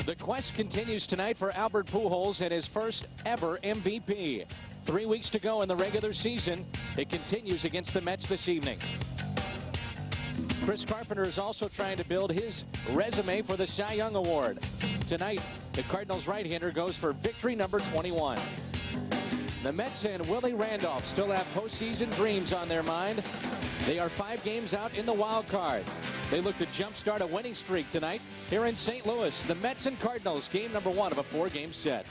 The quest continues tonight for Albert Pujols and his first ever MVP. 3 weeks to go in the regular season. It continues against the Mets this evening. Chris Carpenter is also trying to build his resume for the Cy Young Award. Tonight, the Cardinals right-hander goes for victory number 21. The Mets and Willie Randolph still have postseason dreams on their mind. They are 5 games out in the wild card. They look to jumpstart a winning streak tonight here in St. Louis. The Mets and Cardinals, game number 1 of a 4-game set.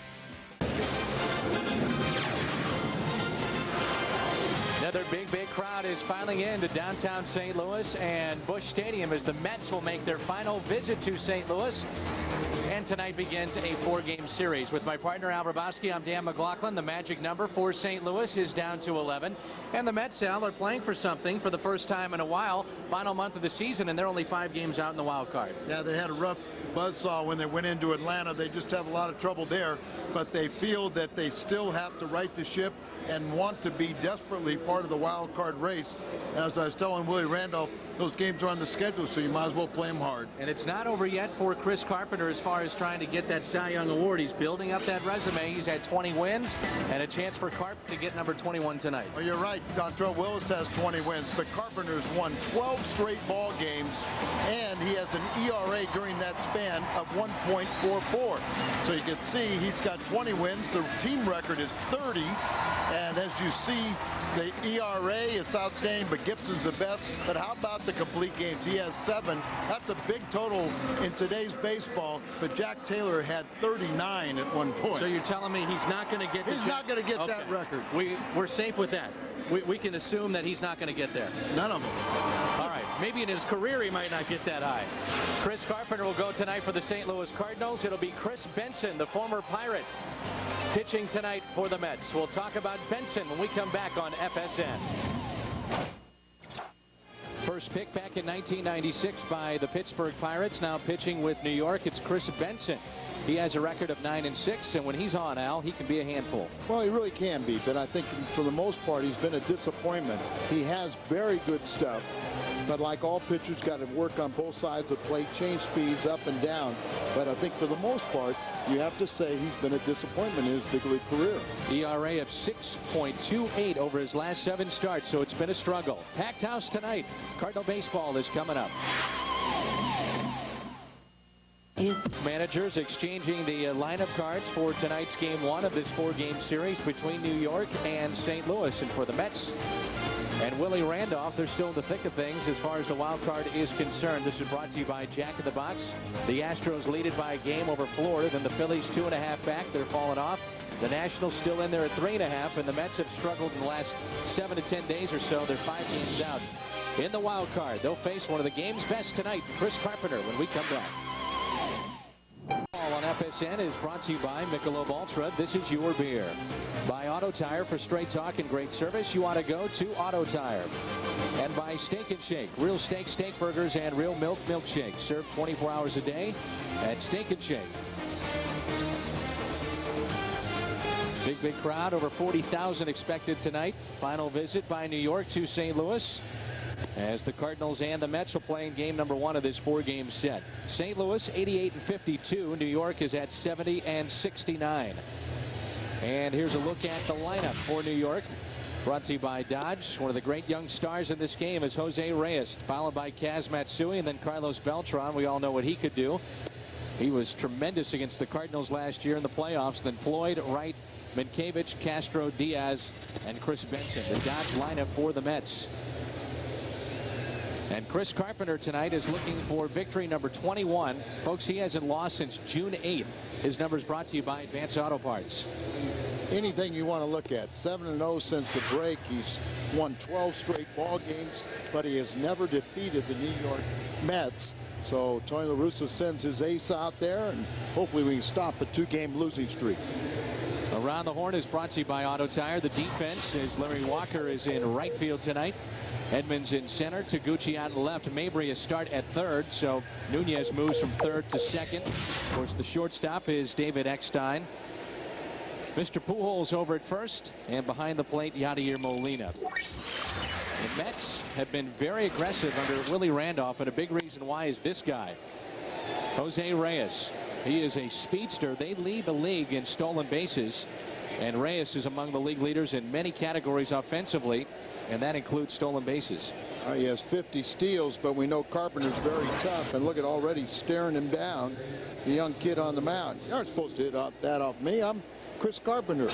Another big crowd is filing into downtown St. Louis and Busch Stadium as the Mets will make their final visit to St. Louis. And tonight begins a 4-game series. With my partner Al Rabowski, I'm Dan McLaughlin. The magic number for St. Louis is down to 11. And the Mets, Al, are playing for something for the first time in a while. Final month of the season, and they're only 5 games out in the wild card. Yeah, they had a rough buzzsaw when they went into Atlanta. They just have a lot of trouble there. But they feel that they still have to right the ship and want to be desperately part of the wild card race. And as I was telling Willie Randolph, those games are on the schedule, so you might as well play them hard. And it's not over yet for Chris Carpenter as far as trying to get that Cy Young Award. He's building up that resume. He's had 20 wins and a chance for Carp to get number 21 tonight. Well, you're right. Dontrell Willis has 20 wins, but Carpenter's won 12 straight ball games, and he has an ERA during that span of 1.44. So you can see he's got 20 wins. The team record is 30, and as you see, the ERA is outstanding, but Gibson's the best. But how about the complete games? He has 7. That's a big total in today's baseball, but Jack Taylor had 39 at one point. So you're telling me he's not going to get He's not going to get that record. We're safe with that. We can assume that he's not going to get there. None of them. All right. Maybe in his career he might not get that high. Chris Carpenter will go tonight for the St. Louis Cardinals. It'll be Kris Benson, the former Pirate, pitching tonight for the Mets. We'll talk about Benson when we come back on FSN. First pick back in 1996 by the Pittsburgh Pirates. Now pitching with New York, it's Kris Benson. He has a record of 9-6, and when he's on, Al, he can be a handful. Well, he really can be, but I think for the most part, he's been a disappointment. He has very good stuff, but like all pitchers, got to work on both sides of the plate, change speeds up and down. But I think for the most part, you have to say he's been a disappointment in his big league career. ERA of 6.28 over his last 7 starts, so it's been a struggle. Packed house tonight. Cardinal baseball is coming up. Managers exchanging the lineup cards for tonight's game 1 of this 4-game series between New York and St. Louis. And for the Mets and Willie Randolph, they're still in the thick of things as far as the wild card is concerned. This is brought to you by Jack in the Box. The Astros lead it by a game over Florida. Then the Phillies 2.5 back. They're falling off. The Nationals still in there at 3.5. And the Mets have struggled in the last 7 to 10 days or so. They're 5 games out in the wild card. They'll face one of the game's best tonight, Chris Carpenter, when we come back. On FSN is brought to you by Michelob Ultra. This is your beer. By Auto Tire. For straight talk and great service, you ought to go to Auto Tire. And by Steak and Shake. Real steak, steak burgers, and real milk milkshakes. Served 24 hours a day at Steak and Shake. Big crowd. Over 40,000 expected tonight. Final visit by New York to St. Louis, as the Cardinals and the Mets will play in game number 1 of this 4-game set. St. Louis 88-52. New York is at 70-69. And here's a look at the lineup for New York. Brought to you by Dodge. One of the great young stars in this game is Jose Reyes, followed by Kaz Matsui and then Carlos Beltran. We all know what he could do. He was tremendous against the Cardinals last year in the playoffs. Then Floyd, Wright, Minkiewicz, Castro, Diaz, and Kris Benson. The Dodge lineup for the Mets. And Chris Carpenter tonight is looking for victory number 21. Folks, he hasn't lost since June 8th. His number is brought to you by Advance Auto Parts. Anything you want to look at. 7-0 since the break. He's won 12 straight ball games, but he has never defeated the New York Mets. So Tony La Russa sends his ace out there, and hopefully we can stop a 2-game losing streak. Around the Horn is brought to you by Auto Tire. The defense is Larry Walker is in right field tonight. Edmonds in center, Taguchi out left. Mabry a start at third, so Nunez moves from third to second. Of course, the shortstop is David Eckstein. Mr. Pujols over at first, and behind the plate, Yadier Molina. The Mets have been very aggressive under Willie Randolph, and a big reason why is this guy, Jose Reyes. He is a speedster. They lead the league in stolen bases, and Reyes is among the league leaders in many categories offensively, and that includes stolen bases. He has 50 steals, but we know Carpenter's very tough, and look at already staring him down, the young kid on the mound. You aren't supposed to hit that off me. I'm Chris Carpenter.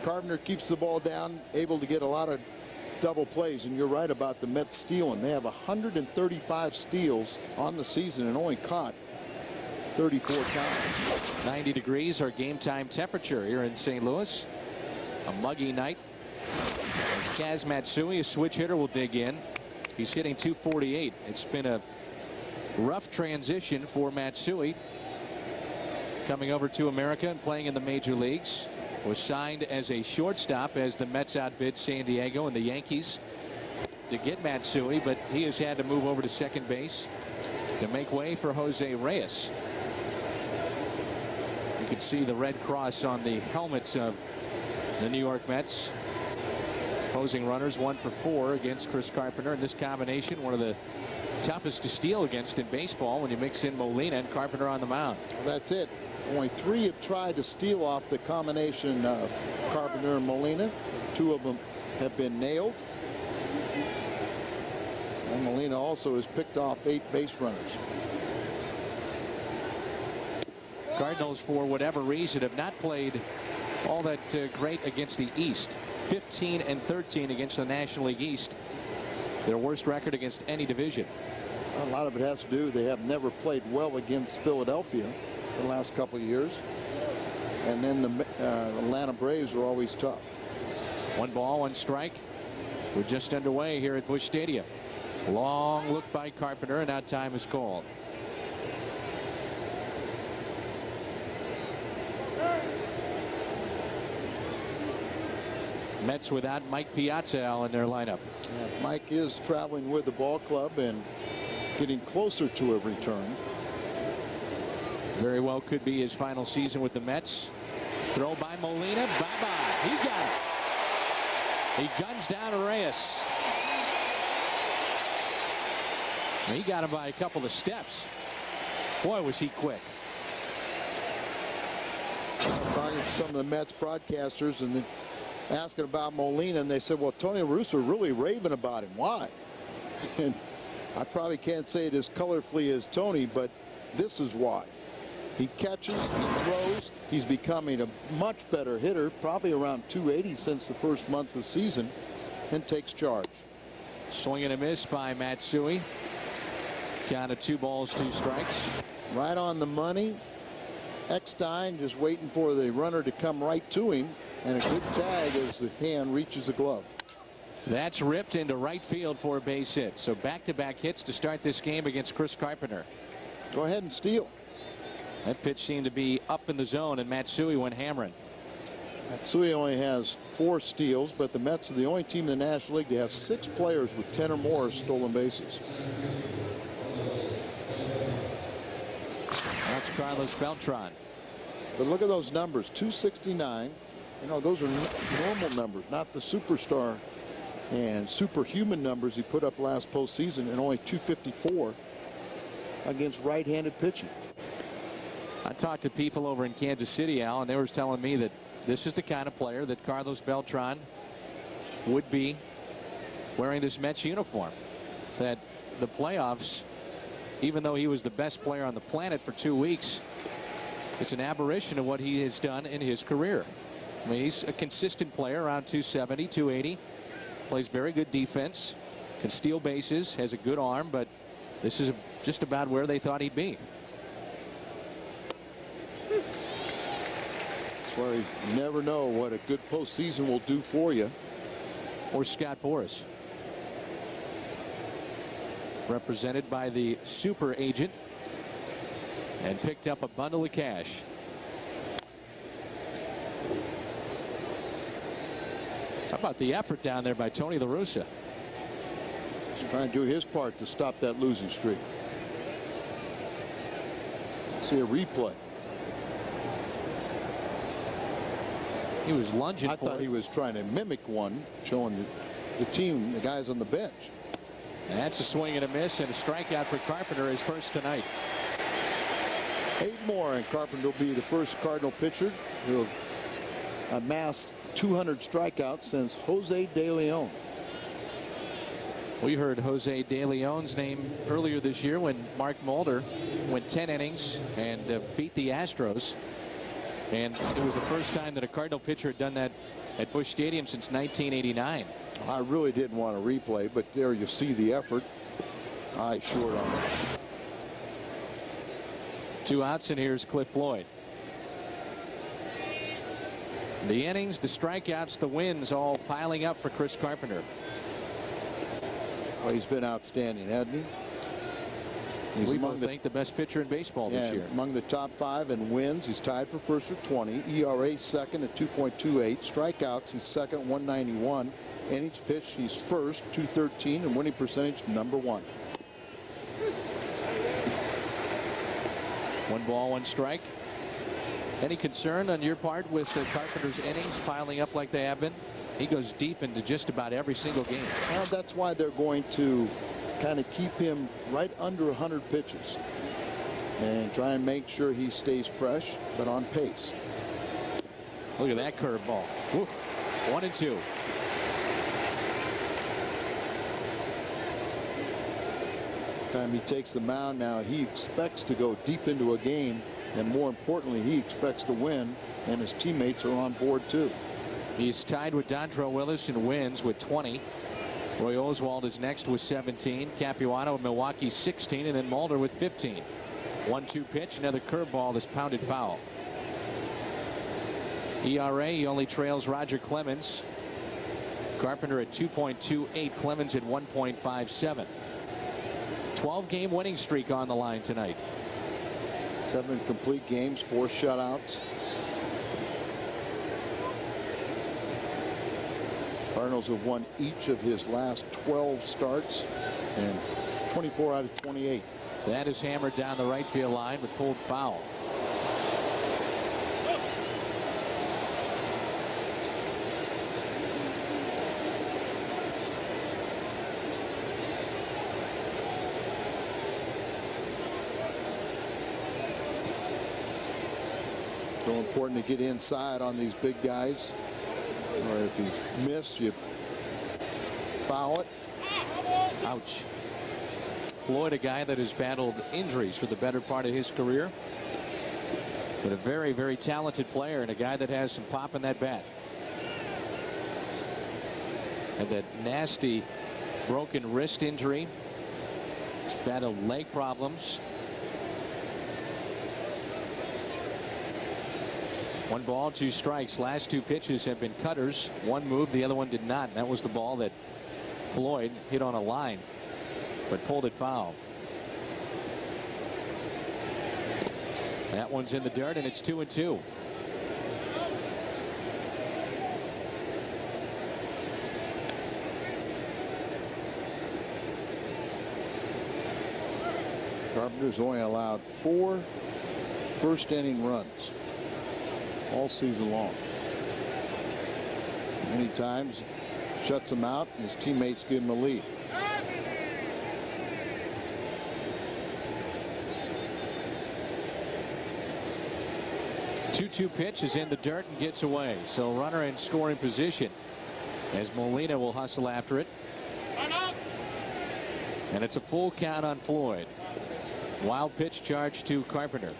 Carpenter keeps the ball down, able to get a lot of double plays, and you're right about the Mets stealing. They have 135 steals on the season and only caught 34 times. 90 degrees our game time temperature here in St. Louis. A muggy night. As Kaz Matsui, a switch hitter, will dig in. He's hitting .248. It's been a rough transition for Matsui. Coming over to America and playing in the major leagues. Was signed as a shortstop as the Mets outbid San Diego and the Yankees to get Matsui, but he has had to move over to second base to make way for Jose Reyes. You can see the red cross on the helmets of the New York Mets. Opposing runners 1 for 4 against Chris Carpenter, and this combination one of the toughest to steal against in baseball when you mix in Molina and Carpenter on the mound. That's it. Only 3 have tried to steal off the combination of Carpenter and Molina. 2 of them have been nailed. And Molina also has picked off 8 base runners. Cardinals, for whatever reason, have not played all that great against the East. 15-13 against the National League East. Their worst record against any division. A lot of it has to do, they have never played well against Philadelphia the last couple of years. And then the Atlanta Braves are always tough. 1 ball, 1 strike. We're just underway here at Busch Stadium. Long look by Carpenter, and now time is called. Mets without Mike Piazza in their lineup. Yeah, Mike is traveling with the ball club and getting closer to a return. Very well could be his final season with the Mets. Throw by Molina. Bye-bye. He got it. He guns down Reyes. He got him by a couple of steps. Boy, was he quick. I'm talking to some of the Mets broadcasters and asking about Molina, and they said, well, Tony La Russa really raving about him. Why? And I probably can't say it as colorfully as Tony, but this is why. He catches, he throws, he's becoming a much better hitter, probably around 280 since the first month of the season, and takes charge. Swing and a miss by Matsui. Count of 2 balls, 2 strikes. Right on the money. Eckstein just waiting for the runner to come right to him, and a good tag as the hand reaches the glove. That's ripped into right field for a base hit. So back-to-back hits to start this game against Chris Carpenter. Go ahead and steal. That pitch seemed to be up in the zone, and Matsui went hammering. Matsui only has 4 steals, but the Mets are the only team in the National League to have 6 players with 10 or more stolen bases. That's Carlos Beltran. But look at those numbers. 269. You know, those are normal numbers, not the superstar and superhuman numbers he put up last postseason, and only 254 against right-handed pitching. I talked to people over in Kansas City, Al, and they were telling me that this is the kind of player that Carlos Beltran would be wearing this Mets uniform. That the playoffs, even though he was the best player on the planet for 2 weeks, it's an aberration of what he has done in his career. I mean, he's a consistent player around 270, 280. Plays very good defense, can steal bases, has a good arm, but this is just about where they thought he'd be. That's why you never know what a good postseason will do for you. Or Scott Boras, represented by the super agent, and picked up a bundle of cash. How about the effort down there by Tony La Russa? He's trying to do his part to stop that losing streak. See a replay. He was lunging I for thought it. he was trying to mimic one, showing the team, the guys on the bench. And that's a swing and a miss and a strikeout for Carpenter, his first tonight. 8 more, and Carpenter will be the first Cardinal pitcher who have amassed 200 strikeouts since Jose De Leon. We heard Jose De Leon's name earlier this year when Mark Mulder went 10 innings and beat the Astros. And it was the first time that a Cardinal pitcher had done that at Busch Stadium since 1989. I really didn't want to replay, but there you see the effort. Eye short on it. 2 outs, and here's Cliff Floyd. The innings, the strikeouts, the wins all piling up for Chris Carpenter. Well, he's been outstanding, hasn't he? He's We both think the best pitcher in baseball this year. Among the top 5 in wins, he's tied for first with 20. ERA second at 2.28. Strikeouts, he's second, 191. Innings pitched, he's first, 213, and winning percentage, number 1. 1 ball, 1 strike. Any concern on your part with the Carpenter's innings piling up like they have been? He goes deep into just about every single game. Well, that's why they're going to kind of keep him right under 100 pitches and try and make sure he stays fresh but on pace. Look at that curveball. 1-2. Time he takes the mound now, he expects to go deep into a game, and more importantly, he expects to win, and his teammates are on board too. He's tied with Dontrelle Willis in wins with 20. Roy Oswalt is next with 17. Capuano of Milwaukee 16, and then Mulder with 15. 1-2 pitch, another curveball that's pounded foul. ERA, he only trails Roger Clemens. Carpenter at 2.28, Clemens at 1.57. 12-game winning streak on the line tonight. 7 complete games, 4 shutouts. Cardinals have won each of his last 12 starts and 24 out of 28. That is hammered down the right field line but pulled foul. So important to get inside on these big guys. Or if you miss, you foul it. Ouch. Floyd, a guy that has battled injuries for the better part of his career, but a very, very talented player and a guy that has some pop in that bat. And that nasty broken wrist injury. He's battled leg problems. 1 ball, 2 strikes. Last 2 pitches have been cutters. 1 moved, the other one did not. And that was the ball that Floyd hit on a line but pulled it foul. That one's in the dirt, and it's 2-2. Carpenter's only allowed 4 first-inning runs all season long. Many times shuts them out, and his teammates give him a lead. Two pitch is in the dirt and gets away. So runner in scoring position as Molina will hustle after it. And it's a full count on Floyd. Wild pitch charge to Carpenter.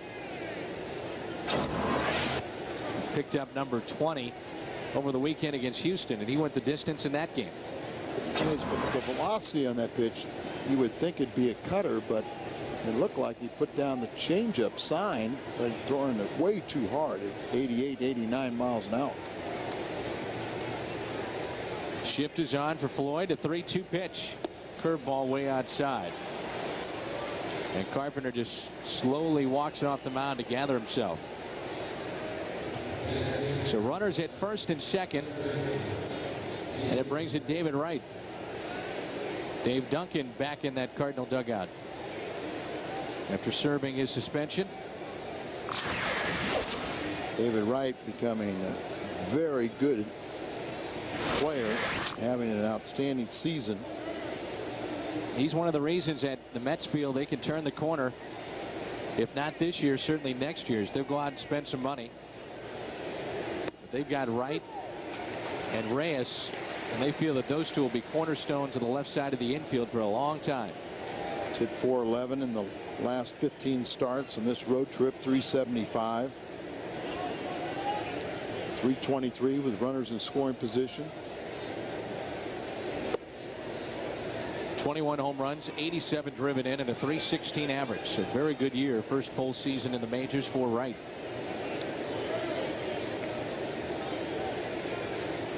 Picked up number 20 over the weekend against Houston, and he went the distance in that game. The velocity on that pitch, you would think it'd be a cutter, but it looked like he put down the changeup sign, but throwing it way too hard at 88, 89 miles an hour. Shift is on for Floyd. A 3-2 pitch. Curveball way outside. And Carpenter just slowly walks off the mound to gather himself. So runners at first and second. And it brings in David Wright. Dave Duncan back in that Cardinal dugout after serving his suspension. David Wright becoming a very good player, having an outstanding season. He's one of the reasons that the Mets feel they can turn the corner If not this year, certainly next year's. They'll go out and spend some money. But they've got Wright and Reyes, and they feel that those two will be cornerstones on the left side of the infield for a long time. He's hit .411 in the last 15 starts on this road trip. .375. .323 with runners in scoring position. 21 home runs, 87 driven in, and a .316 average. A very good year. First full season in the majors for Wright.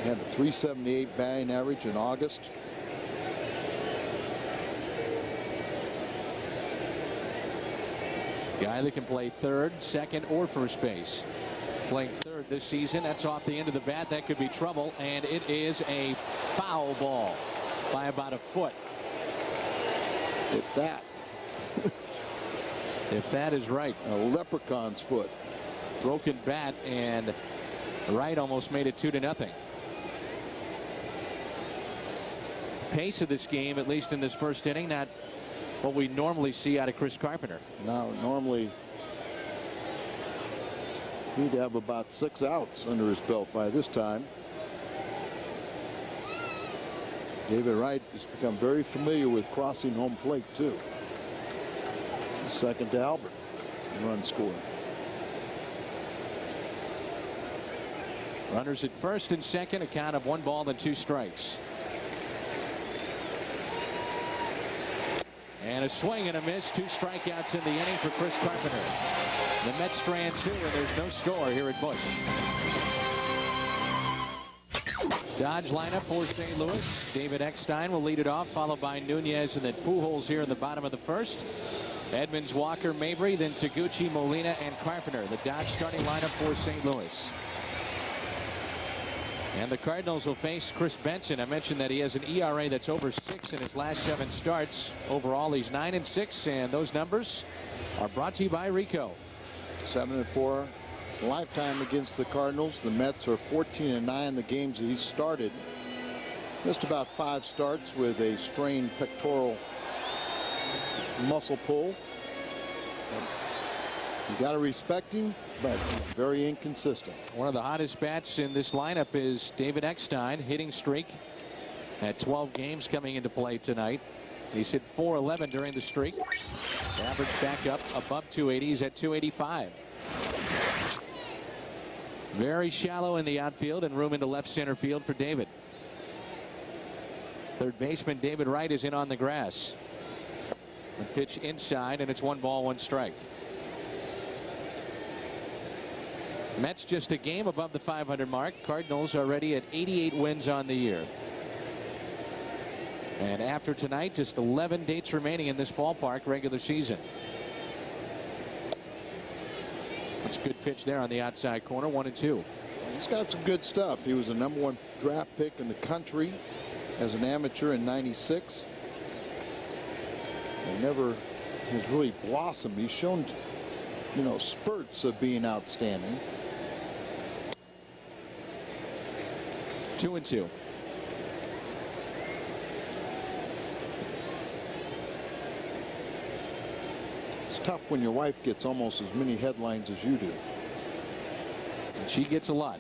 He had a .378 batting average in August. Guy that can play third, second, or first base. Playing third this season. That's off the end of the bat. That could be trouble, and it is a foul ball by about a foot. If that. If that is right. A leprechaun's foot. Broken bat, and Wright almost made it 2-0. Pace of this game, at least in this first inning, not what we normally see out of Chris Carpenter. Now, normally he'd have about 6 outs under his belt by this time. David Wright has become very familiar with crossing home plate, too. Second to Albert in run scored. Runners at first and second, a count of 1 ball and 2 strikes. And a swing and a miss. 2 strikeouts in the inning for Chris Carpenter. The Mets strand 2, and there's no score here at Busch. Dodge lineup for St. Louis. David Eckstein will lead it off, followed by Nunez and then Pujols here in the bottom of the first. Edmonds, Walker, Mabry, then Taguchi, Molina, and Carpenter. The Dodge starting lineup for St. Louis. And the Cardinals will face Kris Benson. I mentioned that he has an ERA that's over 6 in his last 7 starts. Overall, he's 9-6, and those numbers are brought to you by Rico. 7-4 lifetime against the Cardinals. The Mets are 14-9 the games that he started. Missed about 5 starts with a strained pectoral muscle pull. You got to respect him, but very inconsistent. One of the hottest bats in this lineup is David Eckstein. Hitting streak at 12 games coming into play tonight. He's hit .411 during the streak. Average back up above 280. He's at 285. Very shallow in the outfield and room into left center field for David. Third baseman David Wright is in on the grass. A pitch inside, and it's 1 ball, 1 strike. Mets just a game above the 500 mark. Cardinals already at 88 wins on the year. And after tonight, just 11 dates remaining in this ballpark regular season. That's a good pitch there on the outside corner. 1-2. He's got some good stuff. He was a #1 draft pick in the country as an amateur in '96. He never has really blossomed. He's shown, spurts of being outstanding. 2-2. It's tough when your wife gets almost as many headlines as you do. And she gets a lot.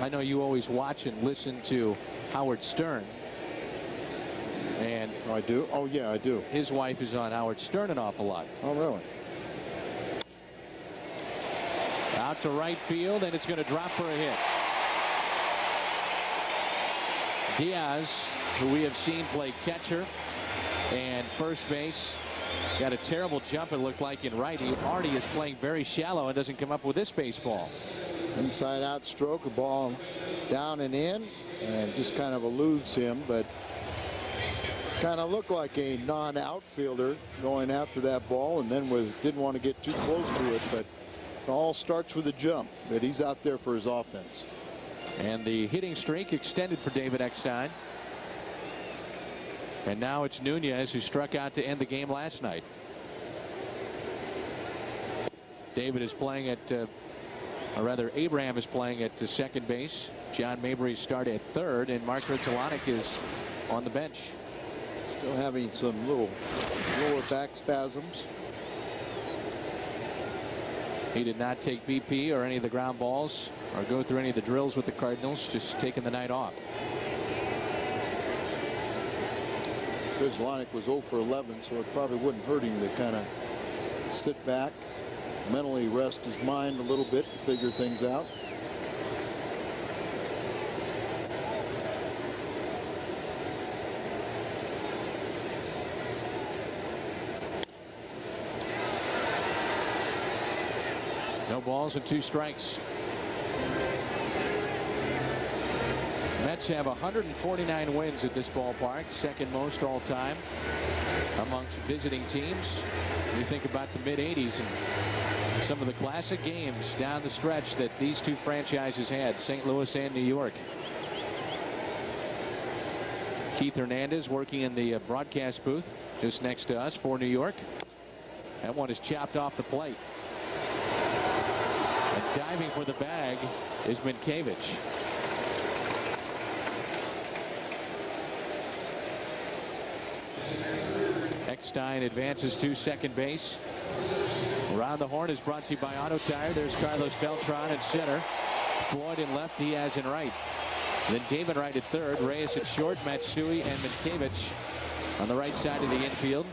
I know you always watch and listen to Howard Stern. And I do. Oh, yeah, I do. His wife is on Howard Stern an awful lot. Oh, really? Out to right field, and it's going to drop for a hit. Diaz, who we have seen play catcher and first base, got a terrible jump, it looked like, in right. He already is playing very shallow and doesn't come up with this baseball. Inside out stroke, a ball down and in, and just kind of eludes him, but kind of looked like a non-outfielder going after that ball, and then didn't want to get too close to it, but it all starts with a jump. But he's out there for his offense. And the hitting streak extended for David Eckstein. And now it's Nunez, who struck out to end the game last night. David is playing at or rather Abraham is playing at second base. John Mabry started at third, and Mark Ritzelanic is on the bench. Still having some little lower back spasms. He did not take BP or any of the ground balls or go through any of the drills with the Cardinals, just taking the night off. Ritzelanic was 0 for 11, so it probably wouldn't hurt him to kind of sit back, mentally rest his mind a little bit and figure things out. No balls and 2 strikes. Mets have 149 wins at this ballpark, second most all time amongst visiting teams. You think about the mid-'80s and some of the classic games down the stretch that these two franchises had, St. Louis and New York. Keith Hernandez working in the broadcast booth just next to us for New York. That one is chopped off the plate. And diving for the bag is Minkevich. Eckstein advances to second base. Around the horn is brought to you by Auto Tire. There's Carlos Beltran at center. Floyd in left, Diaz in right. Then David Wright at third, Reyes at short, Matsui and Minkevich on the right side of the infield.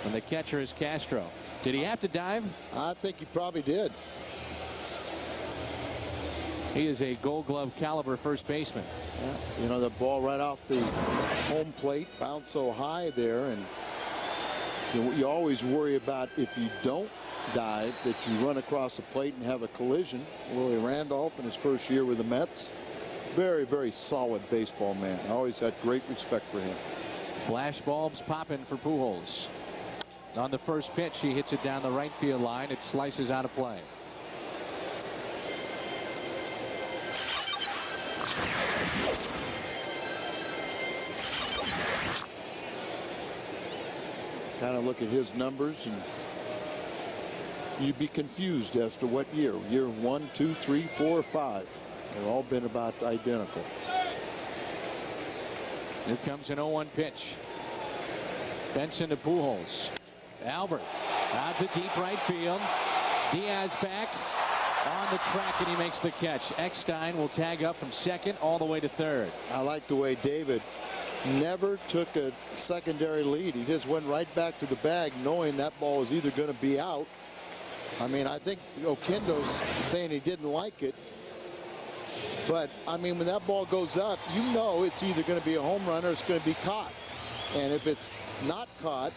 And the catcher is Castro. Did he have to dive? I think he probably did. He is a Gold Glove caliber first baseman. Yeah, you know, the ball right off the home plate bounced so high there, and you always worry about if you don't dive that you run across the plate and have a collision. Willie Randolph in his first year with the Mets, very, very solid baseball man. I always had great respect for him. Flash bulbs popping for Pujols. On the first pitch, he hits it down the right field line. It slices out of play. Kind of look at his numbers and you'd be confused as to what year. Year 1, 2, 3, 4, 5. They've all been about identical. Here comes an 0-1 pitch. Benson to Pujols. Albert out to deep right field. Diaz back on the track, and he makes the catch. Eckstein will tag up from second all the way to third. I like the way David never took a secondary lead. He just went right back to the bag knowing that ball was either going to be out. I mean, I think Oquendo's saying he didn't like it. But, I mean, when that ball goes up, you know it's either going to be a home run or it's going to be caught. And if it's not caught,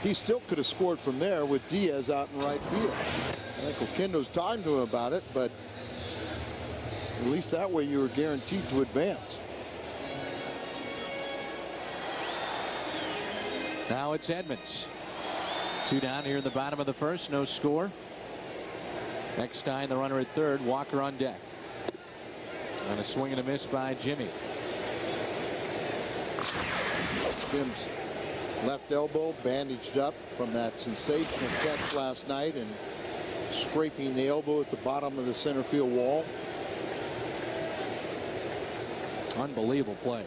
he still could have scored from there with Diaz out in right field. I think Oquendo's talking to him about it, but at least that way you were guaranteed to advance. Now it's Edmonds. 2 down here in the bottom of the first. No score. Eckstein, the runner at third. Walker on deck. And a swing and a miss by Jimmy. Jim's left elbow bandaged up from that sensational catch last night and scraping the elbow at the bottom of the center field wall. Unbelievable play.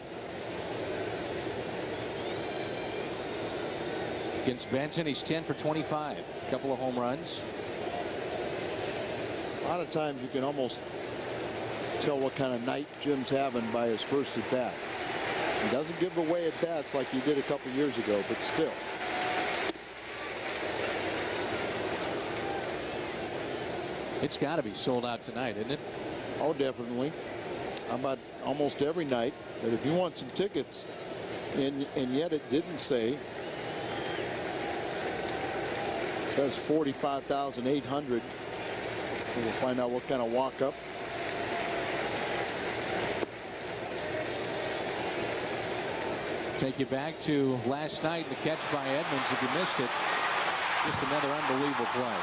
Against Benson, he's 10 for 25. A couple of home runs. A lot of times you can almost tell what kind of night Jim's having by his first at bat. He doesn't give away at bats like he did a couple years ago, but still. It's got to be sold out tonight, isn't it? Oh, definitely. How about almost every night? But if you want some tickets, and yet it didn't say. It says 45,800. We'll find out what kind of walk-up. Take you back to last night, the catch by Edmonds. If you missed it, just another unbelievable play.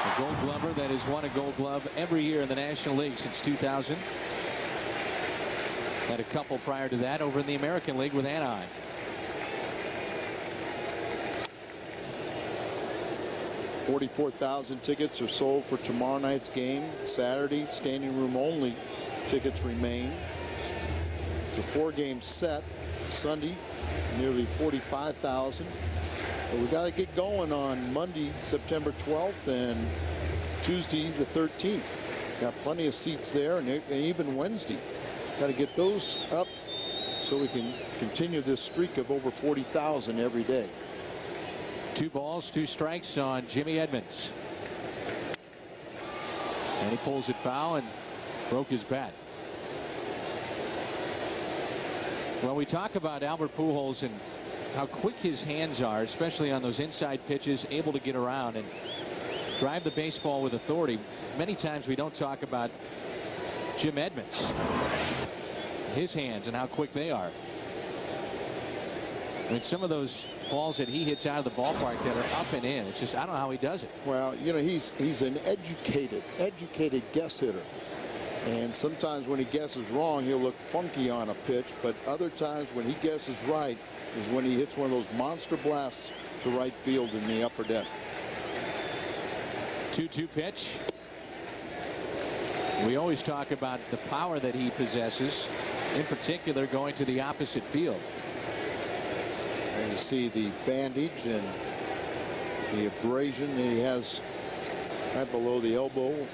A Gold Glover that has won a Gold Glove every year in the National League since 2000. Had a couple prior to that over in the American League with Anaheim. 44,000 tickets are sold for tomorrow night's game. Saturday, standing room only tickets remain. It's a 4-game set. Sunday, nearly 45,000. But we got to get going on Monday, September 12th, and Tuesday, the 13th. Got plenty of seats there, and even Wednesday. Got to get those up so we can continue this streak of over 40,000 every day. 2 balls, 2 strikes on Jimmy Edmonds. And he pulls it foul and broke his bat. Well, we talk about Albert Pujols and how quick his hands are, especially on those inside pitches, able to get around and drive the baseball with authority. Many times we don't talk about Jim Edmonds, his hands and how quick they are. I mean, some of those balls that he hits out of the ballpark that are up and in, it's just, I don't know how he does it. Well, you know, he's an educated guess hitter. And sometimes when he guesses wrong, he'll look funky on a pitch. But other times when he guesses right is when he hits one of those monster blasts to right field in the upper deck. 2-2 pitch. We always talk about the power that he possesses, in particular going to the opposite field. And you see the bandage and the abrasion that he has right below the elbow.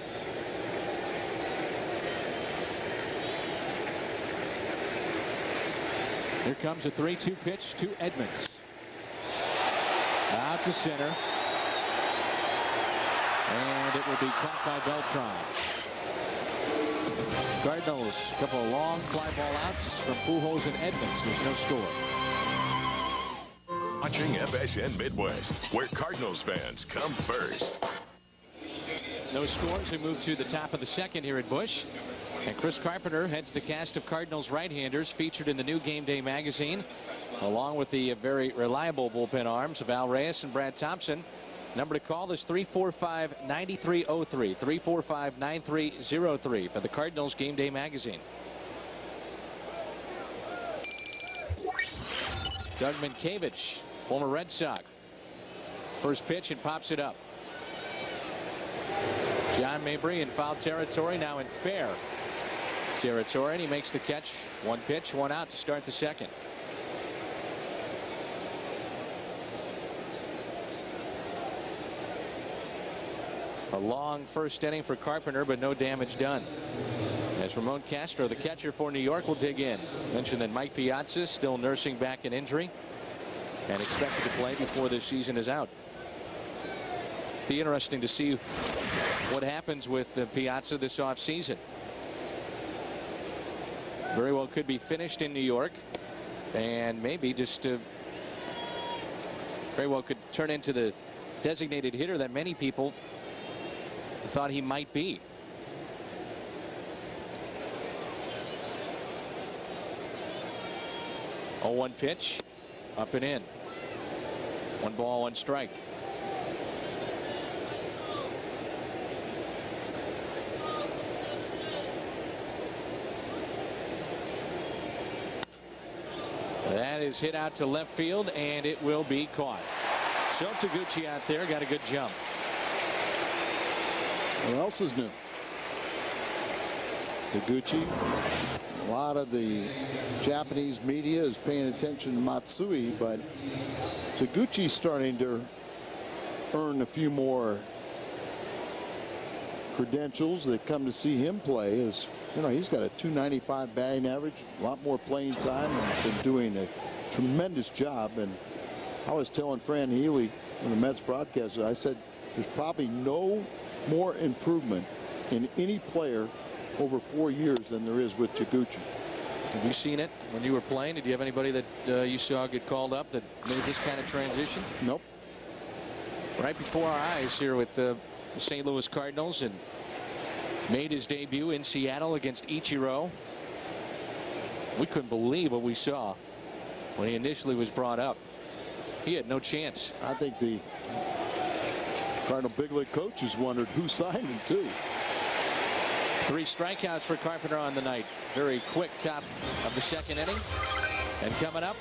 Here comes a 3-2 pitch to Edmonds. Out to center. And it will be caught by Beltran. Cardinals, a couple of long fly ball outs from Pujols and Edmonds. There's no score. Watching FSN Midwest, where Cardinals fans come first. No scores. We move to the top of the second here at Busch. And Chris Carpenter heads the cast of Cardinals right-handers featured in the new Game Day magazine, along with the very reliable bullpen arms of Al Reyes and Brad Thompson. Number to call is 345-9303. 345-9303 for the Cardinals Game Day magazine. Doug Minkiewicz, former Red Sox. First pitch and pops it up. John Mabry in foul territory, now in fair territory, and he makes the catch. 1 pitch, 1 out to start the second. A long first inning for Carpenter, but no damage done. As Ramon Castro, the catcher for New York, will dig in. Mentioned that Mike Piazza still nursing back an injury and expected to play before this season is out. Be interesting to see what happens with Piazza this offseason. Very well could be finished in New York, and maybe just very well could turn into the designated hitter that many people thought he might be. Oh, 1 pitch, up and in. 1 ball, 1 strike. That is hit out to left field, and it will be caught. So Taguchi out there got a good jump. What else is new? Taguchi. A lot of the Japanese media is paying attention to Matsui, but Taguchi's starting to earn a few more credentials that come to see him play. As you know, he's got a .295 batting average, a lot more playing time, and been doing a tremendous job. And I was telling Fran Healy on the Mets broadcaster, I said there's probably no more improvement in any player over 4 years than there is with Taguchi. Have you seen it when you were playing? Did you have anybody that you saw get called up that made this kind of transition? Nope. Right before our eyes here with the St. Louis Cardinals, and made his debut in Seattle against Ichiro. We couldn't believe what we saw when he initially was brought up. He had no chance. I think the Cardinal big league coaches wondered who signed him too. 3 strikeouts for Carpenter on the night. Very quick top of the second inning. And coming up,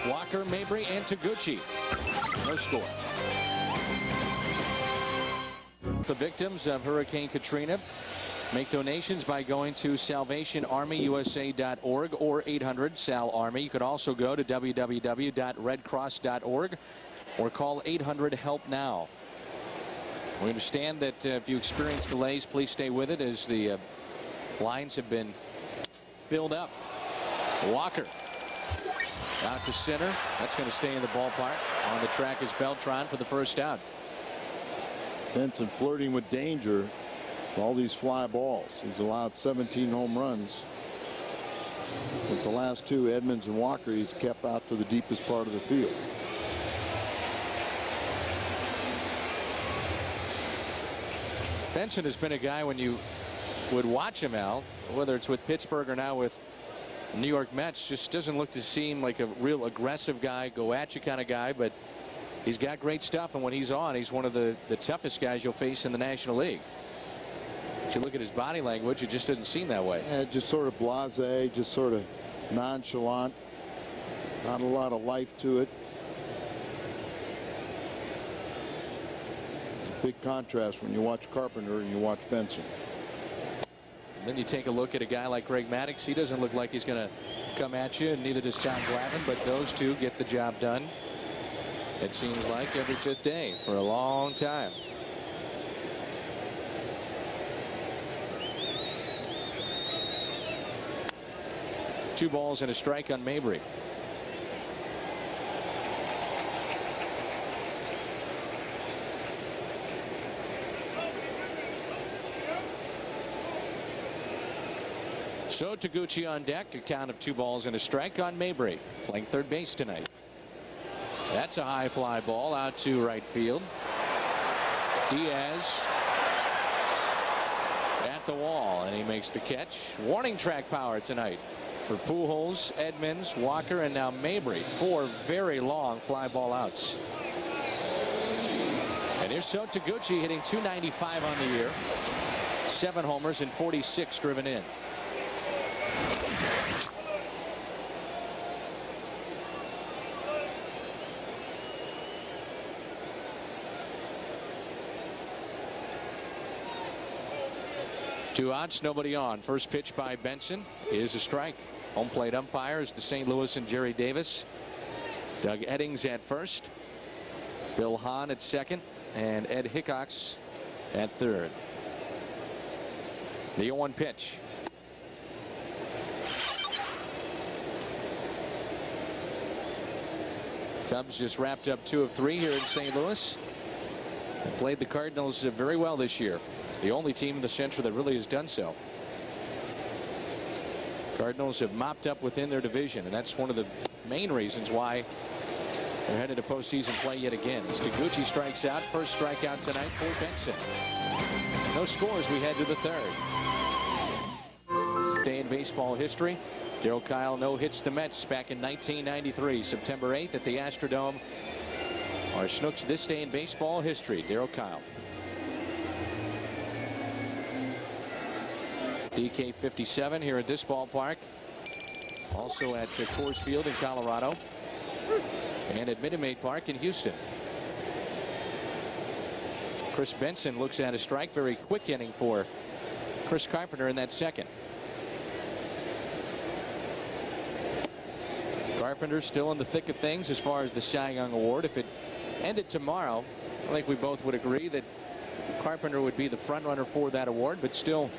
Walker, Mabry, and Taguchi. No score. The victims of Hurricane Katrina. Make donations by going to salvationarmyusa.org or 800-SAL-ARMY. You could also go to www.redcross.org or call 800-HELP-NOW. We understand that if you experience delays, please stay with it as the lines have been filled up. Walker out to center. That's going to stay in the ballpark. On the track is Beltran for the first out. Benson flirting with danger with all these fly balls. He's allowed 17 home runs. With the last two, Edmonds and Walker, he's kept out to the deepest part of the field. Benson has been a guy when you would watch him, Al, whether it's with Pittsburgh or now with New York Mets, just doesn't look to seem like a real aggressive guy, go at you kind of guy, but he's got great stuff, and when he's on, he's one of the toughest guys you'll face in the National League. But you look at his body language, it just doesn't seem that way. Yeah, just sort of blasé, just sort of nonchalant, not a lot of life to it. Big contrast when you watch Carpenter and you watch Benson. And then you take a look at a guy like Greg Maddux. He doesn't look like he's going to come at you, and neither does Tom Glavine, but those two get the job done, it seems like, every fifth day for a long time. Two balls and a strike on Mabry. So Taguchi on deck, a count of 2 balls and a strike on Mabry, playing third base tonight. That's a high fly ball out to right field. Diaz at the wall, and he makes the catch. Warning track power tonight for Pujols, Edmonds, Walker, and now Mabry. 4 very long fly ball outs. And here's So Taguchi hitting .295 on the year. 7 homers and 46 driven in. Two outs, nobody on. First pitch by Benson is a strike. Home plate umpire is the St. Louis and Jerry Davis. Doug Eddings at first. Bill Hahn at second. And Ed Hickox at third. The 0-1 pitch. Cubs just wrapped up 2 of 3 here in St. Louis. And played the Cardinals very well this year. The only team in the Central that really has done so. Cardinals have mopped up within their division, and that's one of the main reasons why they're headed to postseason play yet again. As Taguchi strikes out, first strikeout tonight for Benson. No scores, we head to the third. Day in baseball history. Darryl Kyle no-hits the Mets back in 1993, September 8th at the Astrodome. Our Snooks this day in baseball history, Darryl Kyle. DK 57 here at this ballpark. Also at Coors Field in Colorado. And at Minute Maid Park in Houston. Kris Benson looks at a strike. Very quick inning for Chris Carpenter in that second. Carpenter still in the thick of things as far as the Cy Young Award. If it ended tomorrow, I think we both would agree that Carpenter would be the front runner for that award, but still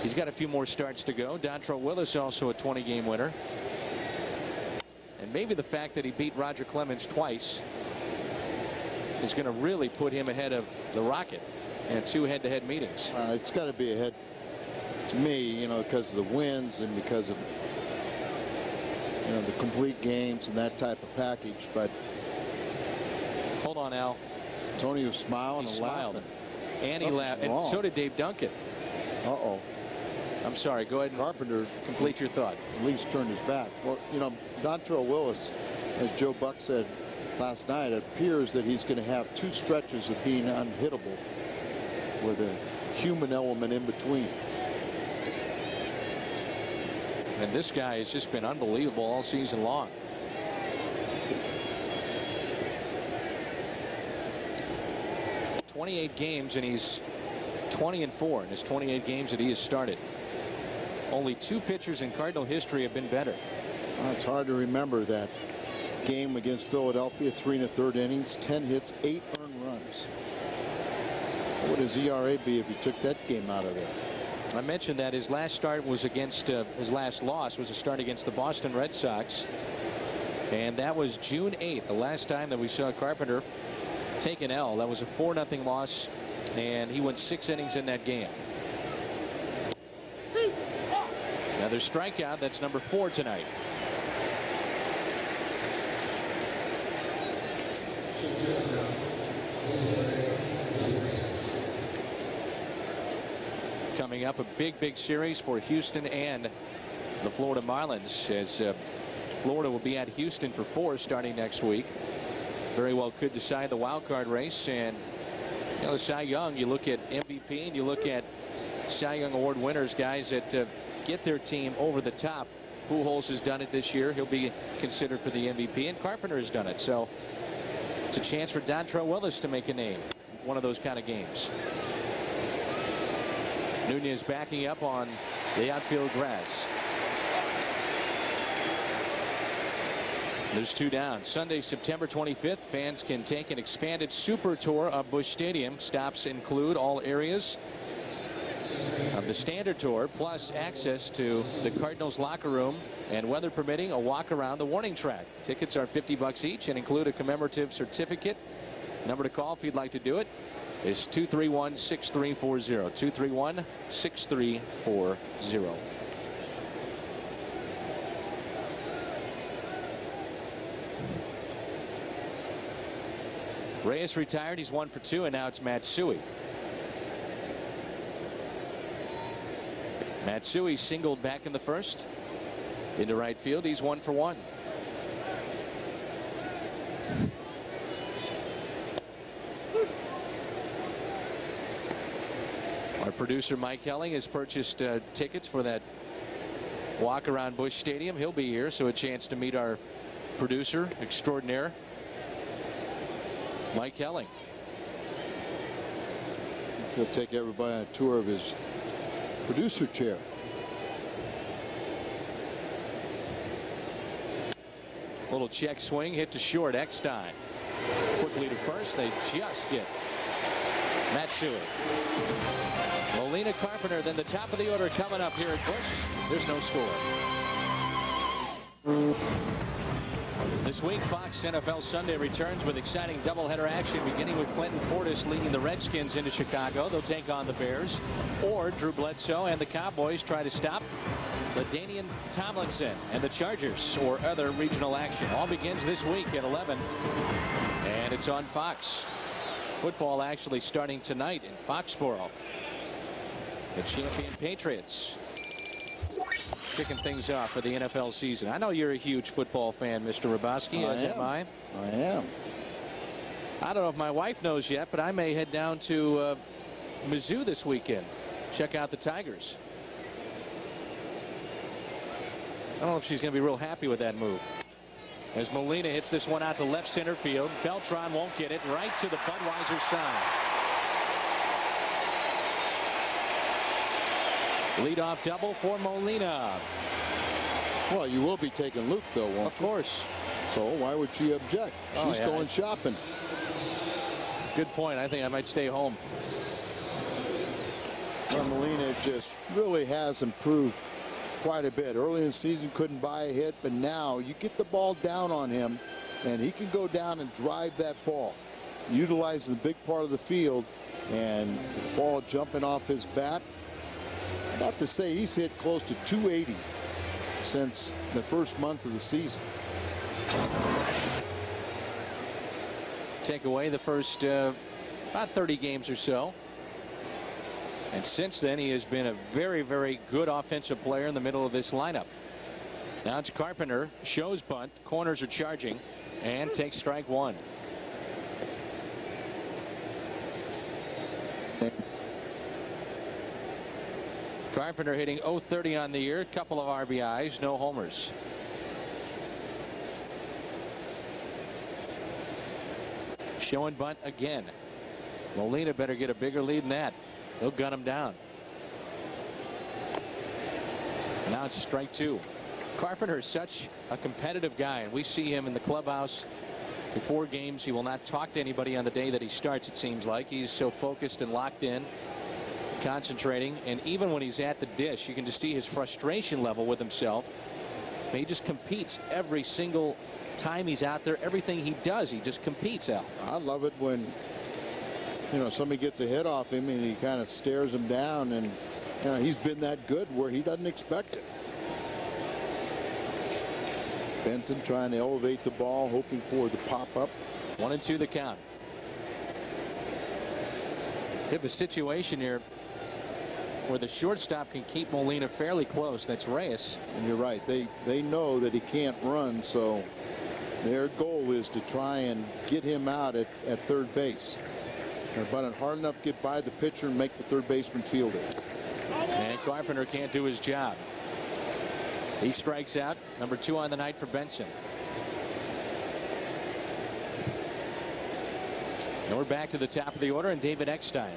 he's got a few more starts to go. Dontrelle Willis also a 20-game winner. And maybe the fact that he beat Roger Clemens twice is going to really put him ahead of the Rocket in 2 head-to-head meetings. It's got to be ahead to me, you know, because of the wins and because of, you know, the complete games and that type of package. But hold on, Al. Tony was smiling and laughing. And he laughed, and so did Dave Duncan. Uh-oh. I'm sorry. Go ahead and Carpenter complete your thought. At least turned his back. Well, you know, Dontrelle Willis, as Joe Buck said last night, it appears that he's going to have 2 stretches of being unhittable with a human element in between. And this guy has just been unbelievable all season long. 28 games, and he's 20-4 in his 28 games that he has started. Only 2 pitchers in Cardinal history have been better. Well, it's hard to remember that game against Philadelphia, 3 1/3 innings, 10 hits, 8 earned runs. What would his ERA be if he took that game out of there? I mentioned that his last start was against his last loss was a start against the Boston Red Sox, and that was June 8th, the last time that we saw Carpenter take an L. That was a 4-0 loss, and he went 6 innings in that game. Another strikeout. That's number 4 tonight. Coming up, a big series for Houston and the Florida Marlins, as Florida will be at Houston for 4 starting next week. Very well could decide the wild card race. And you know, the Cy Young, you look at MVP and you look at Cy Young Award winners, guys that get their team over the top. Pujols has done it this year. He'll be considered for the MVP, and Carpenter has done it. So it's a chance for Dontrelle Willis to make a name. One of those kind of games. Nunez backing up on the outfield grass. There's 2 down. Sunday, September 25th, fans can take an expanded super tour of Busch Stadium. Stops include all areas of the standard tour, plus access to the Cardinals locker room, and weather permitting, a walk around the warning track. Tickets are $50 each and include a commemorative certificate. Number to call if you'd like to do it is 231-6340. 231-6340. Reyes retired. He's 1 for 2, and now it's Matsui. Matsui singled back in the first into right field. He's 1 for 1. Our producer Mike Helling has purchased tickets for that walk around Busch Stadium. He'll be here, so a chance to meet our producer extraordinaire, Mike Helling. He'll take everybody on a tour of his producer chair. Little check swing, hit to short. Eckstein quickly to first. They just get Matsui. Molina, Carpenter, then the top of the order coming up here at Busch. There's no score. This week, Fox NFL Sunday returns with exciting doubleheader action, beginning with Clinton Portis leading the Redskins into Chicago. They'll take on the Bears, or Drew Bledsoe and the Cowboys try to stop LaDainian Tomlinson and the Chargers, or other regional action. All begins this week at 11, and it's on Fox. Football actually starting tonight in Foxborough. The champion Patriots kicking things off for the NFL season. I know you're a huge football fan, Mr. Roboski, as am I. I am. I don't know if my wife knows yet, but I may head down to Mizzou this weekend. Check out the Tigers. I don't know if she's going to be real happy with that move. As Molina hits this one out to left center field. Beltran won't get it. Right to the Budweiser side. Leadoff double for Molina. Well, you will be taking Luke, though, won't you? Of course. So why would she object? She's going shopping. Good point. I think I might stay home. Well, Molina just really has improved quite a bit. Early in the season couldn't buy a hit, but now you get the ball down on him and he can go down and drive that ball, utilizing the big part of the field, and the ball jumping off his bat. I'm about to say he's hit close to 280 since the first month of the season. Take away the first about 30 games or so. And since then, he has been a very, very good offensive player in the middle of this lineup. Now it's Carpenter, shows bunt, corners are charging, and takes strike one. Carpenter hitting .030 on the year, couple of RBIs, no homers. Showing bunt again. Molina better get a bigger lead than that. He'll gun him down. And now it's strike 2. Carpenter is such a competitive guy, and we see him in the clubhouse before games. He will not talk to anybody on the day that he starts, it seems like. He's so focused and locked in, concentrating, and even when he's at the dish, you can just see his frustration level with himself. He just competes every single time he's out there. Everything he does, he just competes out. I love it when, you know, somebody gets a hit off him and he kind of stares him down, and you know, he's been that good where he doesn't expect it. Benson trying to elevate the ball, hoping for the pop-up. 1-2 the count. We have a situation here where the shortstop can keep Molina fairly close. That's Reyes. And you're right. They know that he can't run, so their goal is to try and get him out at third base. They're running hard enough to get by the pitcher and make the third baseman field it. And Carpenter can't do his job. He strikes out. Number 2 on the night for Benson. And we're back to the top of the order, and David Eckstein.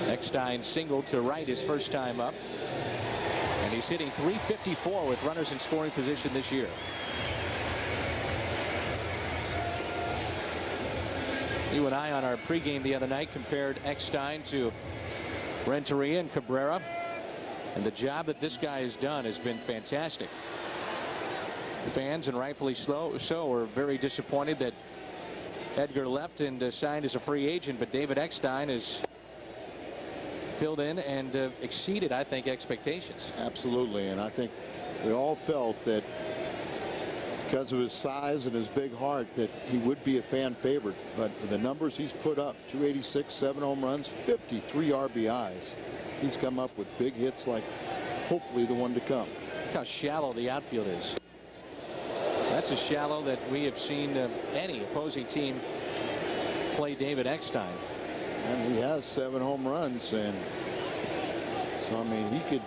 Eckstein singled to right his first time up, and he's hitting .354 with runners in scoring position this year. You and I on our pregame the other night compared Eckstein to Renteria and Cabrera, and the job that this guy has done has been fantastic. Fans, and rightfully so, were very disappointed that Edgar left and signed as a free agent, but David Eckstein has filled in and exceeded, I think, expectations. Absolutely, and I think we all felt that because of his size and his big heart that he would be a fan favorite, but the numbers he's put up, 286, 7 home runs, 53 RBIs. He's come up with big hits like hopefully the one to come. Look how shallow the outfield is. That's as shallow that we have seen any opposing team play David Eckstein. And he has 7 home runs, and so I mean he could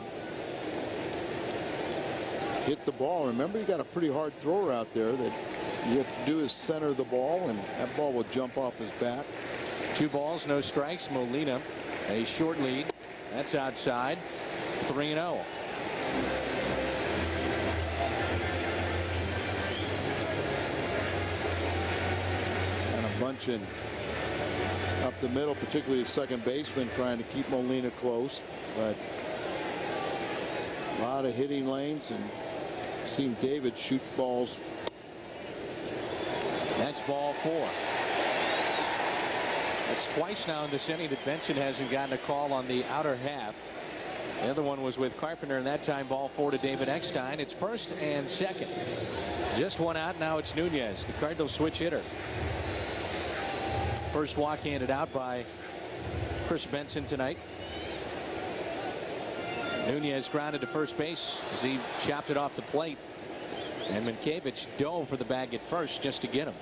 hit the ball. Remember, you got a pretty hard thrower out there that you have to do is center the ball, and that ball will jump off his bat. 2 balls, no strikes. Molina, a short lead. That's outside. 3-0. And a bunch in up the middle, particularly the second baseman trying to keep Molina close, but a lot of hitting lanes, and seen David shoot balls. That's ball 4. That's twice now in this inning that Benson hasn't gotten a call on the outer half. The other one was with Carpenter, and that time ball 4 to David Eckstein. It's first and second. Just one out. Now it's Nunez, the Cardinals switch hitter. First walk handed out by Kris Benson tonight. Nunez grounded to first base as he chopped it off the plate, and Minkiewicz dove for the bag at first just to get him.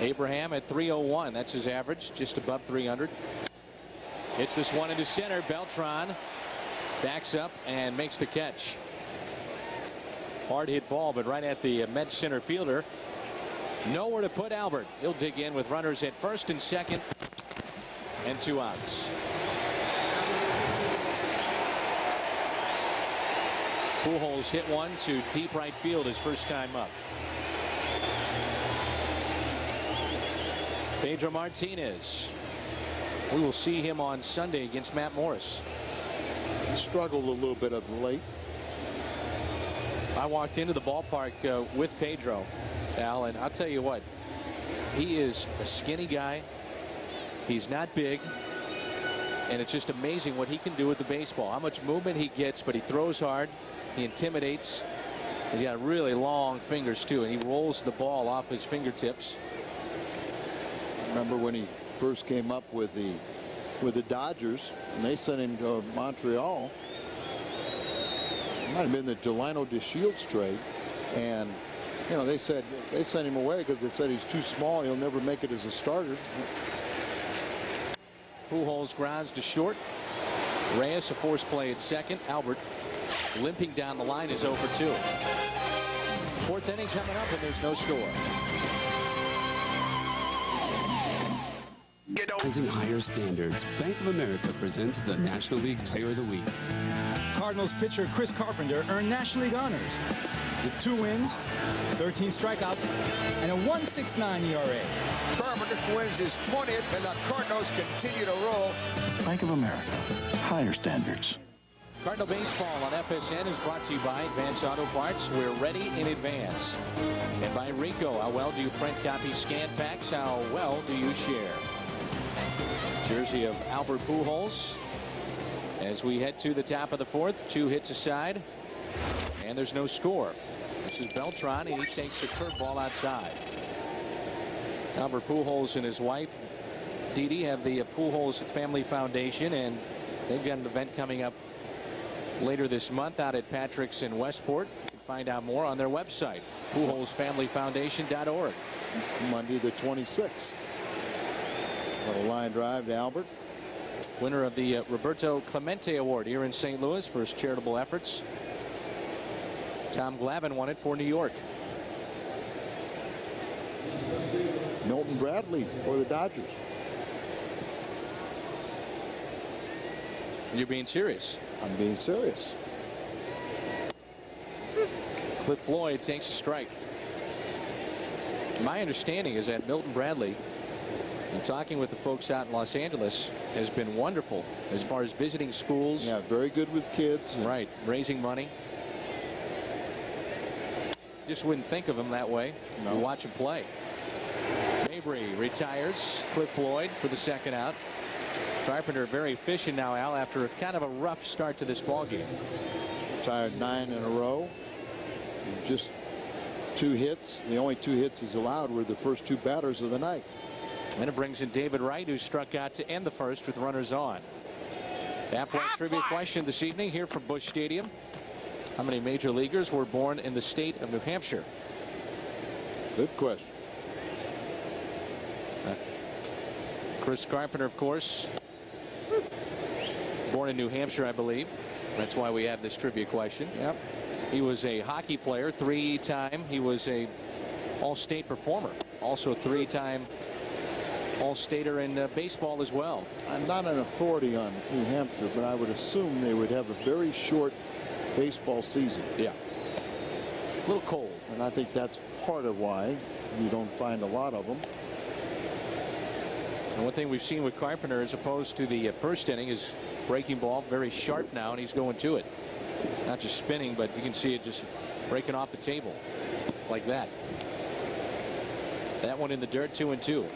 Abraham at .301. That's his average, just above 300. Hits this one into center. Beltran backs up and makes the catch. Hard hit ball, but right at the Mets center fielder. Nowhere to put Albert. He'll dig in with runners at first and second, and 2 outs. Pujols hit one to deep right field his first time up. Pedro Martinez. We will see him on Sunday against Matt Morris. He struggled a little bit of late. I walked into the ballpark with Pedro, Al, and I'll tell you what, he is a skinny guy. He's not big, and it's just amazing what he can do with the baseball. How much movement he gets, but he throws hard. He intimidates. He's got really long fingers too, and he rolls the ball off his fingertips. Remember when he first came up with the Dodgers, and they sent him to Montreal. It might have been the Delano DeShields trade, and you know they said they sent him away because they said he's too small, he'll never make it as a starter. Pujols grounds to short. Reyes a force play at second. Albert limping down the line is 0 for 2. 4th inning coming up, and there's no score. Rising higher standards, Bank of America presents the National League Player of the Week. Cardinals pitcher Chris Carpenter earned National League honors with 2 wins, 13 strikeouts, and a 1.69 ERA. Carpenter wins his 20th, and the Cardinals continue to roll. Bank of America, higher standards. Cardinal Baseball on FSN is brought to you by Advance Auto Parts. We're ready in advance. And by Rico. How well do you print, copy, scan packs? How well do you share? Jersey of Albert Pujols as we head to the top of the 4th. 2 hits aside, and there's no score. This is Beltran, and he takes a curveball outside. Albert Pujols and his wife Dee have the Pujols Family Foundation, and they've got an event coming up later this month out at Patrick's in Westport. You can find out more on their website, PujolsFamilyFoundation.org. Monday the 26th. What a line drive to Albert. Winner of the Roberto Clemente Award here in St. Louis for his charitable efforts. Tom Glavine won it for New York. Milton Bradley for the Dodgers. You're being serious? I'm being serious. Cliff Floyd takes a strike. My understanding is that Milton Bradley, and talking with the folks out in Los Angeles, has been wonderful as far as visiting schools. Yeah, very good with kids. Right, raising money. Just wouldn't think of him that way. No. You watch him play. Mabry retires. Cliff Floyd for the 2nd out. Carpenter very efficient now, Al, after kind of a rough start to this ball game. Retired 9 in a row. Just 2 hits. The only 2 hits he's allowed were the first 2 batters of the night. And it brings in David Wright, who struck out to end the 1st with runners on. Halfway trivia question this evening here from Busch Stadium. How many major leaguers were born in the state of New Hampshire? Good question. Chris Carpenter, of course, born in New Hampshire, I believe. That's why we have this trivia question. Yep. He was a hockey player, 3-time. He was a all-state performer, also 3-time all-stater in baseball as well. I'm not an authority on New Hampshire, but I would assume they would have a very short baseball season. Yeah. A little cold. And I think that's part of why you don't find a lot of them. And one thing we've seen with Carpenter, as opposed to the 1st inning, is breaking ball very sharp now, and he's going to it. Not just spinning, but you can see it just breaking off the table like that. That one in the dirt, 2-2.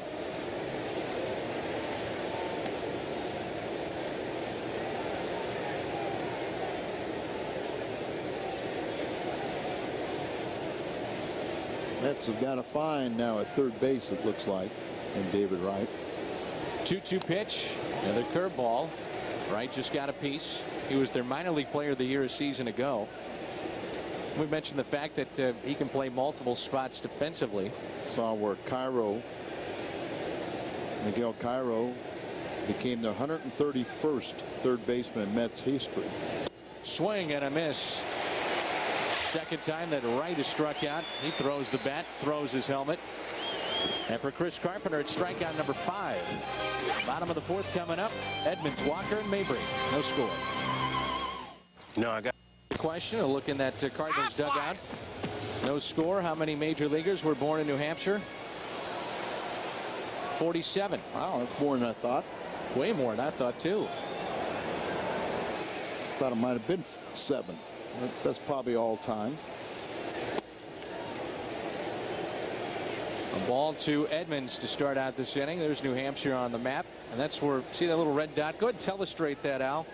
Mets have got a find now at 3rd base, it looks like, and David Wright. 2-2 pitch. Another curveball. Wright just got a piece. He was their minor league player of the year a season ago. We mentioned the fact that he can play multiple spots defensively. Saw where Miguel Cairo became the 131st 3rd baseman in Mets history. Swing and a miss. 2nd time that Wright is struck out. He throws the bat, throws his helmet. And for Chris Carpenter, it's strikeout number 5. Bottom of the 4th coming up. Edmonds, Walker, and Mabry. No score. No, I got the question. A look in that Cardinals dugout. No score. How many major leaguers were born in New Hampshire? 47. Wow, that's more than I thought. Way more than I thought, too. Thought it might have been 7. That's probably all time. A ball to Edmonds to start out this inning. There's New Hampshire on the map, and that's where, see that little red dot? Go ahead and telestrate that, Al.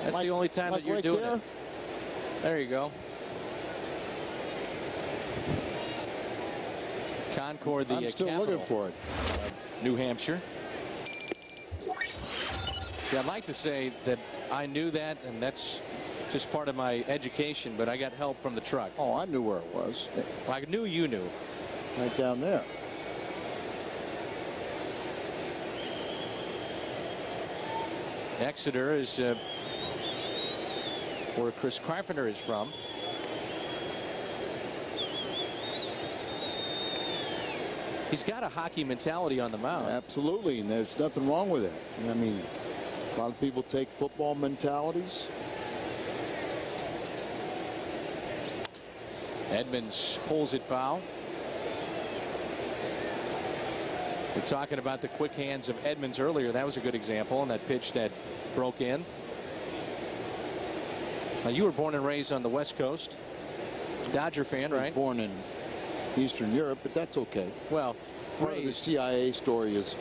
That's the only time that you're right doing there? it. There you go. Concord, the I'm still capital looking for it. New Hampshire. See, I'd like to say that I knew that, and that's just part of my education, but I got help from the truck. Oh, I knew where it was. Well, I knew you knew. Right down there. Exeter is where Chris Carpenter is from. He's got a hockey mentality on the mound. Absolutely, and there's nothing wrong with it. I mean, a lot of people take football mentalities. Edmonds pulls it foul. We're talking about the quick hands of Edmonds earlier. That was a good example, and that pitch that broke in. Now, you were born and raised on the West Coast. Dodger fan, right? Born in Eastern Europe, but that's okay. Well, part of the CIA story is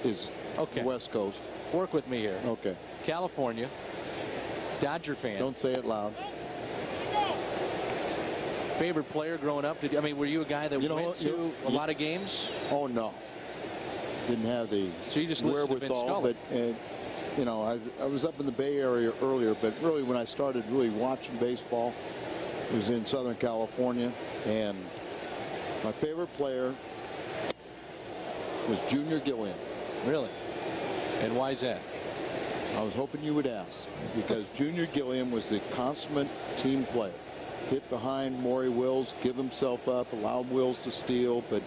okay. The West Coast. Work with me here. Okay. California. Dodger fan. Don't say it loud. Favorite player growing up? Were you a guy that went to a lot of games? Oh no. Didn't have the so you just wherewithal, but I was up in the Bay Area earlier, but really when I started really watching baseball, it was in Southern California, and my favorite player was Junior Gilliam. Really? And why is that? I was hoping you would ask, because Junior Gilliam was the consummate team player. Hit behind Maury Wills, give himself up, allowed Wills to steal, but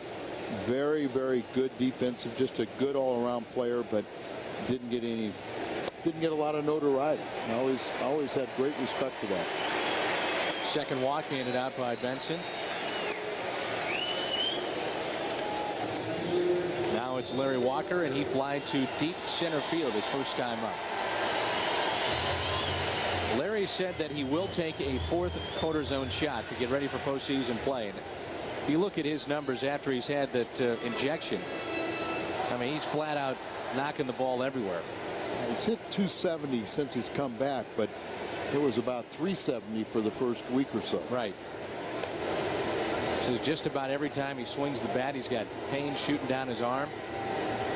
very, very good defensive, just a good all-around player, but didn't get a lot of notoriety. I always had great respect for that. Second walk handed out by Benson. Now it's Larry Walker, and he flied to deep center field his first time up. Larry said that he will take a fourth quarter zone shot to get ready for postseason play. And if you look at his numbers after he's had that injection, he's flat out knocking the ball everywhere. He's hit 270 since he's come back, but it was about 370 for the first week or so. Right. So just about every time he swings the bat, he's got pain shooting down his arm.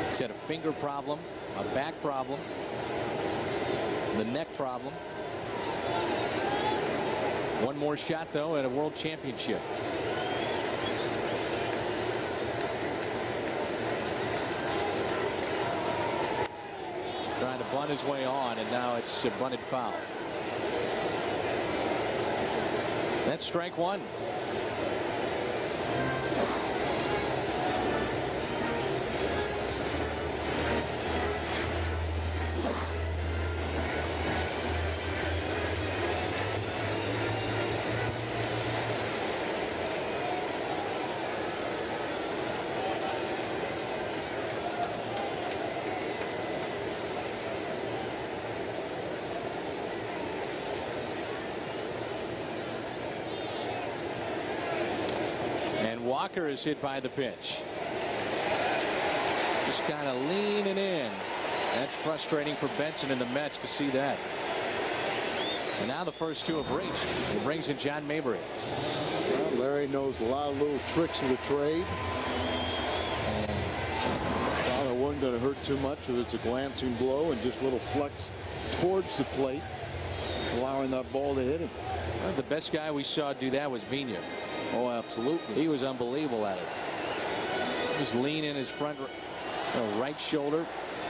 He's had a finger problem, a back problem, the neck problem. One more shot, though, at a world championship. Trying to bunt his way on, and now it's a bunted foul. That's strike one. Walker is hit by the pitch. Just kind of leaning in. That's frustrating for Benson and the Mets to see that. And now the first two have reached. He brings in John Mabry. Well, Larry knows a lot of little tricks of the trade. Well, it wasn't going to hurt too much if it's a glancing blow and just a little flex towards the plate, allowing that ball to hit him. Well, the best guy we saw do that was Vina. Oh, absolutely. He was unbelievable at it. Just lean in his front right shoulder,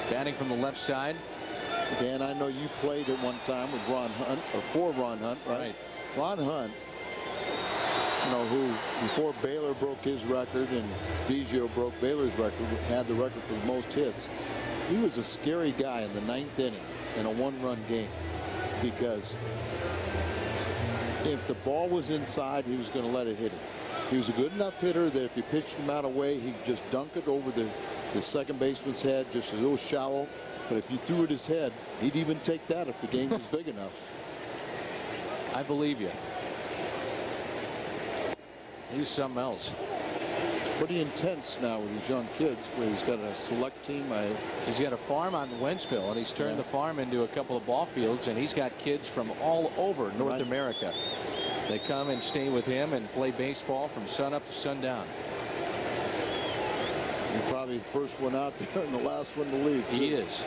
batting from the left side. Dan, I know you played at one time with Ron Hunt, or for Ron Hunt, right? Ron Hunt, who before Baylor broke his record and Biggio broke Baylor's record, had the record for the most hits. He was a scary guy in the ninth inning in a one-run game, because if the ball was inside, he was going to let it hit him. He was a good enough hitter that if you pitched him out of way, he'd just dunk it over the second baseman's head, just a little shallow. But if you threw it his head, he'd even take that if the game was big enough. I believe you. He's something else. It's pretty intense now with these young kids, where he's got a select team. He's got a farm on Wentzville, and he's turned the farm into a couple of ball fields, and he's got kids from all over North America. They come and stay with him and play baseball from sun up to sundown. He's probably the first one out there and the last one to leave, too. He is.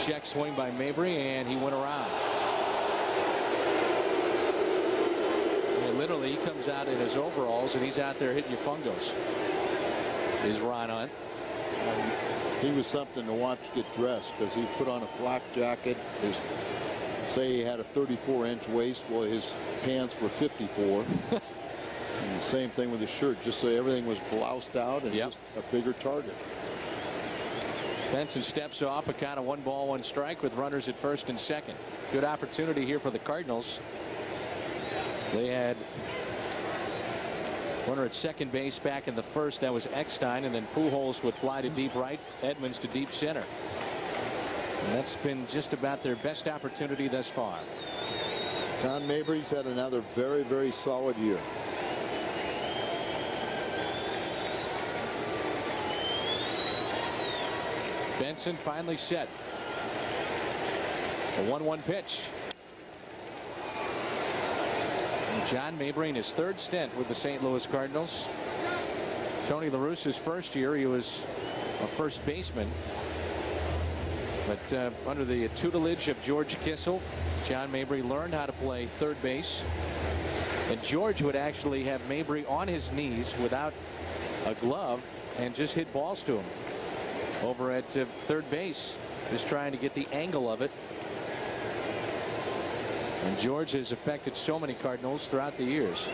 Check swing by Mabry, and he went around. Literally, he comes out in his overalls, and he's out there hitting your fungos. Is Ron Hunt. He was something to watch get dressed, because he put on a flak jacket. Say he had a 34-inch waist. Well, his pants were 54. And the same thing with his shirt, just so everything was bloused out and just a bigger target. Benson steps off a count of 1 ball, 1 strike with runners at first and second. Good opportunity here for the Cardinals. They had runner at second base back in the first. That was Eckstein, and then Pujols would fly to deep right, Edmonds to deep center. And that's been just about their best opportunity thus far. John Mabry's had another very, very solid year. Benson finally set. A 1-1 pitch. And John Mabry in his 3rd stint with the St. Louis Cardinals. Tony La Russa's first year, he was a first baseman. But under the tutelage of George Kissel, John Mabry learned how to play third base. And George would actually have Mabry on his knees without a glove and just hit balls to him over at third base, just trying to get the angle of it. And George has affected so many Cardinals throughout the years.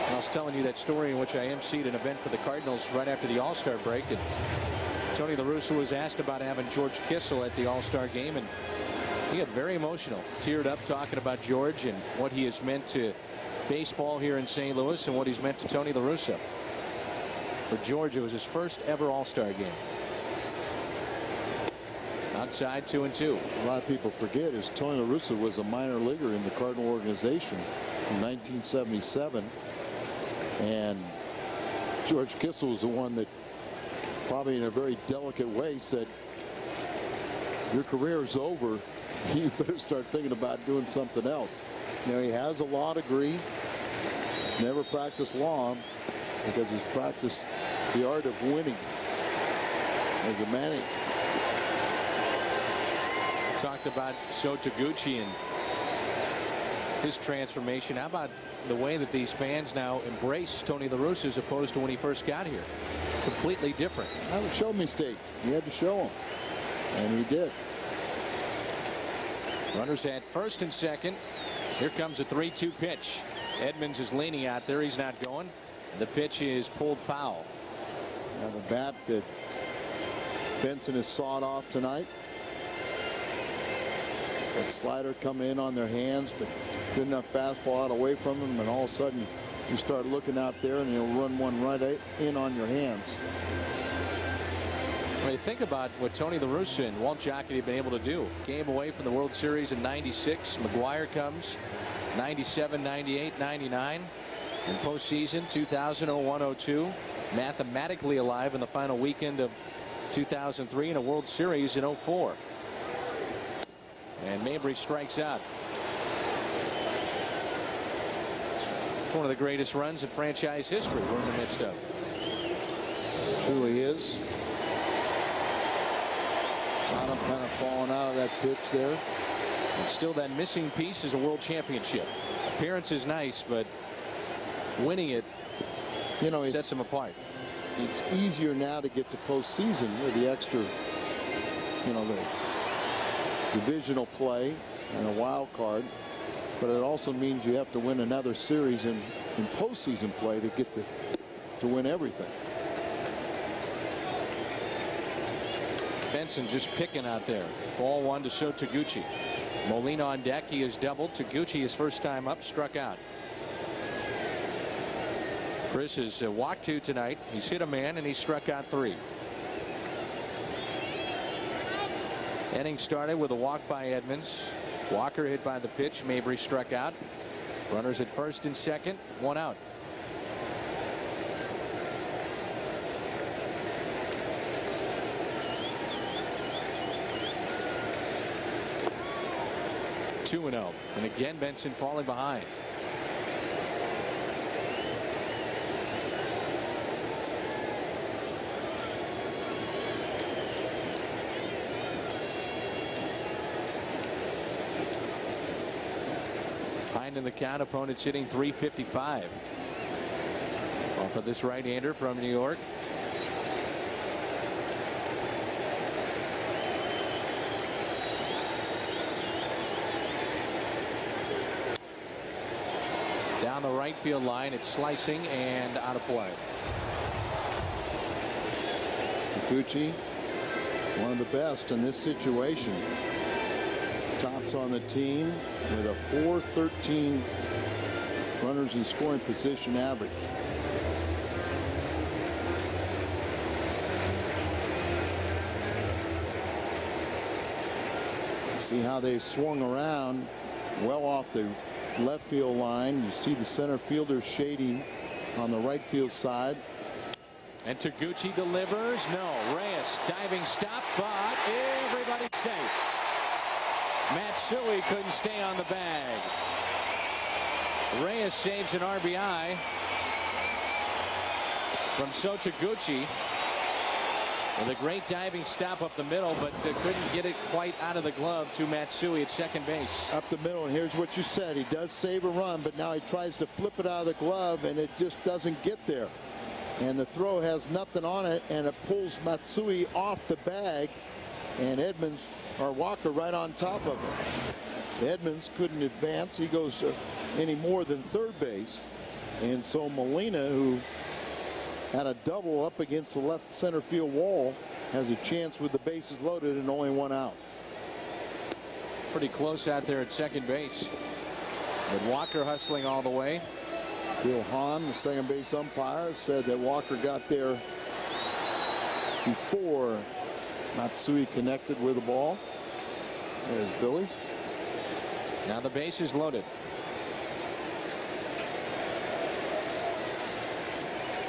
I was telling you that story in which I emceed an event for the Cardinals right after the All-Star break, and Tony La Russa was asked about having George Kissel at the All-Star game, and he got very emotional, teared up talking about George and what he has meant to baseball here in St. Louis and what he's meant to Tony La Russa. For George, it was his first ever All-Star game. Outside 2-2. A lot of people forget is Tony La Russa was a minor leaguer in the Cardinal organization in 1977, and George Kissel was the one that probably in a very delicate way said, your career is over, you better start thinking about doing something else. You know, he has a law degree. He's never practiced law because he's practiced the art of winning as a manager. Talked about Sho Taguchi and his transformation. How about the way that these fans now embrace Tony La Russa as opposed to when he first got here? Completely different. That was a show mistake. You had to show him, and he did. Runners at first and second. Here comes a 3-2 pitch. Edmonds is leaning out there. He's not going. The pitch is pulled foul. Now the bat that Benson has sawed off tonight. That slider coming in on their hands, but good enough fastball out away from them, and all of a sudden you start looking out there and you'll run one right in on your hands. When you think about what Tony La Russa and Walt Jocketty have been able to do, came away from the World Series in '96. McGuire comes 97, 98, 99. In postseason 2000, 01, 02. Mathematically alive in the final weekend of 2003 in a World Series in 04. And Mabry strikes out. It's one of the greatest runs in franchise history we're in the midst of. Truly is. Bottom kind of falling out of that pitch there. And still that missing piece is a world championship. Appearance is nice, but winning it, you know, sets him apart. It's easier now to get to postseason with the extra, you know, the divisional play and a wild card, but it also means you have to win another series in postseason play to get to win everything. Benson just picking out there. Ball 1 to Sho Taguchi. Molina on deck. He has doubled. Taguchi, his first time up, struck out. Kris has walked 2 tonight. He's hit a man and he struck out 3. Inning started with a walk by Edmonds. Walker hit by the pitch. Mabry struck out. Runners at first and second. 1 out. Two and 0. And again Benson falling behind. In the count, opponents hitting .355 off of this right-hander from New York. right field line. It's slicing and out of play. Taguchi, one of the best in this situation. Tops on the team with a .413 runners in scoring position average. See how they swung around well off the left field line. You see the center fielder shading on the right field side. And Taguchi delivers. No. Reyes diving stop, but everybody's safe. Matsui couldn't stay on the bag. Reyes saves an RBI from Taguchi. With a great diving stop up the middle, but couldn't get it quite out of the glove to Matsui at second base. Up the middle, and here's what you said. He does save a run, but now he tries to flip it out of the glove, and it just doesn't get there. And the throw has nothing on it, and it pulls Matsui off the bag, and Edmonds or Walker right on top of it. Edmonds couldn't advance. He goes any more than third base, and so Molina, who had a double up against the left center field wall, has a chance with the bases loaded and only one out. Pretty close out there at second base, but Walker hustling all the way. Bill Hahn, the second base umpire, said that Walker got there before Matsui connected with the ball. There's Billy. Now the base is loaded.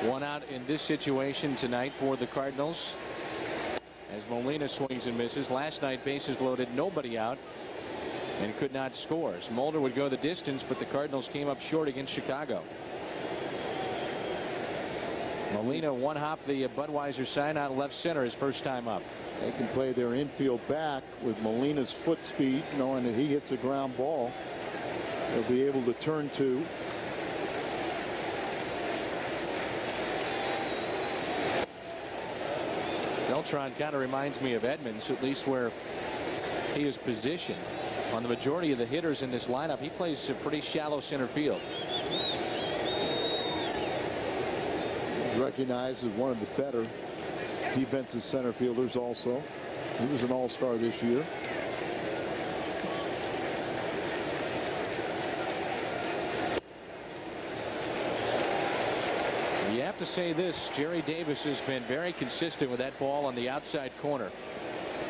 One out in this situation tonight for the Cardinals as Molina swings and misses. Last night, bases loaded, nobody out, and could not score. Mulder would go the distance, but the Cardinals came up short against Chicago. Molina one hop the Budweiser sign out left center his first time up. They can play their infield back with Molina's foot speed, knowing that he hits a ground ball. They'll be able to turn two. Beltran kind of reminds me of Edmonds, at least where he is positioned. On the majority of the hitters in this lineup, he plays a pretty shallow center field. He's recognized as one of the better defensive center fielders also. He was an all-star this year. You have to say this, Jerry Davis has been very consistent with that ball on the outside corner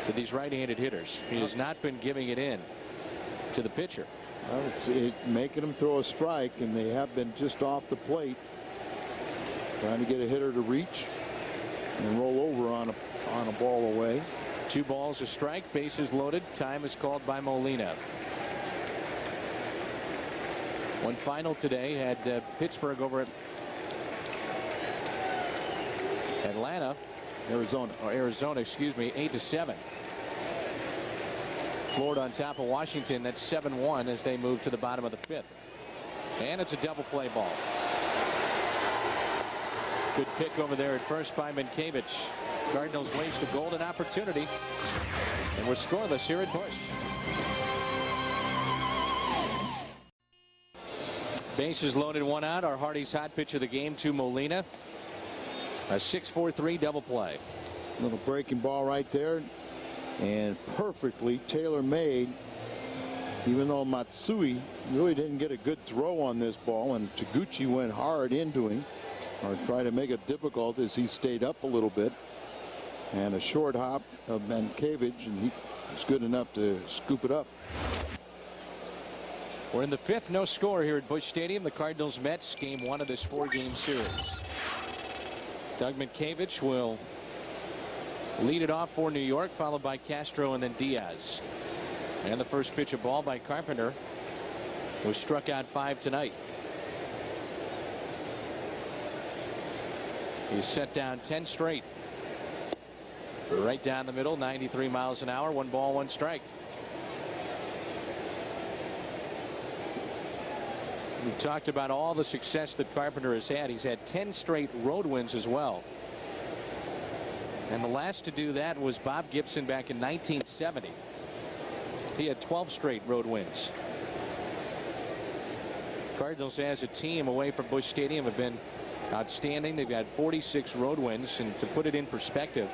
to these right-handed hitters. He has not been giving it in to the pitcher. Well, it's making them throw a strike, and they have been just off the plate, trying to get a hitter to reach and roll over on a ball away. 2 balls a strike, bases loaded. Time is called by Molina. One final today had Pittsburgh over at Arizona, excuse me, 8-7. Florida on top of Washington. That's 7-1 as they move to the bottom of the 5th. And it's a double play ball. Good pick over there at first by Mankiewicz. Cardinals waste a golden opportunity, and we're scoreless here at Busch. Bases loaded, 1 out. Our Hardy's hot pitch of the game to Molina. A 6-4-3 double play. Little breaking ball right there, and perfectly tailor-made. Even though Matsui really didn't get a good throw on this ball, and Taguchi went hard into him, or tried to make it difficult as he stayed up a little bit. And a short hop of Mankiewicz, and he was good enough to scoop it up. We're in the 5th, no score here at Busch Stadium. The Cardinals Mets, game 1 of this 4-game series. Doug Mankiewicz will lead it off for New York, followed by Castro and then Diaz. And the first pitch, a ball by Carpenter, who struck out 5 tonight. He's set down 10 straight. Right down the middle, 93 miles an hour, 1 ball, 1 strike. We've talked about all the success that Carpenter has had. He's had 10 straight road wins as well. And the last to do that was Bob Gibson back in 1970. He had 12 straight road wins. Cardinals as a team away from Busch Stadium have been outstanding. They've got 46 road wins, and to put it in perspective,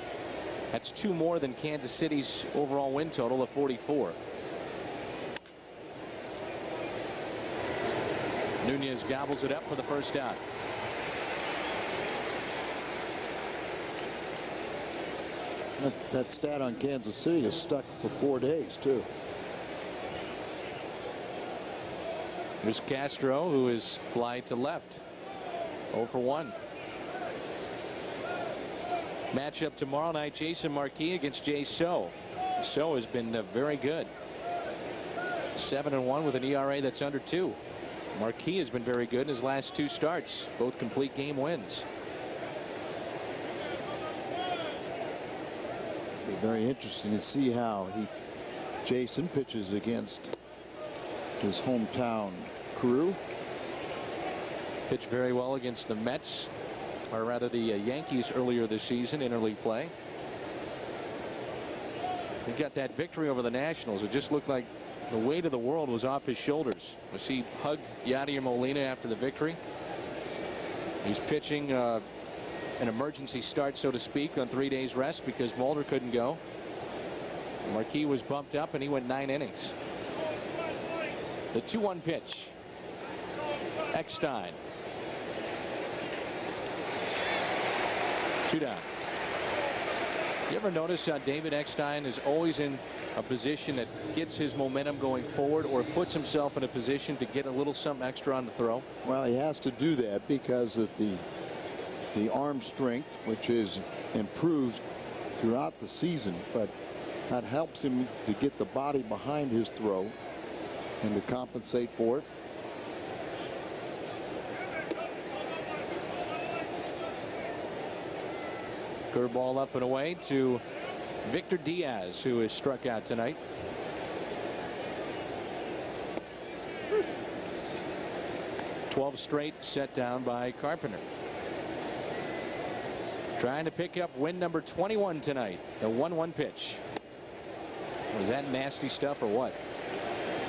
that's 2 more than Kansas City's overall win total of 44. Nunez gobbles it up for the first out. That stat on Kansas City is stuck for 4 days, too. Here's Castro, who is fly to left. 0 for 1. Matchup tomorrow night, Jason Marquis against Jay So. So has been very good. 7-1 with an ERA that's under 2. Marquis has been very good in his last 2 starts, both complete game wins. Be very interesting to see how Jason pitches against his hometown crew. Pitched very well against the Mets, or rather the Yankees earlier this season, interleague play. He got that victory over the Nationals. It just looked like the weight of the world was off his shoulders as he hugged Yadier Molina after the victory. He's pitching an emergency start, so to speak, on 3 days rest because Mulder couldn't go. Marquis was bumped up and he went 9 innings. The 2-1 pitch. Eckstein. 2 down. You ever notice David Eckstein is always in a position that gets his momentum going forward or puts himself in a position to get a little something extra on the throw? Well, he has to do that because of the arm strength, which is improved throughout the season, but that helps him to get the body behind his throw and to compensate for it. Curveball up and away to Victor Diaz, who is struck out tonight. "12 straight set down by Carpenter. Trying to pick up win number 21 tonight. The 1-1 pitch. Was that nasty stuff or what?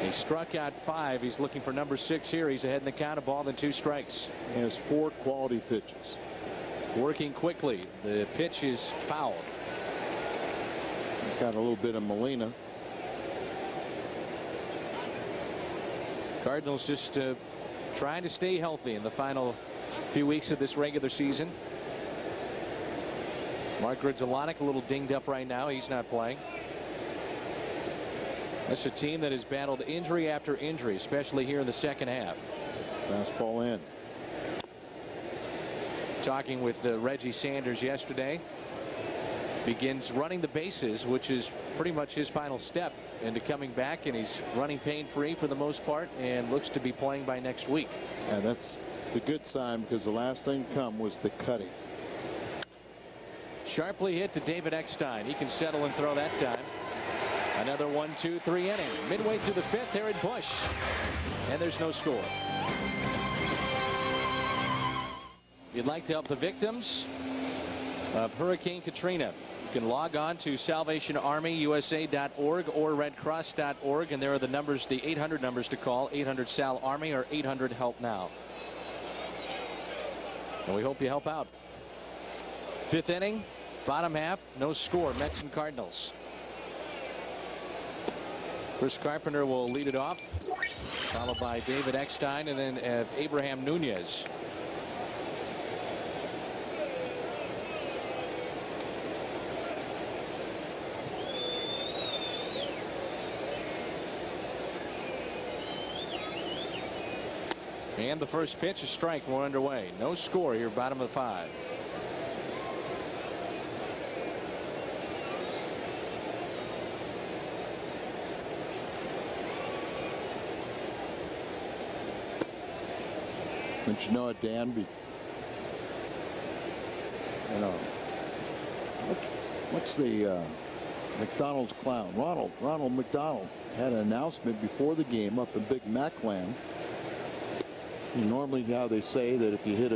He struck out 5. He's looking for number 6 here. He's ahead in the count, of 2 strikes. He has 4 quality pitches. Working quickly. The pitch is fouled. Got a little bit of Molina. Cardinals just trying to stay healthy in the final few weeks of this regular season. Mark Grudzielanek a little dinged up right now. He's not playing. That's a team that has battled injury after injury, especially here in the second half. Fastball in. Talking with Reggie Sanders yesterday. Begins running the bases, which is pretty much his final step into coming back, and he's running pain-free for the most part and looks to be playing by next week. Yeah, that's the good sign because the last thing to come was the cutting. Sharply hit to David Eckstein. He can settle and throw that time. Another 1-2-3 inning. Midway through the 5th here at Busch, and there's no score. If you'd like to help the victims of Hurricane Katrina, you can log on to SalvationArmyUSA.org or RedCross.org, and there are the numbers, the 800 numbers to call: 800-SAL-ARMY or 800-HELP-NOW. And we hope you help out. 5th inning, bottom half, no score. Mets and Cardinals. Chris Carpenter will lead it off, followed by David Eckstein and then Abraham Nunez. And the first pitch, a strike, 1 underway. No score here, bottom of the 5. Don't you know it, Dan? What's the McDonald's clown? Ronald McDonald had an announcement before the game up in Big Mac Land. Normally, how they say that if you hit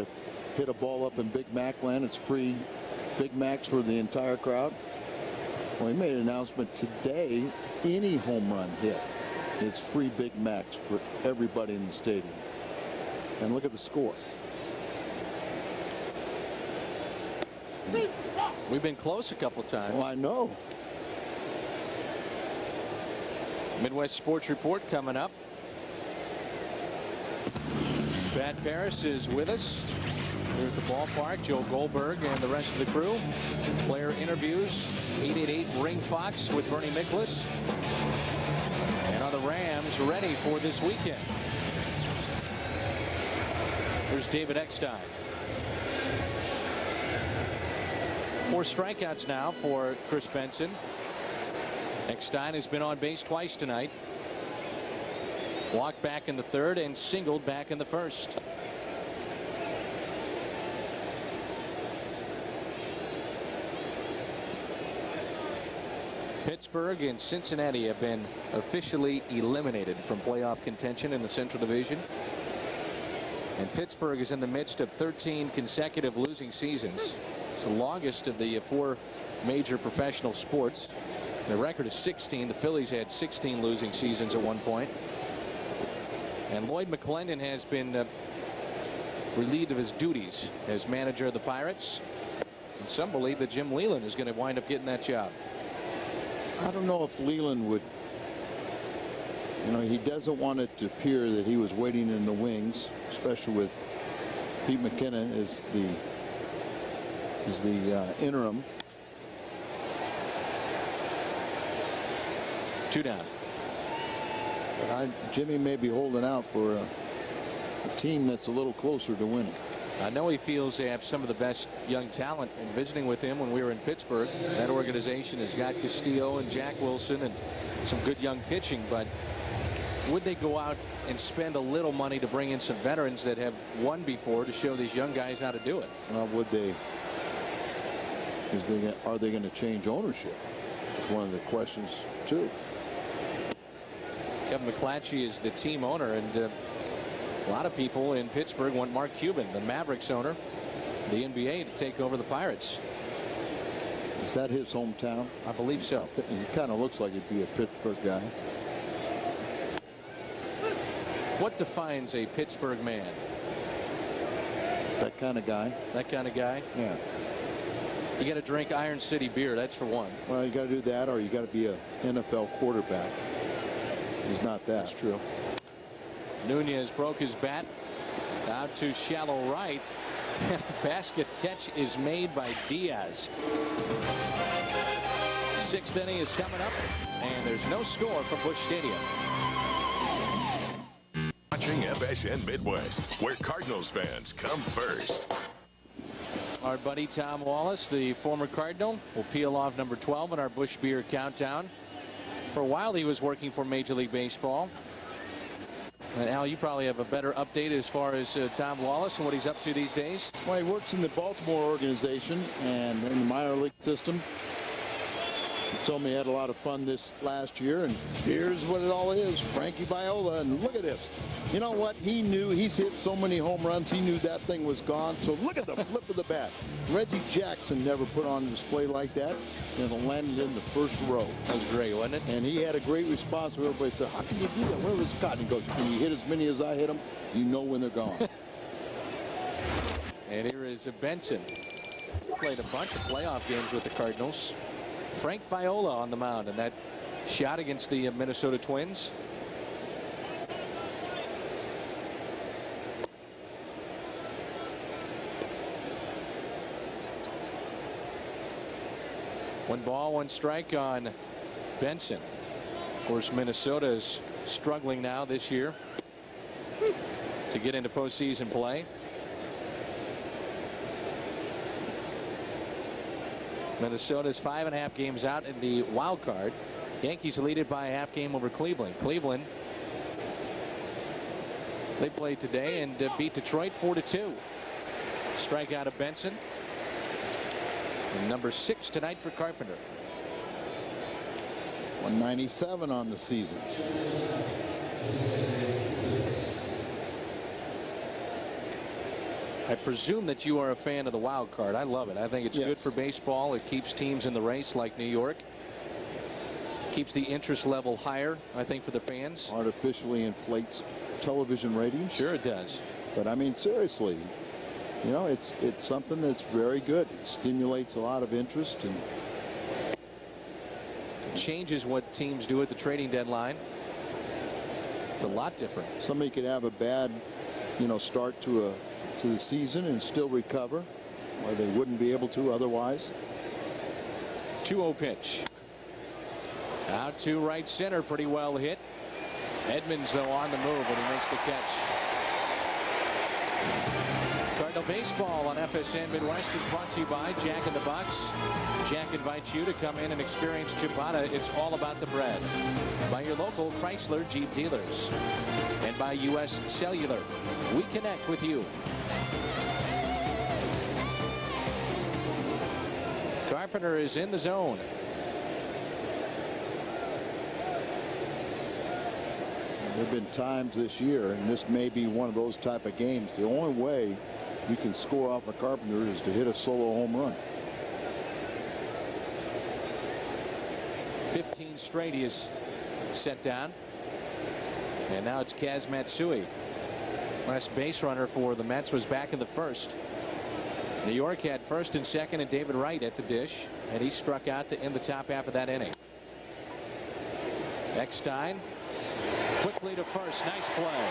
a ball up in Big Mac Land, it's free Big Macs for the entire crowd. Well, he made an announcement today. Any home run hit, it's free Big Macs for everybody in the stadium. And look at the score. We've been close a couple times. Well, I know. Midwest Sports Report coming up. Pat Paris is with us here at the ballpark. Joe Goldberg and the rest of the crew. Player interviews. 888 Ring Fox with Bernie Miklasz. And are the Rams ready for this weekend? Here's David Eckstein. 4 strikeouts now for Kris Benson. Eckstein has been on base twice tonight. Walked back in the 3rd and singled back in the 1st. Pittsburgh and Cincinnati have been officially eliminated from playoff contention in the Central Division. And Pittsburgh is in the midst of 13 consecutive losing seasons. It's the longest of the 4 major professional sports. The record is 16. The Phillies had 16 losing seasons at one point. And Lloyd McClendon has been relieved of his duties as manager of the Pirates. And some believe that Jim Leyland is going to wind up getting that job. I don't know if Leyland would. You know, he doesn't want it to appear that he was waiting in the wings, especially with Pete McKinnon as the interim. 2 down. But Jimmy may be holding out for a team that's a little closer to winning. I know he feels they have some of the best young talent. And visiting with him when we were in Pittsburgh, that organization has got Castillo and Jack Wilson and some good young pitching. But would they go out and spend a little money to bring in some veterans that have won before to show these young guys how to do it? Well, would they? Are they going to change ownership? It's one of the questions too. Kevin McClatchy is the team owner, and a lot of people in Pittsburgh want Mark Cuban, the Mavericks owner, the NBA, to take over the Pirates. Is that his hometown? I believe so. He kind of looks like he'd be a Pittsburgh guy. What defines a Pittsburgh man? That kind of guy. That kind of guy? Yeah. You got to drink Iron City beer, that's for one. Well, you got to do that, or you got to be a NFL quarterback. He's not that. That's true. Nunez broke his bat out to shallow right. Basket catch is made by Diaz. 6th inning is coming up, and there's no score from Busch Stadium. Watching FSN Midwest, where Cardinals fans come first. Our buddy Tom Wallace, the former Cardinal, will peel off number 12 in our Busch Beer Countdown. For a while, he was working for Major League Baseball. And Al, you probably have a better update as far as Tom Wallace and what he's up to these days. Well, he works in the Baltimore organization and in the minor league system. He told me he had a lot of fun this last year, and here's what it all is. Frankie Viola, and look at this. You know what? He knew he's hit so many home runs, he knew that thing was gone. So look at the flip of the bat. Reggie Jackson never put on a display like that, and it landed in the first row. That was great, wasn't it? And he had a great response. Everybody said, how can you do that? Where was Scott? And he goes, can you hit as many as I hit them? You know when they're gone. And here is Benson. Played a bunch of playoff games with the Cardinals. Frank Viola on the mound, and that shot against the Minnesota Twins. One ball, one strike on Benson. Of course, Minnesota is struggling now this year to get into postseason play. Minnesota's 5.5 games out in the wild card. Yankees lead it by a half game over Cleveland. Cleveland, they played today and beat Detroit 4-2. Strikeout of Benson. And number 6 tonight for Carpenter. 197 on the season. I presume that you are a fan of the wild card. I love it. I think it's Yes. good for baseball. It keeps teams in the race like New York. Keeps the interest level higher, I think, for the fans. Artificially inflates television ratings. Sure it does. But I mean, seriously, you know, it's something that's very good. It stimulates a lot of interest and changes what teams do at the trading deadline. It's a lot different. Somebody could have a bad, you know, start to the season and still recover, where they wouldn't be able to otherwise. 2-0 pitch. Out to right center, pretty well hit. Edmonds, though, on the move when he makes the catch. Cardinal baseball on FSN Midwest is brought to you by Jack in the Box. Jack invites you to come in and experience ciabatta. It's all about the bread. By your local Chrysler Jeep dealers. And by U.S. Cellular. We connect with you. Carpenter is in the zone. There have been times this year, and this may be one of those type of games, the only way you can score off a Carpenter is to hit a solo home run. 15 straight he is set down. And now it's Kaz Matsui. Last base runner for the Mets was back in the first. New York had first and second and David Wright at the dish, and he struck out in the top half of that inning. Eckstein quickly to first. Nice play.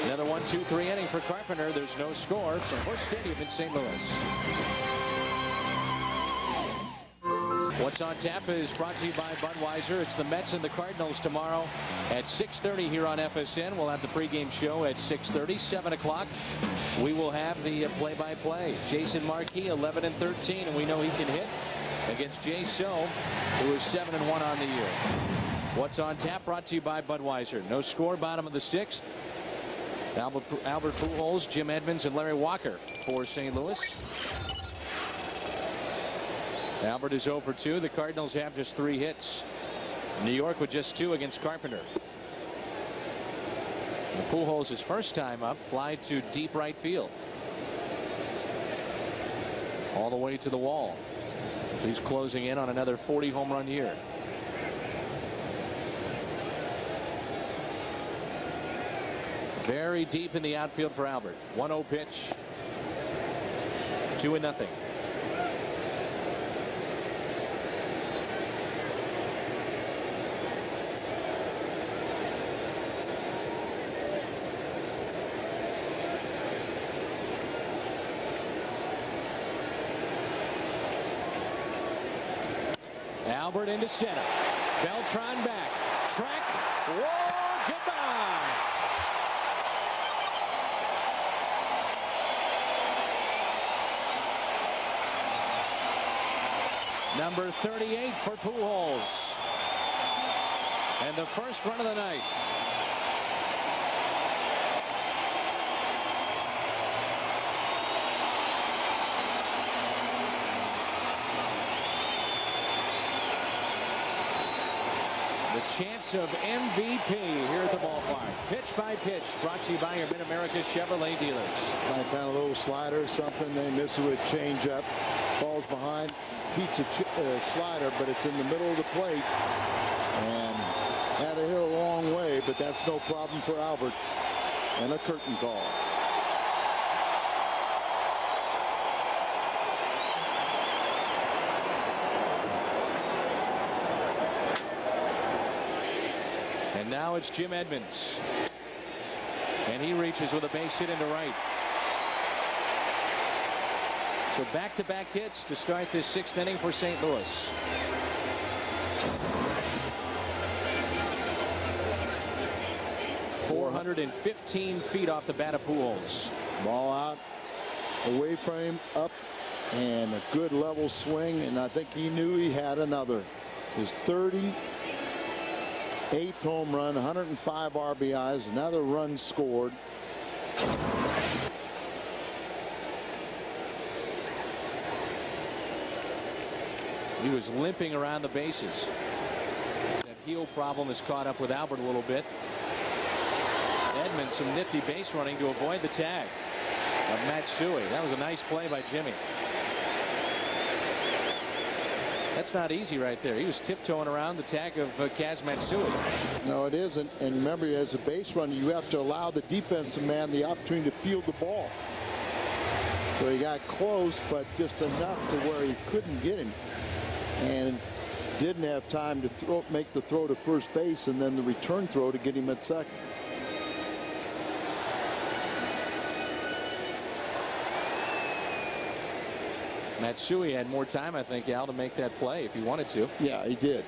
Another 1-2-3 inning for Carpenter. There's no score. It's at Busch Stadium in St. Louis. What's on tap is brought to you by Budweiser. It's the Mets and the Cardinals tomorrow at 6:30 here on FSN. We'll have the pregame show at 6:30. 7 o'clock. We will have the play-by-play. Jason Markey, 11-13, and we know he can hit against Jay So, who is 7-1 on the year. What's on tap brought to you by Budweiser. No score, bottom of the 6th. Albert Pujols, Jim Edmonds, and Larry Walker for St. Louis. Albert is 0 for 2. The Cardinals have just 3 hits. New York with just 2 against Carpenter. And Pujols, his first time up, fly to deep right field. All the way to the wall. He's closing in on another 40 home run year. Very deep in the outfield for Albert. 1-0 pitch. 2-0. Albert into center. Beltran back. Track. Whoa, goodbye. Number 38 for Pujols. And the first run of the night. The chance of MVP here at the ballpark. Pitch by pitch, brought to you by your Mid-America Chevrolet dealers. Like kind of a little slider or something. They miss it with change up. Falls behind. Beats a slider, but it's in the middle of the plate. And had to hit a long way, but that's no problem for Albert. And a curtain call. And now it's Jim Edmonds. And he reaches with a base hit into right. So back-to-back hits to start this 6th inning for St. Louis. .415 feet off the bat of Pujols. Ball out, away from him, up, and a good level swing, and I think he knew he had another. His 38th home run, 105 RBIs, another run scored. He was limping around the bases. That heel problem has caught up with Albert a little bit. Edmonds, some nifty base running to avoid the tag of Matsui. That was a nice play by Jimmy. That's not easy right there. He was tiptoeing around the tag of Kaz Matsui. No, it isn't. And remember, as a base runner, you have to allow the defensive man the opportunity to field the ball. So he got close, but just enough to where he couldn't get him, and didn't have time to make the throw to first base, and then the return throw to get him at second. Matsui had more time, I think, Al, to make that play if he wanted to. Yeah, he did.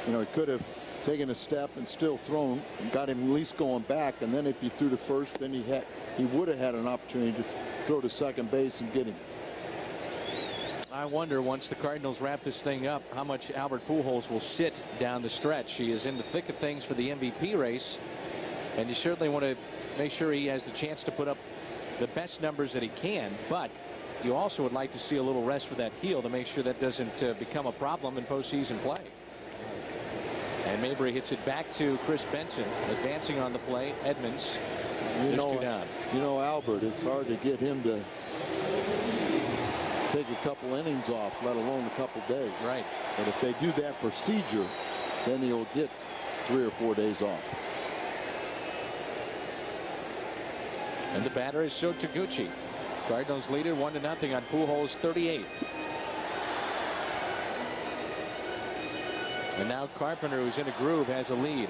You know, he could have taken a step and still thrown and got him at least going back, and then if he threw to first, then he would have had an opportunity to throw to second base and get him. I wonder, once the Cardinals wrap this thing up, how much Albert Pujols will sit down the stretch. He is in the thick of things for the MVP race, and you certainly want to make sure he has the chance to put up the best numbers that he can, but you also would like to see a little rest for that heel to make sure that doesn't become a problem in postseason play. And Mabry hits it back to Kris Benson, advancing on the play. Edmonds, there's two down. You know, Albert, it's hard to get him to take a couple innings off, let alone a couple days. Right. But if they do that procedure, then he'll get 3 or 4 days off. And the batter is Sho Taguchi. Cardinals lead it 1-0 on Pujols' 38th. And now Carpenter, who's in a groove, has a lead.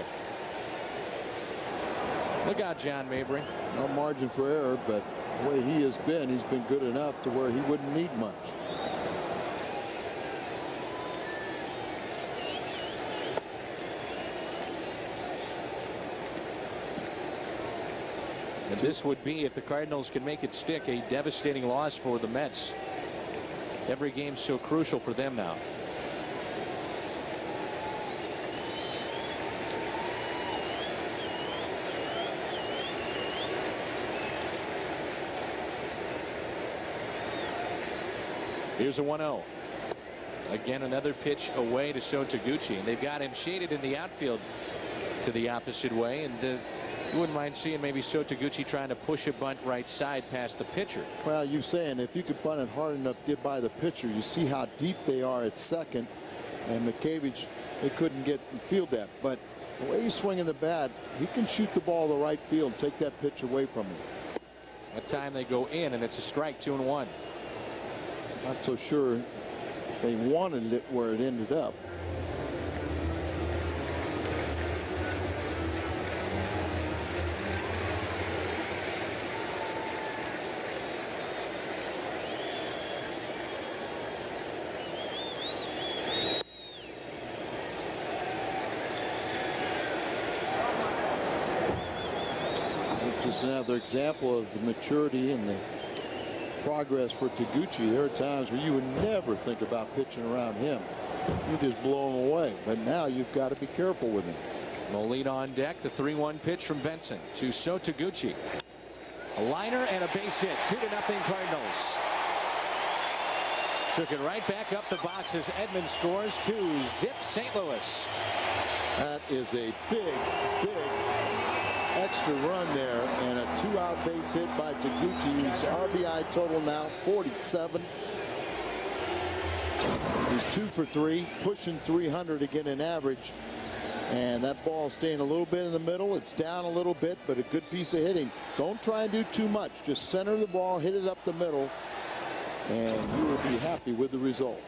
Look out, John Mabry. No margin for error, but the way he has been, he's been good enough to where he wouldn't need much. And this would be, if the Cardinals can make it stick, a devastating loss for the Mets. Every game's so crucial for them now. Here's a 1-0. Again, another pitch away to Sho Taguchi, and they've got him shaded in the outfield to the opposite way, and you wouldn't mind seeing maybe Sho Taguchi trying to push a bunt right side past the pitcher. Well, you're saying if you could bunt it hard enough to get by the pitcher, you see how deep they are at second, and McCaviage, they couldn't get and field that. But the way he's swinging the bat, he can shoot the ball to right field and take that pitch away from him. That time they go in, and it's a strike, 2-1. Not so sure they wanted it where it ended up. Just another example of the maturity and the progress for Taguchi. There are times where you would never think about pitching around him. You just blow him away. But now you've got to be careful with him. Molina on deck. The 3-1 pitch from Benson to Sho Taguchi. A liner and a base hit. 2-0 Cardinals. Took it right back up the box as Edmonds scores to zip St. Louis. That is a big extra run there, and a 2-out base hit by Taguchi, whose RBI total now 47. He's 2 for 3, pushing 300 again in average, and that ball staying a little bit in the middle. It's down a little bit, but a good piece of hitting. Don't try and do too much. Just center the ball, hit it up the middle, and you will be happy with the result.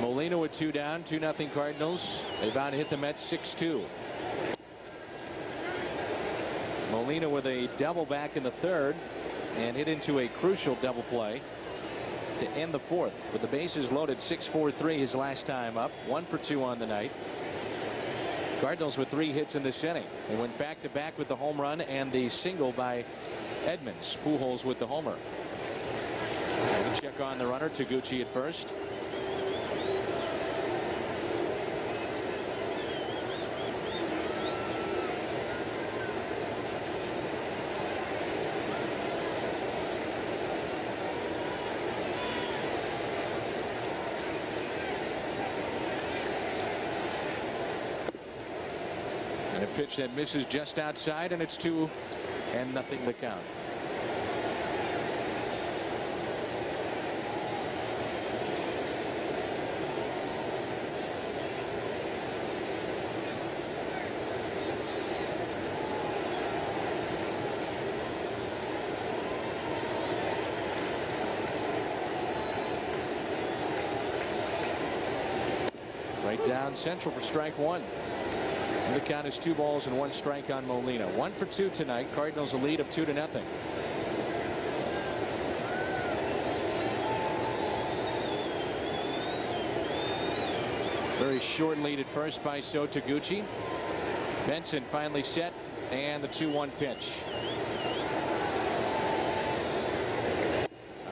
Molina with 2 down, 2-0 Cardinals. They've out hit the Mets 6-2. Molina with a double back in the third and hit into a crucial double play to end the fourth. With the bases loaded, 6-4-3 his last time up. 1 for 2 on the night. Cardinals with 3 hits in this inning. They went back to back with the home run and the single by Edmonds. Pujols with the homer. And check on the runner. Taguchi at first. Pitch that misses just outside, and it's 2-0 the count. Right down central for strike one. And the count is 2 balls and 1 strike on Molina. 1 for 2 tonight. Cardinals a lead of 2-0. Very short lead at first by Taguchi. Benson finally set, and the 2-1 pitch.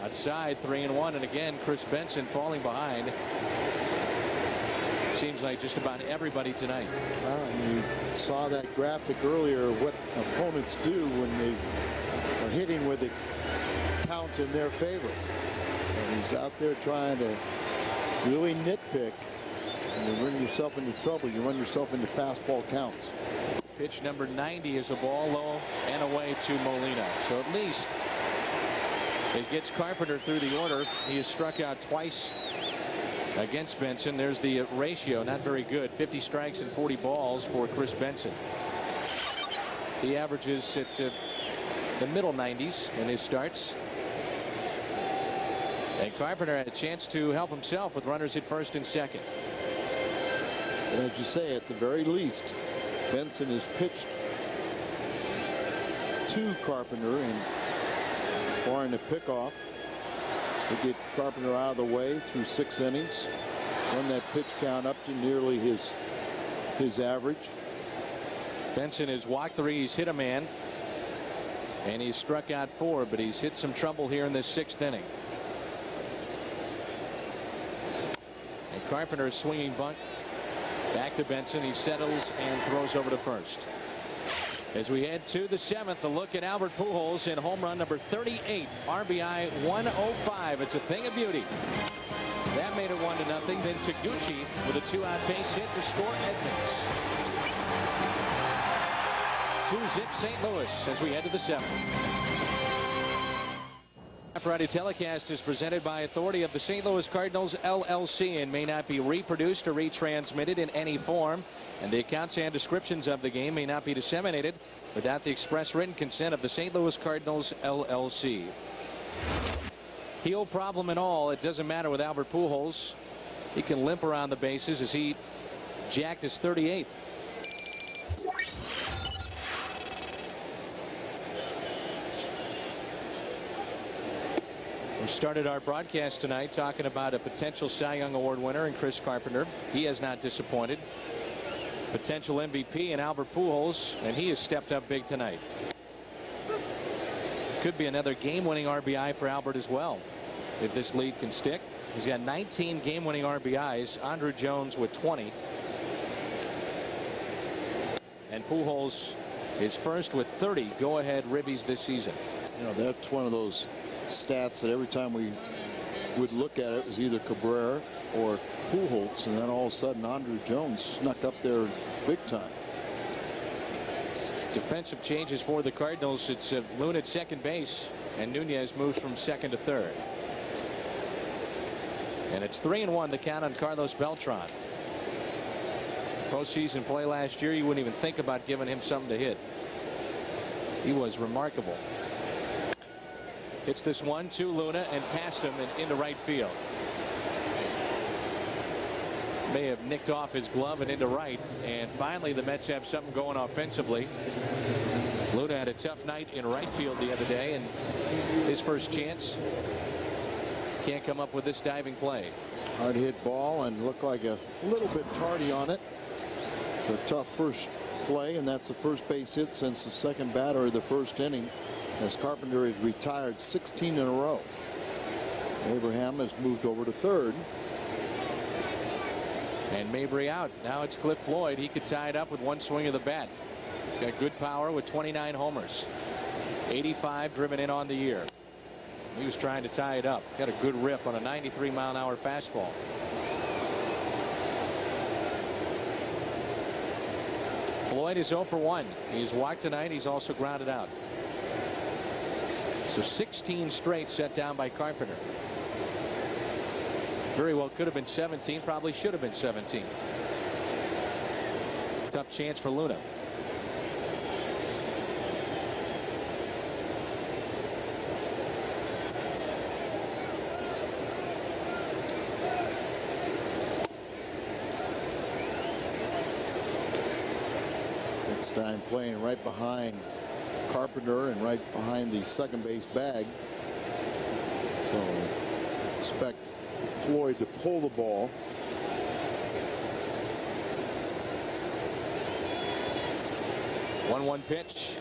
Outside, 3-1, and again Kris Benson falling behind. Seems like just about everybody tonight. You saw that graphic earlier, what opponents do when they are hitting with the count in their favor. And he's out there trying to really nitpick. And you run yourself into trouble. You run yourself into fastball counts. Pitch number 90 is a ball low and away to Molina. So at least it gets Carpenter through the order. He has struck out twice against Benson. There's the ratio, not very good. 50 strikes and 40 balls for Kris Benson. He averages at the middle 90s in his starts. And Carpenter had a chance to help himself with runners at first and second. And as you say, at the very least, Benson has pitched to Carpenter and barring a pickoff to get Carpenter out of the way through 6 innings. Run that pitch count up to nearly his average. Benson has walked 3. He's hit a man. And he's struck out 4, but he's hit some trouble here in this 6th inning. And Carpenter is swinging bunt. Back to Benson. He settles and throws over to first. As we head to the 7th, a look at Albert Pujols in home run number 38, RBI 105. It's a thing of beauty. That made it 1-0. Then Taguchi with a 2-out base hit to score Edmonds. 2-zip St. Louis as we head to the 7th. Friday telecast is presented by authority of the St. Louis Cardinals LLC and may not be reproduced or retransmitted in any form. And the accounts and descriptions of the game may not be disseminated without the express written consent of the St. Louis Cardinals LLC. Heel problem and all, it doesn't matter with Albert Pujols. He can limp around the bases as he jacked his 38th. We started our broadcast tonight talking about a potential Cy Young Award winner in Chris Carpenter. He has not disappointed. Potential MVP in Albert Pujols, and he has stepped up big tonight. Could be another game-winning RBI for Albert as well, if this lead can stick. He's got 19 game-winning RBIs. Andrew Jones with 20. And Pujols is first with 30 go-ahead ribbies this season. You know, that's one of those stats that every time we would look at it was either Cabrera or Pujols, and then all of a sudden Andrew Jones snuck up there big time. Defensive changes for the Cardinals. It's Luna at second base, and Nunez moves from second to third. And it's 3-1 the count on Carlos Beltran. Postseason play last year, you wouldn't even think about giving him something to hit. He was remarkable. Hits this one to Luna and past him and into right field. May have nicked off his glove and into right, and finally the Mets have something going offensively. Luna had a tough night in right field the other day, and his first chance. Can't come up with this diving play. Hard hit ball and looked like a little bit tardy on it. It's a tough first play, and that's the first base hit since the second batter of the first inning, as Carpenter has retired 16 in a row. Abraham has moved over to third. And Mabry out. Now it's Cliff Floyd. He could tie it up with one swing of the bat. Got good power with 29 homers. 85 driven in on the year. He was trying to tie it up. Got a good rip on a 93-mile-an-hour fastball. Floyd is 0 for 1. He's walked tonight. He's also grounded out. So 16 straight set down by Carpenter. Very well could have been 17. Probably should have been 17. Tough chance for Luna. Eckstein playing right behind Carpenter and right behind the second base bag. So expect Floyd to pull the ball. One pitch.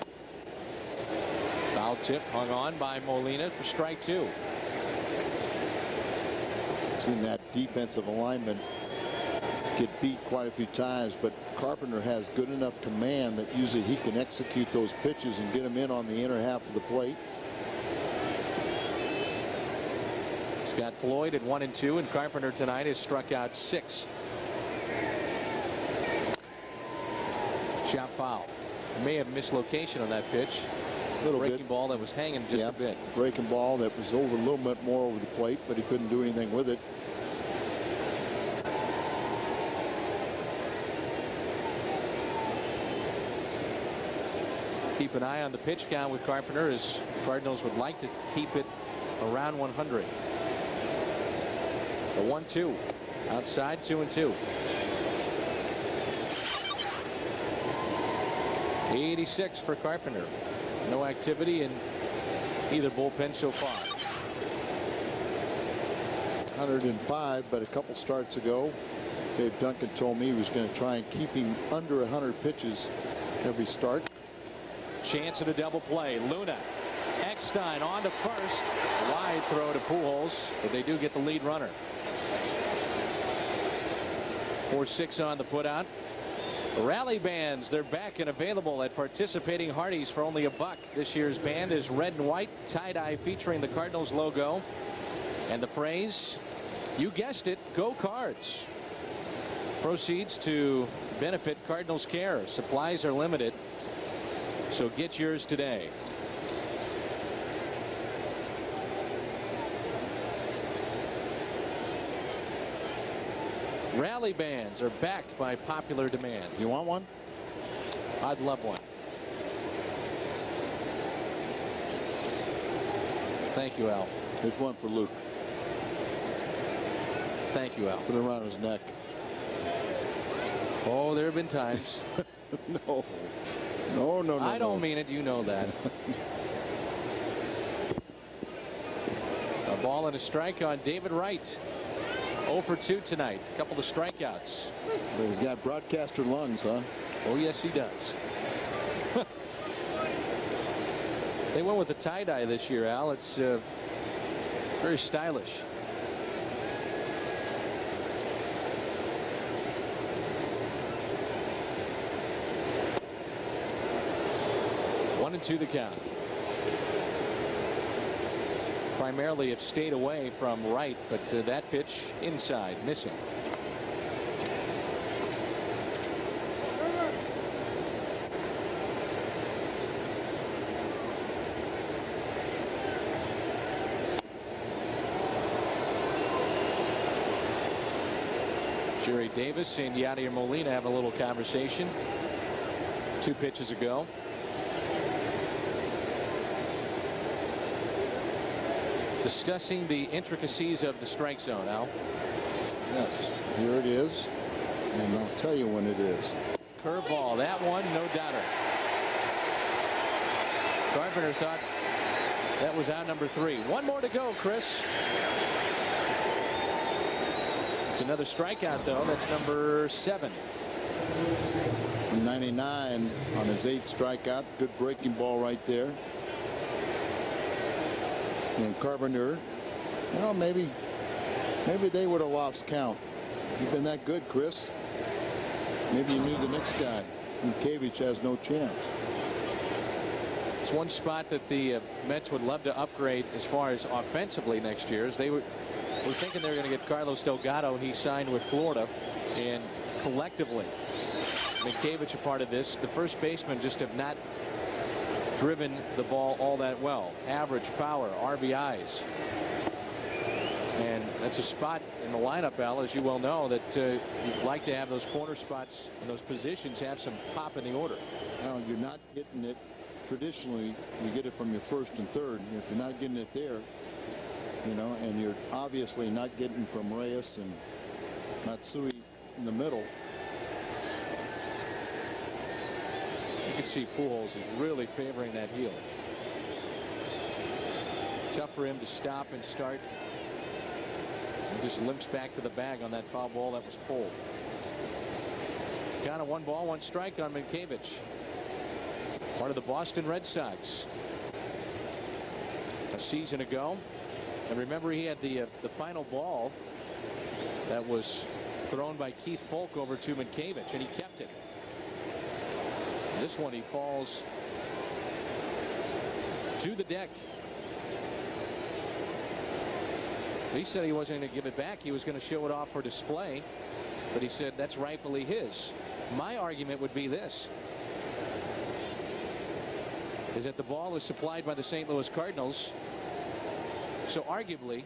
Foul tip hung on by Molina for strike 2. Seen that defensive alignment get beat quite a few times, but Carpenter has good enough command that usually he can execute those pitches and get them in on the inner half of the plate. He's got Floyd at 1-2, and Carpenter tonight has struck out 6. Chop foul. May have missed location on that pitch. Little breaking bit. ball that was hanging just a bit. Breaking ball that was over a little bit more over the plate, but he couldn't do anything with it. Keep an eye on the pitch count with Carpenter, as Cardinals would like to keep it around 100. The 1-2 outside, 2-2. 86 for Carpenter. No activity in either bullpen so far. 105, but a couple starts ago, Dave Duncan told me he was going to try and keep him under 100 pitches every start. Chance at a double play. Luna. Eckstein on to first. Wide throw to Pujols, but they do get the lead runner. 4-6 on the putout. Rally bands, they're back and available at participating Hardee's for only $1. This year's band is red and white, tie-dye featuring the Cardinals logo and the phrase, you guessed it, go Cards. Proceeds to benefit Cardinals Care. Supplies are limited, so get yours today. Rally bands are back by popular demand. You want one? I'd love one. Thank you, Al. There's one for Luke. Thank you, Al. Put it around his neck. Oh, there have been times. No. I don't mean it. You know that. A ball and a strike on David Wright. 0 for 2 tonight. A couple of strikeouts. But he's got broadcaster lungs, huh? Oh, yes, he does. They went with the tie-dye this year, Al. It's very stylish. One and 2 the count. Primarily have stayed away from right, but that pitch inside, missing. Jerry Davis and Yadier Molina have a little conversation 2 pitches ago. Discussing the intricacies of the strike zone, Al. Yes, here it is, and I'll tell you when it is. Curveball, that one, no doubter. Carpenter thought that was out number 3. One more to go, Chris. It's another strikeout, though. That's number 7. 99 on his 8th strikeout. Good breaking ball right there. And Carpenter, you know, maybe they would have lost count. You've been that good, Chris. Maybe you knew the next guy. Minkevich has no chance. It's one spot that the Mets would love to upgrade as far as offensively next year. As they were thinking they were going to get Carlos Delgado. He signed with Florida, and collectively, Minkevich a part of this. The first basemen just have not driven the ball all that well. Average, power, RBIs. And that's a spot in the lineup, Al, as you well know, that you'd like to have those corner spots and those positions have some pop in the order. Now, you're not getting it traditionally. You get it from your first and third. If you're not getting it there, you know, and you're obviously not getting from Reyes and Matsui in the middle, can see Pujols is really favoring that heel. Tough for him to stop and start. He just limps back to the bag on that foul ball that was pulled. Count of 1 ball, 1 strike on Minkevich. Part of the Boston Red Sox a season ago. And remember, he had the final ball that was thrown by Keith Folk over to Minkevich, and he kept it. This one, he falls to the deck. He said he wasn't going to give it back. He was going to show it off for display, but he said that's rightfully his. My argument would be this, is that the ball is supplied by the St. Louis Cardinals. So arguably,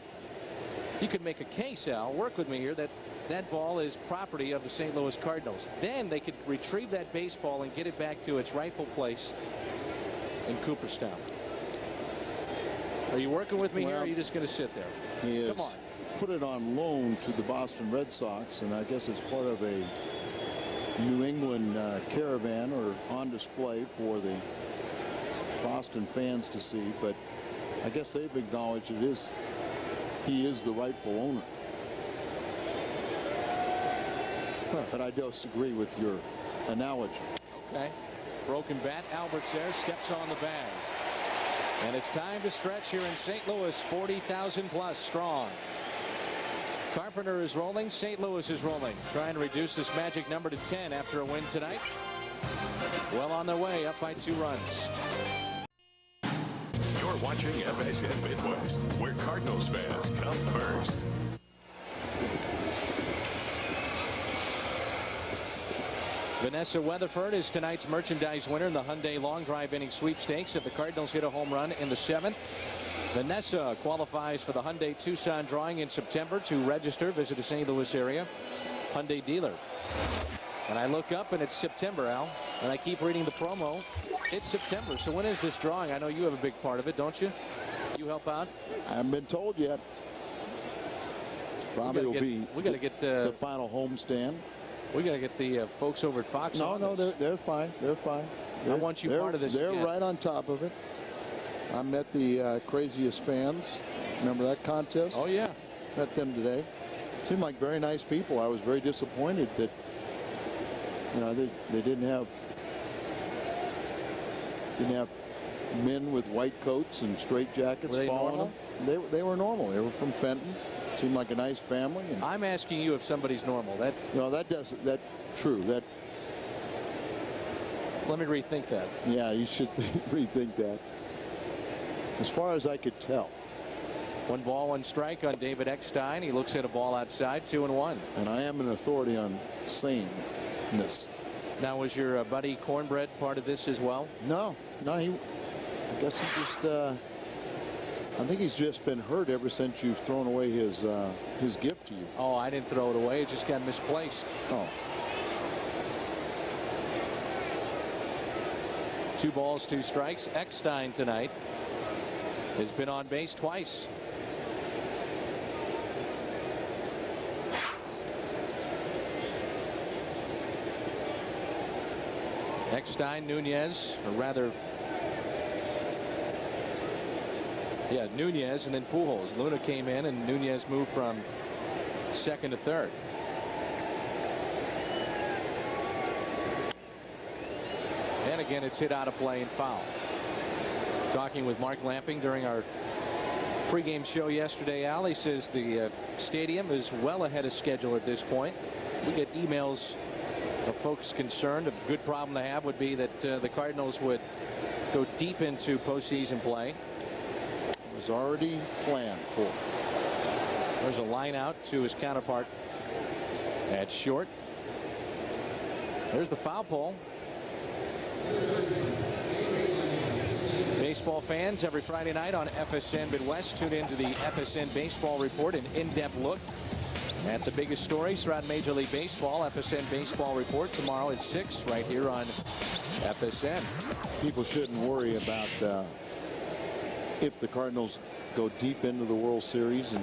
you could make a case, Al, work with me here, that that ball is property of the St. Louis Cardinals. Then they could retrieve that baseball and get it back to its rightful place in Cooperstown. Are you working with me here, or are you just going to sit there? He is. Come on. Put it on loan to the Boston Red Sox, and I guess it's part of a New England caravan, or on display for the Boston fans to see. But I guess they've acknowledged he is the rightful owner. But I disagree with your analogy. Okay. Broken bat. Albert's there, steps on the bag. And it's time to stretch here in St. Louis. 40,000 plus strong. Carpenter is rolling. St. Louis is rolling. Trying to reduce this magic number to 10 after a win tonight. Well on their way, up by 2 runs. You're watching FSN Midwest, where Cardinals fans come first. Vanessa Weatherford is tonight's merchandise winner in the Hyundai Long Drive Inning Sweepstakes. If the Cardinals hit a home run in the 7th, Vanessa qualifies for the Hyundai Tucson drawing in September. To register, visit a St. Louis area Hyundai dealer. And I look up and it's September, Al, and I keep reading the promo. It's September. So when is this drawing? I know you have a big part of it, don't you? You help out? I haven't been told yet. Probably will be. We got to get the final homestand. We got to get the folks over at Fox. No, they're fine. They're fine. I want you part of this. They're right on top of it. I met the craziest fans. Remember that contest? Oh yeah. Met them today. Seemed like very nice people. I was very disappointed that they didn't have men with white coats and straight jackets following them. They were normal. They were from Fenton. Seemed like a nice family. And I'm asking you if somebody's normal. That true. That. Let me rethink that. Yeah, you should rethink that. As far as I could tell. 1 ball, 1 strike on David Eckstein. He looks at a ball outside, 2-1. And I am an authority on saneness. Now, was your buddy Cornbread part of this as well? No. I guess he just. I think he's just been hurt ever since you've thrown away his gift to you. Oh, I didn't throw it away. It just got misplaced. Oh. 2 balls, 2 strikes. Eckstein tonight has been on base twice. Eckstein, Nunez, or rather, Nunez and then Pujols. Luna came in and Nunez moved from 2nd to 3rd. And again, it's hit out of play and foul. Talking with Mark Lamping during our pregame show yesterday, Al, he says the stadium is well ahead of schedule at this point. We get emails of folks concerned. A good problem to have would be that the Cardinals would go deep into postseason play. Was already planned for. There's a line out to his counterpart at short. There's the foul pole. Baseball fans, every Friday night on FSN Midwest, tune into the FSN Baseball Report, an in-depth look at the biggest stories throughout Major League Baseball. FSN Baseball Report tomorrow at 6 right here on FSN. People shouldn't worry about if the Cardinals go deep into the World Series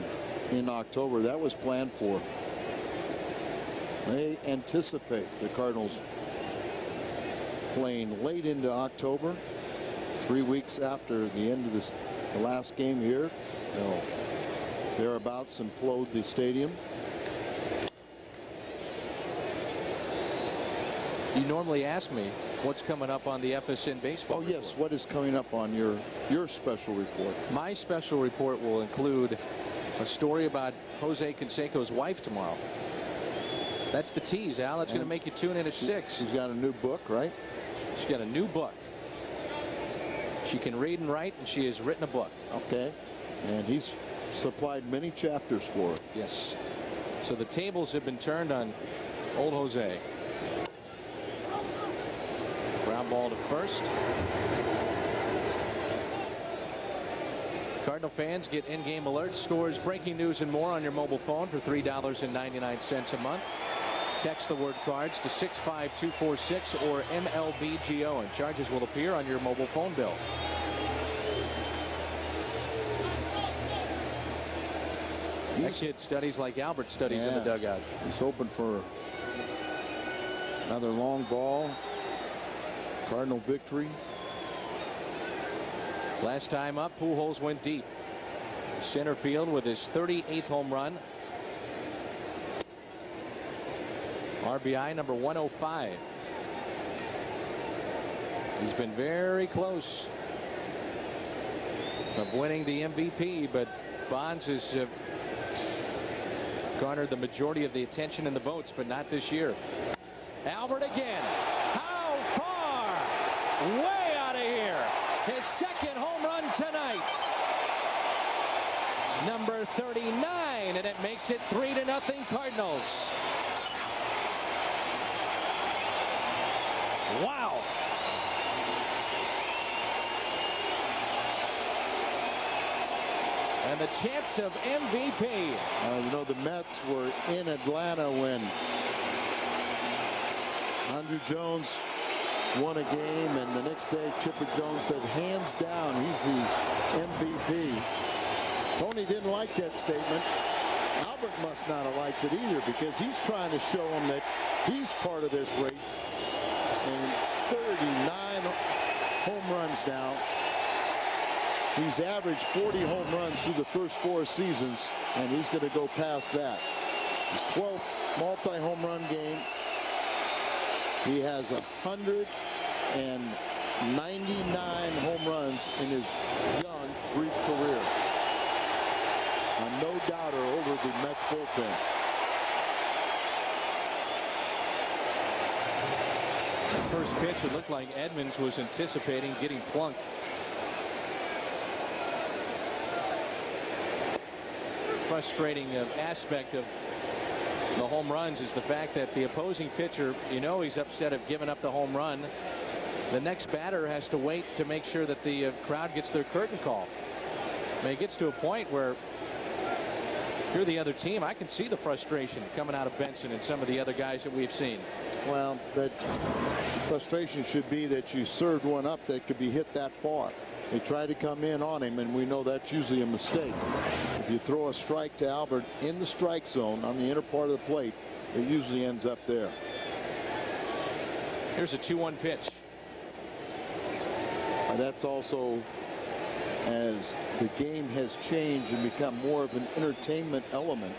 in October. That was planned for. They anticipate the Cardinals playing late into October, 3 weeks after the end of the last game here. They'll thereabouts implode the stadium. You normally ask me what's coming up on the FSN baseball report. Yes, what is coming up on your special report? My special report will include a story about Jose Canseco's wife tomorrow. That's the tease, Al. That's going to make you tune in at 6. She's got a new book, right? She's got a new book. She can read and write, and she has written a book. Okay. And he's supplied many chapters for it. Yes. So the tables have been turned on old Jose. Ground ball to first. Cardinal fans get in-game alerts, scores, breaking news, and more on your mobile phone for $3.99 a month. Text the word cards to 65246 or MLBGO, and charges will appear on your mobile phone bill. That kid studies like Albert studies in the dugout. He's hoping for another long ball. Cardinal victory. Last time up, Pujols went deep. Center field with his 38th home run. RBI number 105. He's been very close of winning the MVP, but Bonds has garnered the majority of the attention and the votes, but not this year. Albert again. How far? Way out of here. His second home run tonight. Number 39, and it makes it 3-0 Cardinals. Wow. And the chance of MVP. You know, the Mets were in Atlanta when Andruw Jones won a game, and the next day Chipper Jones said, hands down, he's the MVP. Tony didn't like that statement. Albert must not have liked it either, because he's trying to show him that he's part of this race. And 39 home runs now. He's averaged 40 home runs through the first 4 seasons, and he's going to go past that. His 12th multi-home run game. He has 199 home runs in his young, brief career. A no-doubter over the Mets bullpen. First pitch, it looked like Edmonds was anticipating getting plunked. Frustrating aspect of the home runs is the fact that the opposing pitcher, you know, he's upset of giving up the home run. The next batter has to wait to make sure that the crowd gets their curtain call. I mean, it gets to a point where if you're the other team, I can see the frustration coming out of Benson and some of the other guys that we've seen. Well, that frustration should be that you served one up that could be hit that far. They try to come in on him, and we know that's usually a mistake. If you throw a strike to Albert in the strike zone on the inner part of the plate, it usually ends up there. Here's a 2-1 pitch. And that's also, as the game has changed and become more of an entertainment element,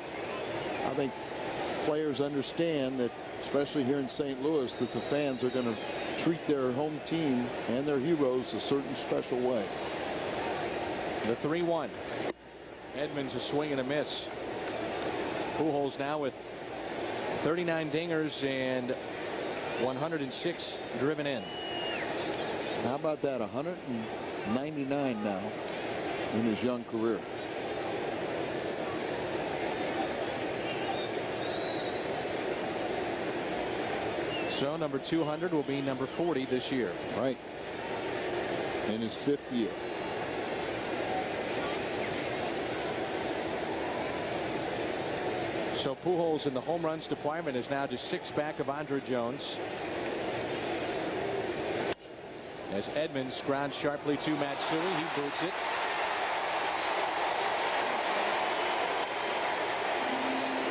I think players understand that, especially here in St. Louis, that the fans are going to treat their home team and their heroes a certain special way. The 3-1. Edmonds a swing and a miss. Pujols now with 39 dingers and 106 driven in. How about that? 199 now in his young career. So number 200 will be number 40 this year. Right. In his 5th year. So Pujols in the home runs department is now just 6 back of Andruw Jones. As Edmonds grounds sharply to Matsui, he boots it.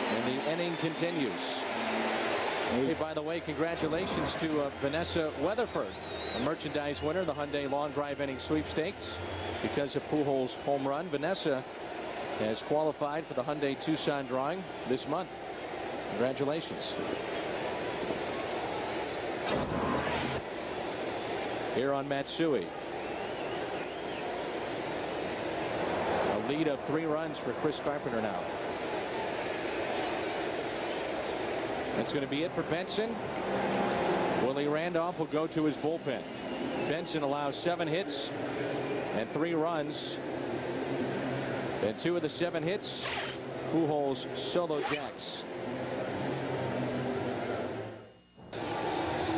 And the inning continues. Hey, by the way, congratulations to Vanessa Weatherford, a merchandise winner, the Hyundai Long Drive Inning Sweepstakes. Because of Pujols' home run, Vanessa has qualified for the Hyundai Tucson drawing this month. Congratulations. Here on Matsui. A lead of 3 runs for Kris Carpenter now. That's going to be it for Benson. Willie Randolph will go to his bullpen. Benson allows 7 hits and 3 runs. And 2 of the 7 hits, Pujols solo jacks.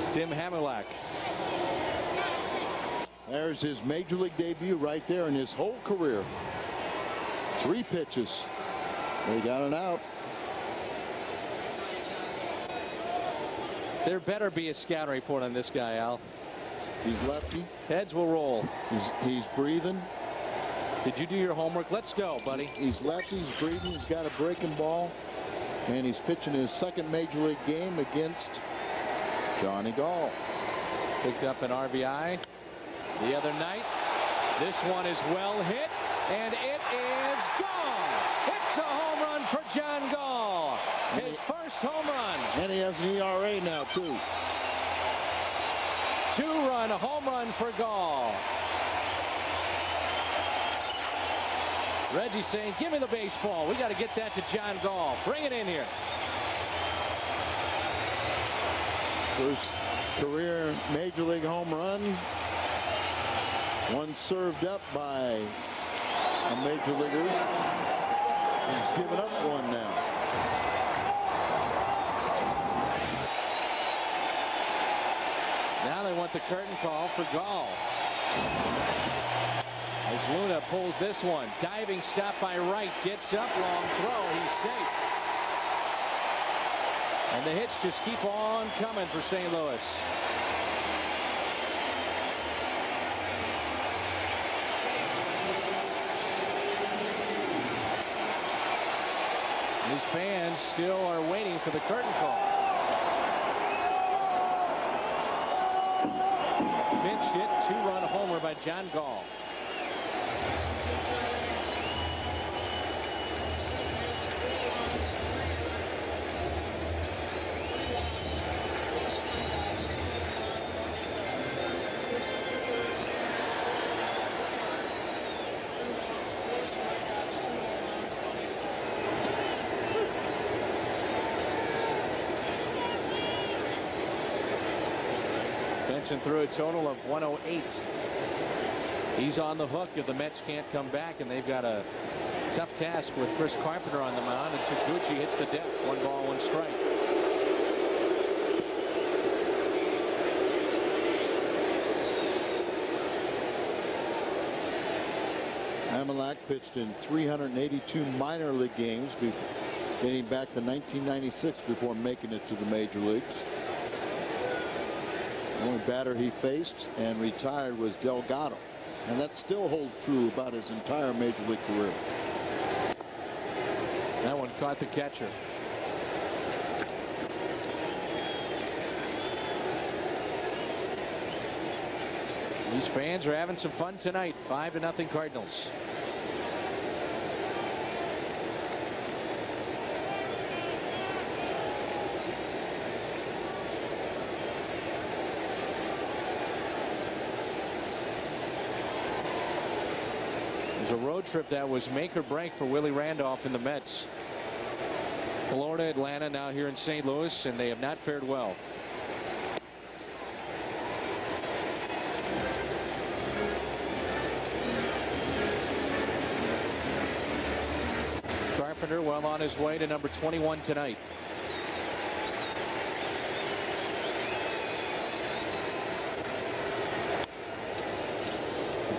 Tim Hamulak. There's his major league debut right there in his whole career. 3 pitches. They got an out. There better be a scout report on this guy, Al. He's lefty. Heads will roll. He's breathing. Did you do your homework? Let's go, buddy. He's lefty. He's breathing. He's got a breaking ball. And he's pitching his 2nd major league game against Johnny Gall. Picked up an RBI the other night. This one is well hit, and it is gone. It's a home run for John Gall. His first home run. And he has an ERA now, too. 2-run home run for Gall. Reggie saying, give me the baseball. We got to get that to John Gall. Bring it in here. First career major league home run. One served up by a major leaguer. He's given up one now. Now they want the curtain call for Gall. As Luna pulls this one. Diving stop by Wright. Gets up. Long throw. He's safe. And the hits just keep on coming for St. Louis. These fans still are waiting for the curtain call. Pinch hit, 2-run homer by John Gall. Benson threw a total of 108. He's on the hook if the Mets can't come back, and they've got a tough task with Kris Carpenter on the mound, and Taguchi hits the deck. 1 ball, 1 strike. Hamulak pitched in 382 minor league games dating back to 1996 before making it to the major leagues. The only batter he faced and retired was Delgado, and that still holds true about his entire major league career. That one caught the catcher. These fans are having some fun tonight. 5-0 Cardinals. It was a road trip that was make or break for Willie Randolph and the Mets. Florida, Atlanta, now here in St. Louis, and they have not fared well. Carpenter well on his way to number 21 tonight.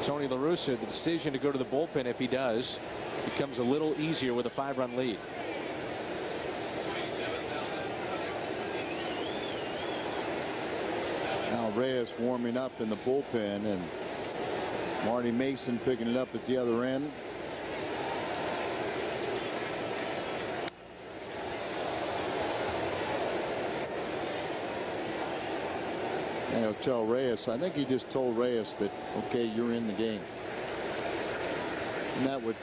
Tony La Russa, the decision to go to the bullpen, if he does, becomes a little easier with a 5-run lead. Now Reyes warming up in the bullpen, and Marty Mason picking it up at the other end. he'll tell Reyes. I think he just told Reyes that, okay, you're in the game. And that would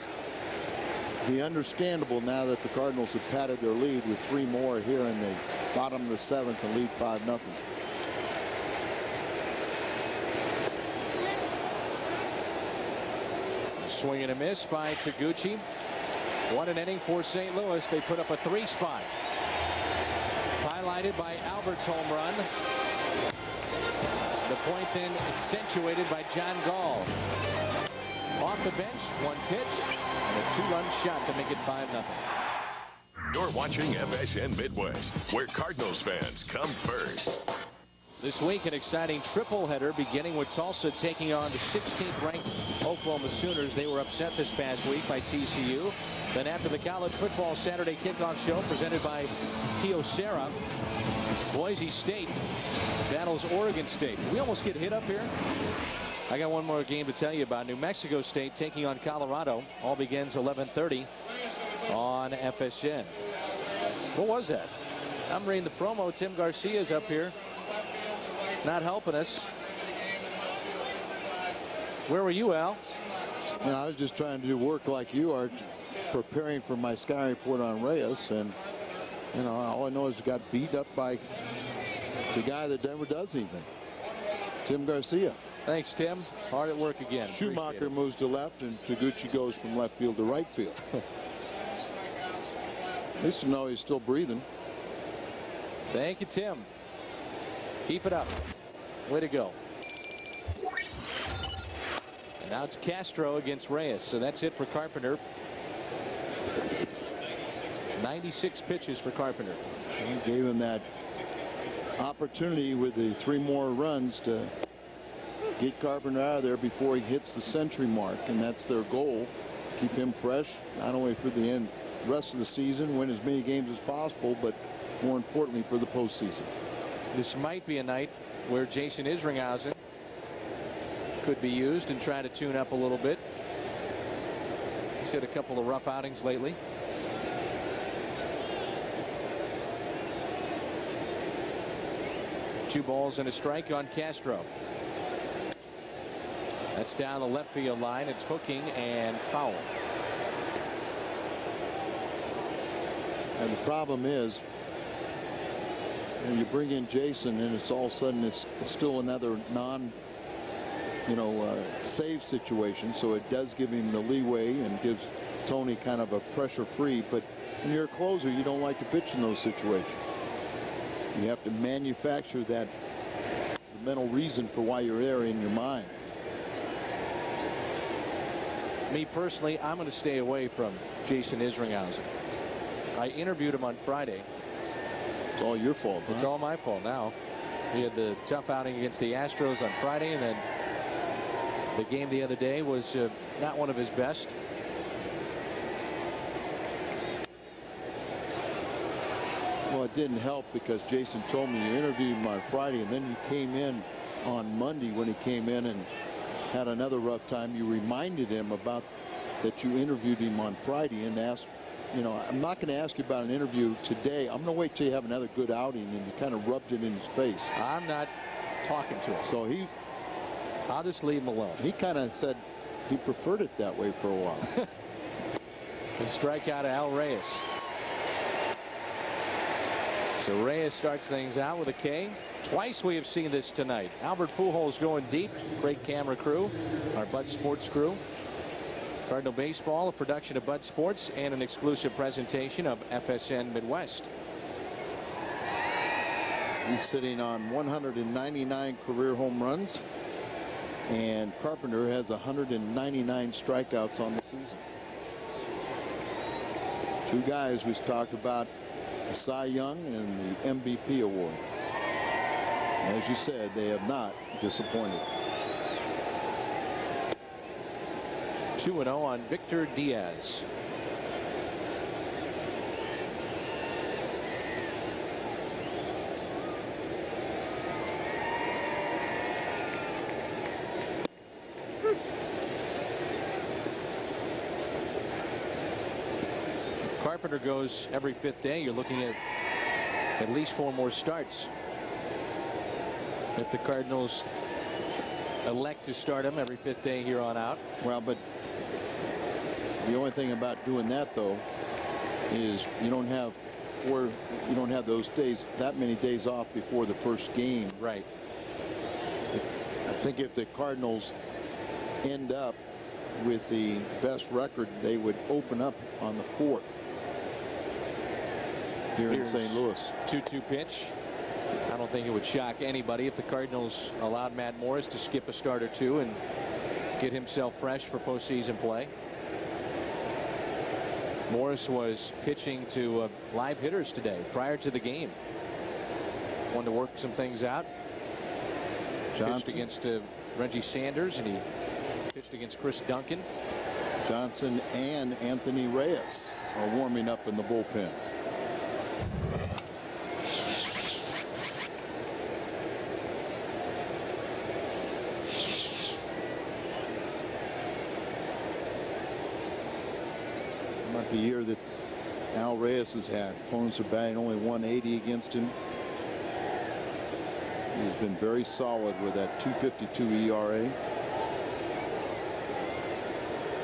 be understandable now that the Cardinals have padded their lead with 3 more here in the bottom of the 7th and lead 5-0. Swing and a miss by Taguchi. 1 an inning for St. Louis. They put up a 3 spot. Highlighted by Albert's home run. The point then accentuated by John Gall. Off the bench, 1 pitch, and a 2-run shot to make it 5-0. You're watching FSN Midwest, where Cardinals fans come first. This week, an exciting triple header beginning with Tulsa taking on the 16th ranked Oklahoma Sooners. They were upset this past week by TCU. Then after the college football Saturday kickoff show presented by Kyocera, Boise State battles Oregon State. We almost get hit up here. I got one more game to tell you about. New Mexico State taking on Colorado. All begins 11:30 on FSN. What was that? I'm reading the promo. Tim Garcia's up here. Not helping us. Where were you, Al? You know, I was just trying to do work like you are, preparing for my Sky Report on Reyes, and you know, all I know is he got beat up by the guy that never does anything, Tim Garcia. Thanks, Tim. Hard at work again. Schumacher moves to left, and Taguchi goes from left field to right field. At least to know he's still breathing. Thank you, Tim. Keep it up. Way to go. And now it's Castro against Reyes. So that's it for Carpenter. 96 pitches for Carpenter. He gave him that opportunity with the 3 more runs to get Carpenter out of there before he hits the century mark. And that's their goal. Keep him fresh, not only for the rest of the season, win as many games as possible, but more importantly for the postseason. This might be a night where Jason Isringhausen could be used and try to tune up a little bit. He's had a couple of rough outings lately. Two balls and a strike on Castro. That's down the left field line. It's hooking and foul. And the problem is, and you bring in Jason, and it's all of a sudden it's still another save situation. So it does give him the leeway and gives Tony kind of a pressure-free. But when you're a closer, you don't like to pitch in those situations. You have to manufacture that mental reason for why you're there in your mind. Me personally, I'm going to stay away from Jason Isringhausen. I interviewed him on Friday. It's all your fault. It's all my fault now. He had the tough outing against the Astros on Friday, and then the game the other day was not one of his best. Well, it didn't help because Jason told me you interviewed him on Friday, and then you came in on Monday when he came in and had another rough time. You reminded him about that you interviewed him on Friday and asked, you know, I'm not going to ask you about an interview today. I'm going to wait till you have another good outing, and you kind of rubbed it in his face. I'm not talking to him. So I'll just leave him alone. He kind of said he preferred it that way for a while. The strikeout of Al Reyes. So Reyes starts things out with a K. Twice we have seen this tonight. Albert Pujols going deep. Great camera crew. Our Bud Sports crew. Cardinal Baseball, a production of Bud Sports and an exclusive presentation of FSN Midwest. He's sitting on 199 career home runs, and Carpenter has 199 strikeouts on the season. Two guys we talked about, the Cy Young and the MVP award. As you said, they have not disappointed. 2-0 on Victor Diaz. If Carpenter goes every 5th day, you're looking at least 4 more starts. if the Cardinals elect to start him every 5th day here on out. Well, but the only thing about doing that, though, is you don't have those days, that many days off before the first game. Right. I think if the Cardinals end up with the best record, they would open up on the 4th here in St. Louis. 2-2 pitch. I don't think it would shock anybody if the Cardinals allowed Matt Morris to skip a start or two and get himself fresh for postseason play. Morris was pitching to live hitters today prior to the game. Wanted to work some things out. Johnson pitched against Reggie Sanders, and he pitched against Chris Duncan. Johnson and Anthony Reyes are warming up in the bullpen. About the year that Al Reyes has had. Opponents are batting only 180 against him. He's been very solid with that 2.52 ERA.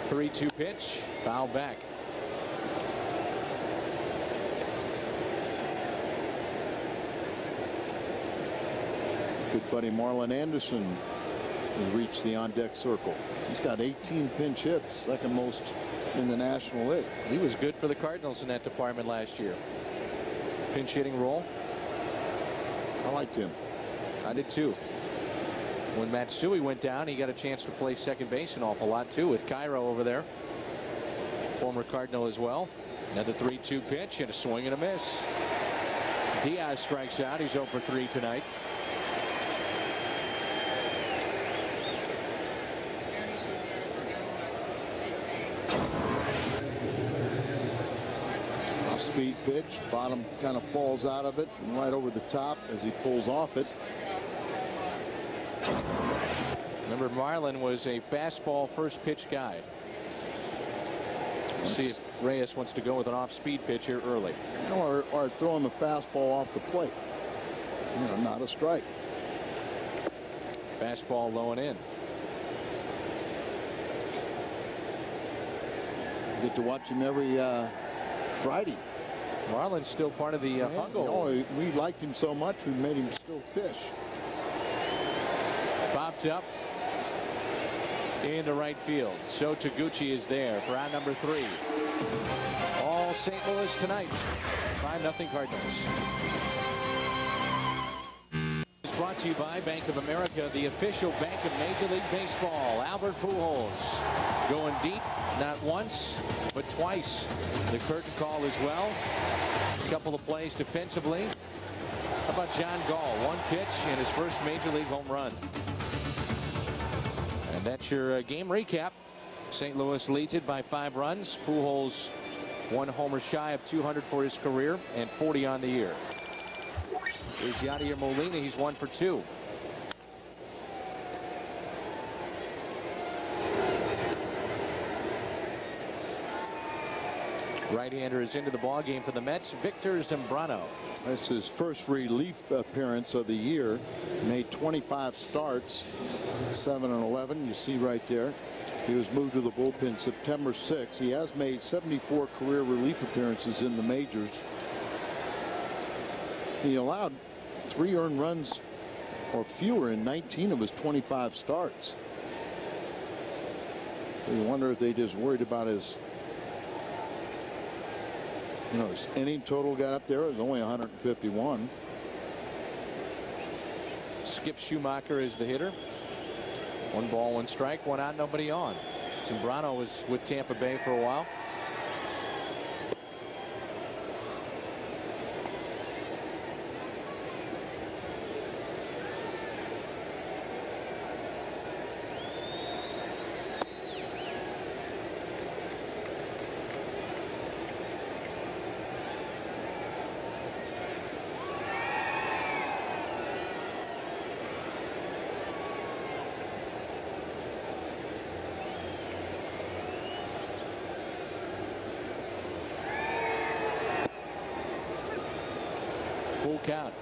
3-2 pitch, foul back. Good buddy Marlon Anderson has reached the on-deck circle. He's got 18 pinch hits, second most in the National League. He was good for the Cardinals in that department last year. Pinch hitting role. I liked him. I did too. When Matsui went down, he got a chance to play second base an awful lot too with Cairo over there. Former Cardinal as well. Another 3-2 pitch and a swing and a miss. Diaz strikes out. He's 0 for 3 tonight. Speed pitch, bottom kind of falls out of it and right over the top as he pulls off it. Remember, Marlin was a fastball first pitch guy. Let's see if Reyes wants to go with an off-speed pitch here early. Or throw him a fastball off the plate. You know, not a strike. Fastball low and in. You get to watch him every Friday. Marlin's still part of the Fungo. We liked him so much we made him still fish. Popped up into right field. So Taguchi is there for out number 3. All St. Louis tonight. 5-0 Cardinals. It's brought to you by Bank of America, the official bank of Major League Baseball. Albert Pujols going deep, not once, but twice. The curtain call as well. A couple of plays defensively. How about John Gall? 1 pitch and his first Major League home run. And that's your game recap. St. Louis leads it by 5 runs. Pujols 1 homer shy of 200 for his career and 40 on the year. Here's Yadier Molina. He's 1 for 2. Right-hander is into the ballgame for the Mets, Victor Zambrano. That's his first relief appearance of the year. Made 25 starts, 7-11. You see right there. He was moved to the bullpen September 6th. He has made 74 career relief appearances in the majors. He allowed 3 earned runs or fewer in 19 of his 25 starts. So you wonder if they just worried about his, his inning total got up there. It was only 151. Skip Schumacher is the hitter. 1 ball, 1 strike, 1 out, nobody on. Zambrano was with Tampa Bay for a while. Full count.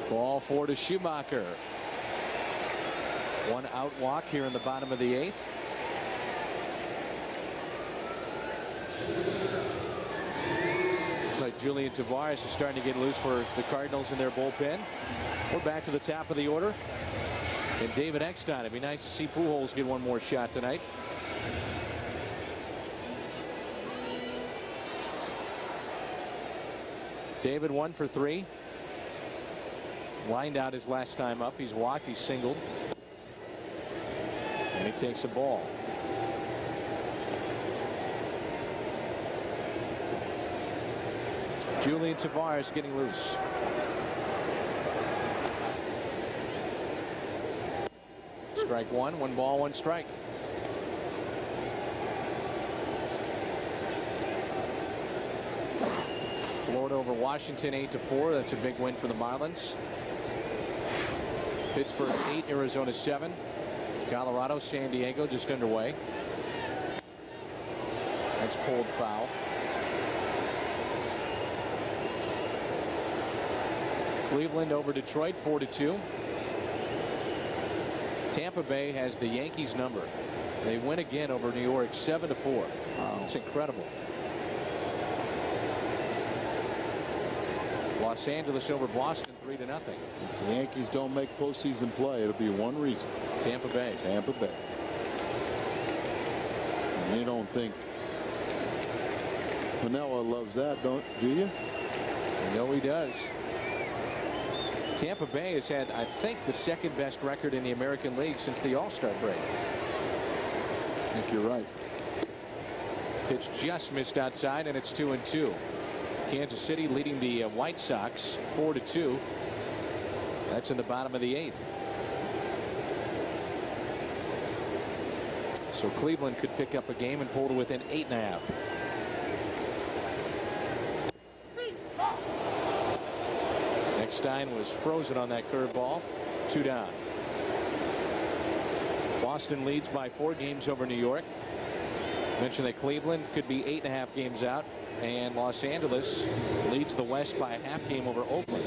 Ball 4 to Schumacher. One out walk here in the bottom of the 8th. Looks like Julian Tavares is starting to get loose for the Cardinals in their bullpen. We're back to the top of the order. And David Eckstein. It'd be nice to see Pujols get one more shot tonight. David 1 for 3. Lined out his last time up. He's walked. He's singled. And he takes a ball. Julian Tavares getting loose. Strike 1. 1 ball, 1 strike. Florida over Washington 8-4. That's a big win for the Marlins. Pittsburgh 8, Arizona 7. Colorado, San Diego just underway. That's pulled foul. Cleveland over Detroit 4-2. Tampa Bay has the Yankees number. They win again over New York 7-4. Wow. It's incredible. Los Angeles over Boston 3-0. If the Yankees don't make postseason play, it'll be one reason. Tampa Bay. Tampa Bay. And you don't think Piniella loves that, do you? I know he does. Tampa Bay has had, I think, the second best record in the American League since the All-Star break. I think you're right. Pitch just missed outside, and it's 2-2. Kansas City leading the White Sox 4-2. That's in the bottom of the 8th. So Cleveland could pick up a game and pull to within 8.5. Eckstein was frozen on that curveball. 2 down. Boston leads by 4 games over New York. Mentioned that Cleveland could be 8.5 games out, and Los Angeles leads the West by a half game over Oakland.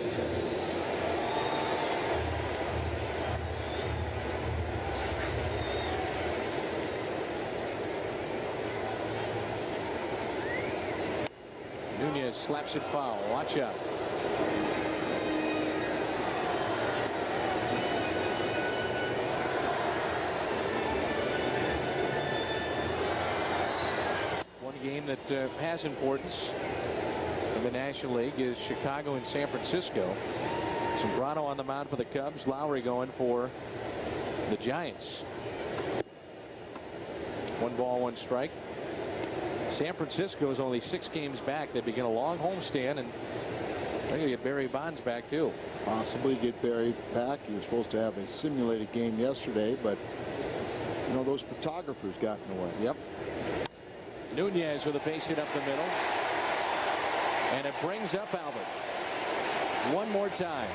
Nunez slaps it foul. Watch out. Game that has importance in the National League is Chicago and San Francisco. Sombrano on the mound for the Cubs. Lowry going for the Giants. 1 ball, 1 strike. San Francisco is only 6 games back. They begin a long homestand, and they're going to get Barry Bonds back too. Possibly get Barry back. He was supposed to have a simulated game yesterday, but you know, those photographers got in the way. Yep. Nunez with a base hit up the middle, and it brings up Albert one more time.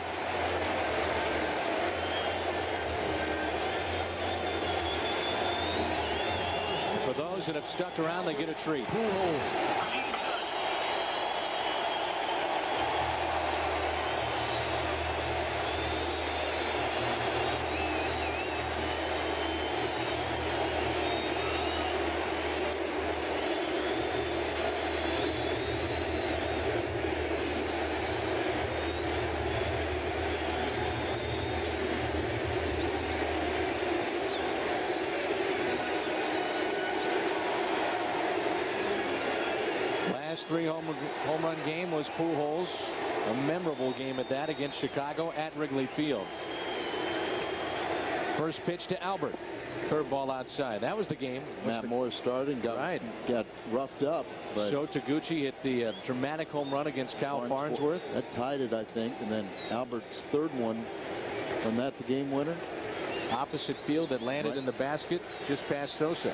For those that have stuck around, they get a treat. Last 3 home run game was Pujols. A memorable game at that against Chicago at Wrigley Field. First pitch to Albert. Curveball outside. That was the game. Matt Moore started, got roughed up. But so Taguchi hit the dramatic home run against Cal Farnsworth. That tied it, I think. And then Albert's third one, from that the game winner. Opposite field that landed in the basket just past Sosa.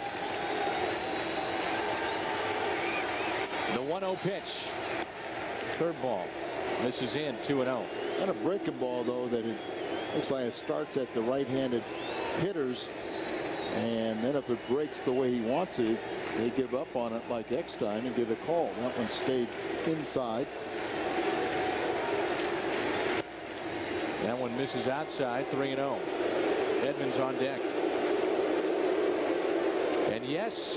The 1-0 pitch. Curveball. Misses in. 2-0. And a breaking ball, though, that it looks like it starts at the right-handed hitters. And then if it breaks the way he wants it, they give up on it like Eckstein and give a call. That one stayed inside. That one misses outside. 3-0. Edmonds on deck. And yes,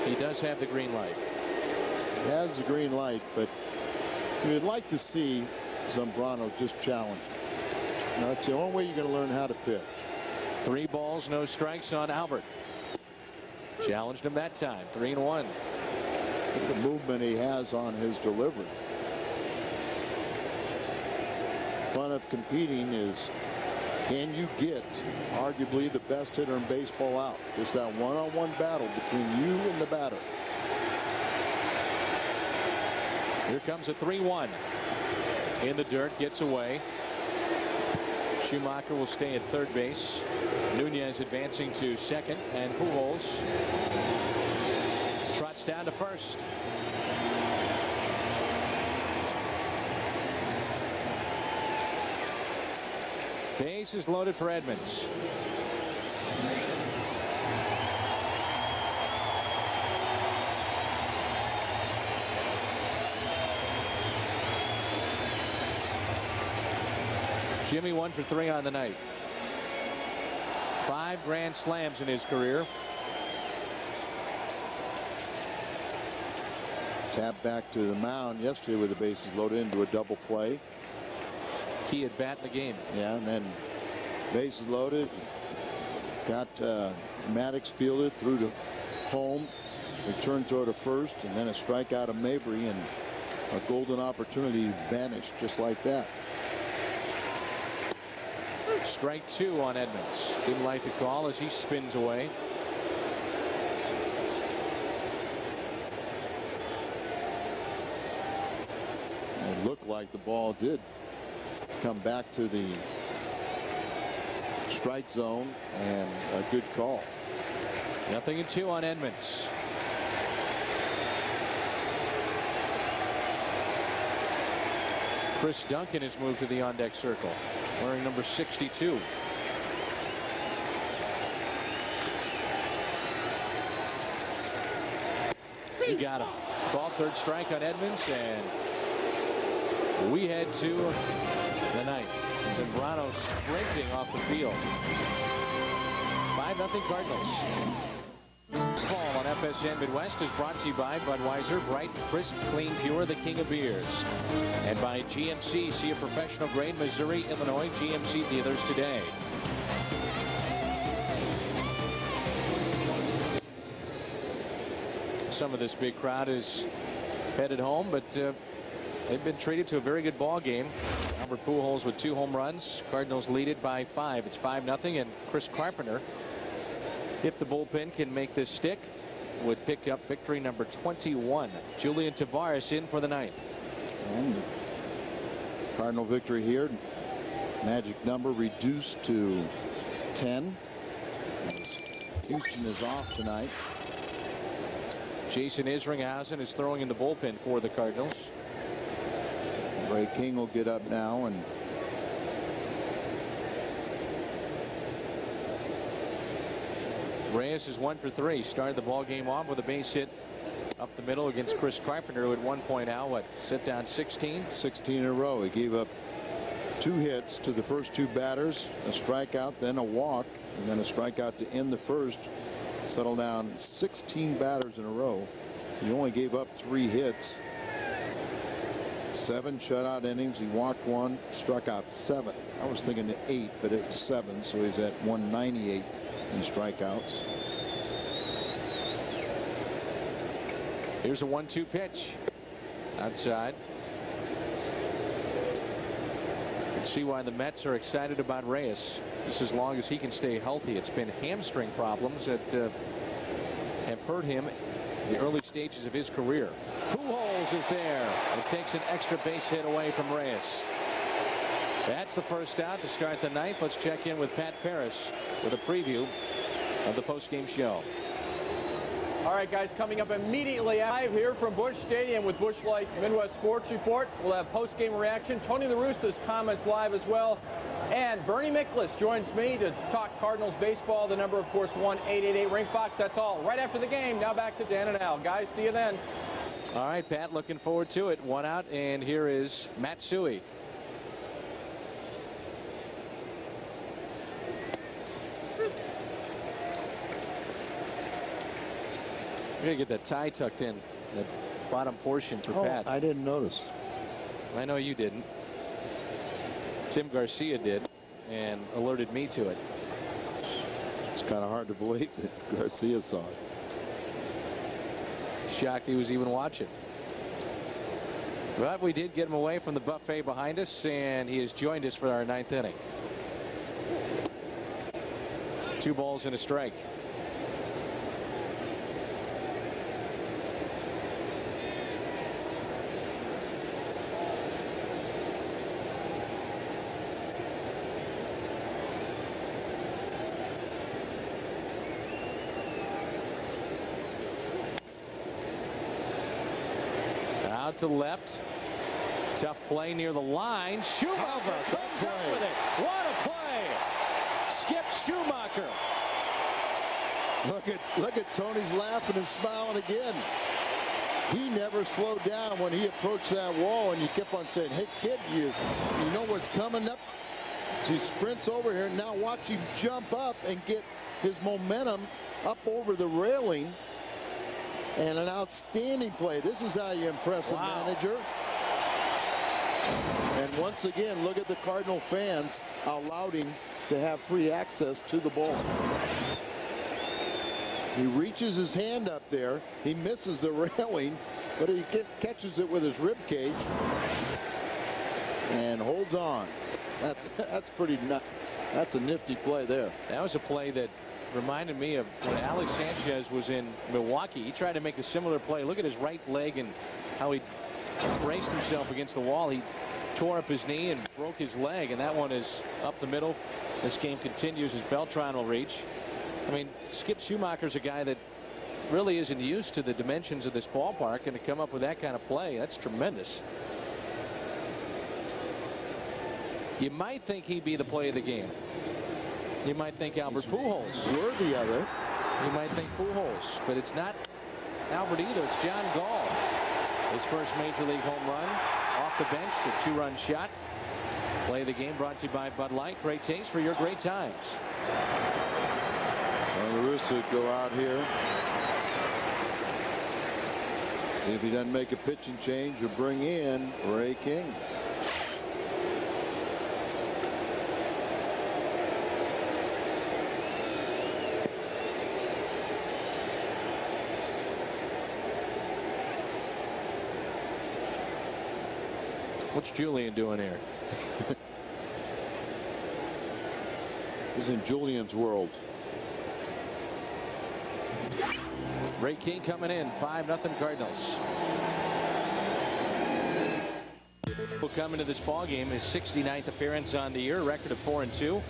he does have the green light. He has the green light, but we'd like to see Zambrano just challenged. That's the only way you're going to learn how to pitch. 3 balls, no strikes on Albert. Challenged him that time. 3-1. See the movement he has on his delivery. Fun of competing is, can you get arguably the best hitter in baseball out? Just that one-on-one battle between you and the batter. Here comes a 3-1. In the dirt, gets away. Schumacher will stay at third base. Nunez advancing to second, and Pujols trots down to first. Base is loaded for Edmonds. Jimmy 1 for 3 on the night. 5 grand slams in his career. Tap back to the mound yesterday with the bases loaded into a double play. Key at bat in the game. Yeah, and then bases loaded. Got Maddox fielded through to home. Return throw to first, and then a strikeout of Mabry, and a golden opportunity vanished just like that. Strike 2 on Edmonds. Didn't like the call as he spins away. It looked like the ball did come back to the strike zone, and a good call. 0-2 on Edmonds. Chris Duncan has moved to the on-deck circle, wearing number 62. He got him. Ball, third strike on Edmonds, and we head to the ninth. Zambrano sprinting off the field. 5-0 Cardinals. Call on FSN Midwest is brought to you by Budweiser, bright, crisp, clean, pure, the king of beers. And by GMC. See a professional grade Missouri, Illinois GMC dealers today. Some of this big crowd is headed home, but they've been treated to a very good ball game. Albert Pujols with 2 home runs. Cardinals lead it by 5. It's 5-0, and Chris Carpenter, if the bullpen can make this stick, would pick up victory number 21. Julian Tavares in for the ninth. Cardinal victory here. Magic number reduced to 10. Houston is off tonight. Jason Isringhausen is throwing in the bullpen for the Cardinals. Ray King will get up now, and Reyes is 1 for 3. Started the ball game off with a base hit up the middle against Chris Carpenter, who at one point now set down 16 in a row. He gave up 2 hits to the first 2 batters, a strikeout, then a walk, and then a strikeout to end the first. Settled down 16 batters in a row. He only gave up 3 hits. 7 shutout innings. He walked 1, struck out 7. I was thinking 8, but it was 7, so he's at 198 in strikeouts. Here's a 1-2 pitch outside. You can see why the Mets are excited about Reyes, just as long as he can stay healthy. It's been hamstring problems that have hurt him in the early stages of his career. Pujols is there. It takes an extra base hit away from Reyes. That's the first out to start the ninth. Let's check in with Pat Paris with a preview of the postgame show. All right, guys, coming up immediately live here from Busch Stadium with Busch Light Midwest Sports Report. We'll have post-game reaction. Tony La Russa's comments live as well. And Bernie Miklasz joins me to talk Cardinals baseball. The number, of course, 1-888-RING-FOX. That's all. Right after the game, now back to Dan and Al. Guys, see you then. All right, Pat, looking forward to it. 1 out, and here is Matsui. gotta get that tie tucked in, that bottom portion for Pat. I didn't notice. I know you didn't. Tim Garcia did and alerted me to it. It's kind of hard to believe that Garcia saw it. Shocked he was even watching. But we did get him away from the buffet behind us, and he has joined us for our 9th inning. 2 balls and a strike. Out to left. Tough play near the line. Schumacher comes up with it. What a play. Skip Schumacher. Look at Tony's laughing and smiling again. He never slowed down when he approached that wall, and you kept on saying, hey kid, you know what's coming up. So he sprints over here, and now watch him jump up and get his momentum up over the railing. And an outstanding play. This is how you impress a manager. And once again, look at the Cardinal fans allowed him to have free access to the ball. He reaches his hand up there. He misses the railing, but he catches it with his rib cage and holds on. That's pretty nuts. That's a nifty play there. That was a play that reminded me of when Alex Sanchez was in Milwaukee. He tried to make a similar play. Look at his right leg and how he braced himself against the wall. He tore up his knee and broke his leg, and that one is up the middle. This game continues as Beltran will reach. I mean, Skip Schumacher's a guy that really isn't used to the dimensions of this ballpark, and to come up with that kind of play, that's tremendous. You might think he'd be the play of the game. You might think Albert Pujols. Worthy of it. You might think Pujols, but it's not Albert either. It's John Gall. His first major league home run off the bench, a 2-run shot. Play of the game brought to you by Bud Light. Great taste for your great times. Well, the Russo would go out here. See if he doesn't make a pitching change or bring in Ray King. What's Julian doing here? He's in Julian's world. Ray King coming in. 5-0 Cardinals. Will come into this ball game, his 69th appearance on the year, record of 4-2.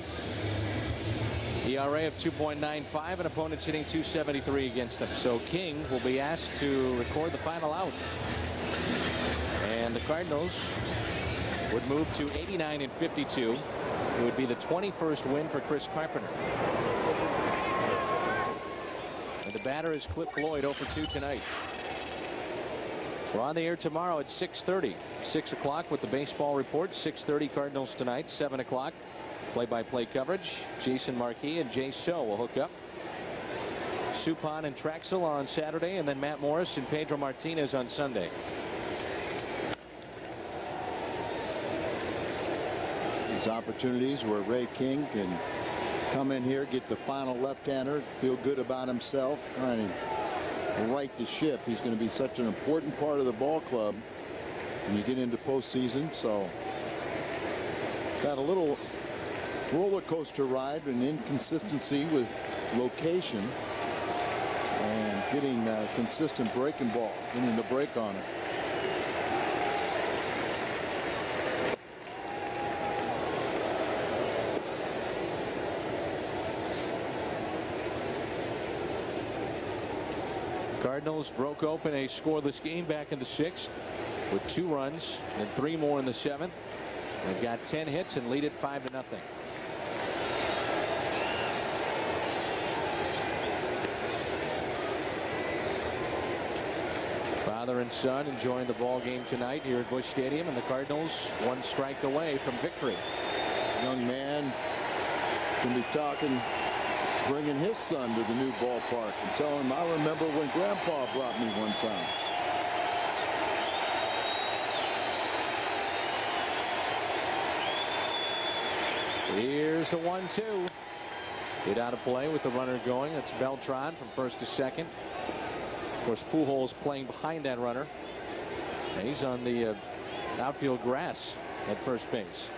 ERA of 2.95, and opponents hitting .273 against him. So King will be asked to record the final out. And the Cardinals would move to 89-52. It would be the 21st win for Chris Carpenter. And the batter is Cliff Floyd, 0-for-2 tonight. We're on the air tomorrow at 6:30. 6 o'clock with the baseball report. 6:30 Cardinals tonight. 7 o'clock play-by-play coverage. Jason Marquis and Jay So will hook up. Suppan and Traxel on Saturday, and then Matt Morris and Pedro Martinez on Sunday. These opportunities where Ray King can come in here, get the final left-hander, feel good about himself, trying to right the ship. He's going to be such an important part of the ball club when you get into postseason. So it's had a little roller coaster ride, an inconsistency with location and getting consistent breaking ball, getting the break on it. Cardinals broke open a scoreless game back in the 6th with 2 runs and 3 more in the 7th. They've got 10 hits and lead it 5-0. Father and son enjoying the ball game tonight here at Busch Stadium, and the Cardinals 1 strike away from victory. Young man can be talking bringing his son to the new ballpark and telling him, I remember when Grandpa brought me one time. Here's the 1-2. Hit out of play with the runner going. That's Beltran from first to second. Of course, Pujols playing behind that runner. And he's on the outfield grass at first base.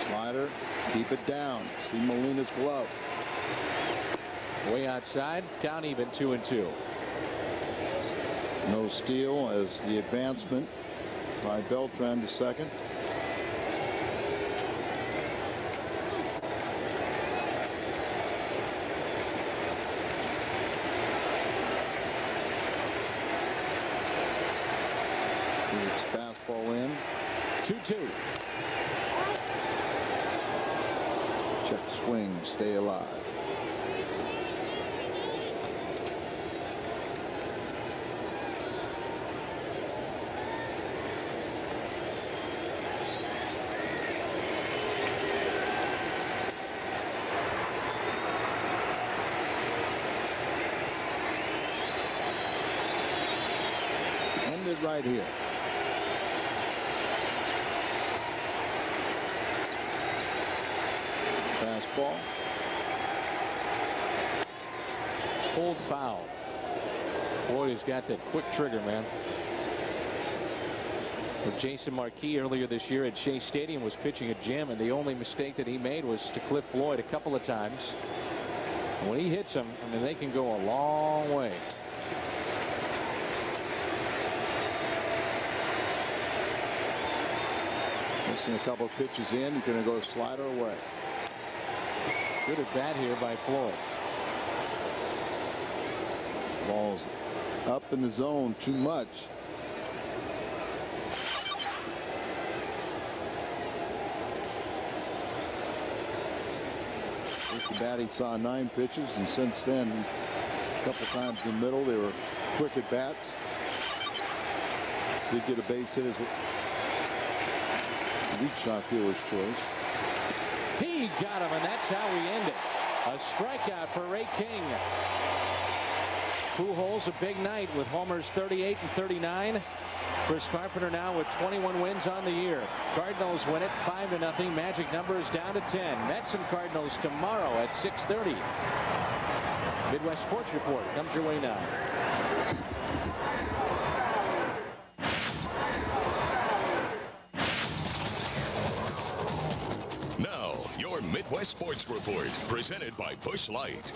Slider, keep it down. See Molina's glove. Way outside, count even, 2-2. No steal as the advancement by Beltran to second. It's fastball in. 2-2. Check swing, stay alive. Ended right here. Fastball. Pulled foul. Boy, he's got that quick trigger, man. But Jason Marquis earlier this year at Shea Stadium was pitching a gem, and the only mistake that he made was to Cliff Floyd a couple of times. And when he hits them, I mean, they can go a long way. Missing a couple of pitches in, you're going to go to slider away. Good at bat here by Floyd. Ball's up in the zone too much. With the bat, he saw 9 pitches, and since then, a couple times in the middle, they were quick at bats. Did get a base hit as a reach not fielder's choice. He got him, and that's how we end it. A strikeout for Ray King. Pujols a big night with homers 38 and 39. Kris Carpenter now with 21 wins on the year. Cardinals win it 5-0. Magic number is down to 10. Mets and Cardinals tomorrow at 6:30. Midwest Sports Report comes your way now. Now, your Midwest Sports Report, presented by Busch Light.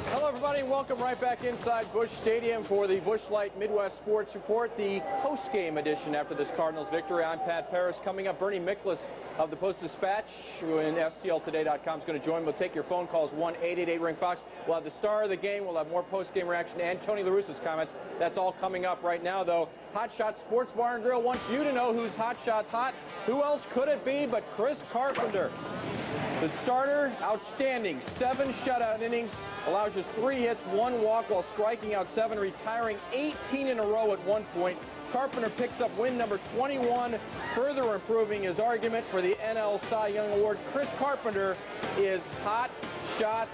Hello, everybody. Welcome right back inside Busch Stadium for the Busch Light Midwest Sports Report, the post-game edition after this Cardinals victory. I'm Pat Paris. Coming up, Bernie Miklas of the Post-Dispatch and STLtoday.com is going to join. We'll take your phone calls, 1-888-RING-FOX. We'll have the star of the game. We'll have more post-game reaction and Tony La Russa's comments. That's all coming up right now, though. Hot Shots Sports Bar and Grill wants you to know who's Hot Shots hot. Who else could it be but Kris Carpenter? The starter, outstanding. 7 shutout innings, allows just 3 hits, 1 walk while striking out 7, retiring 18 in a row at one point. Carpenter picks up win number 21, further improving his argument for the NL Cy Young Award. Kris Carpenter is Hot Shots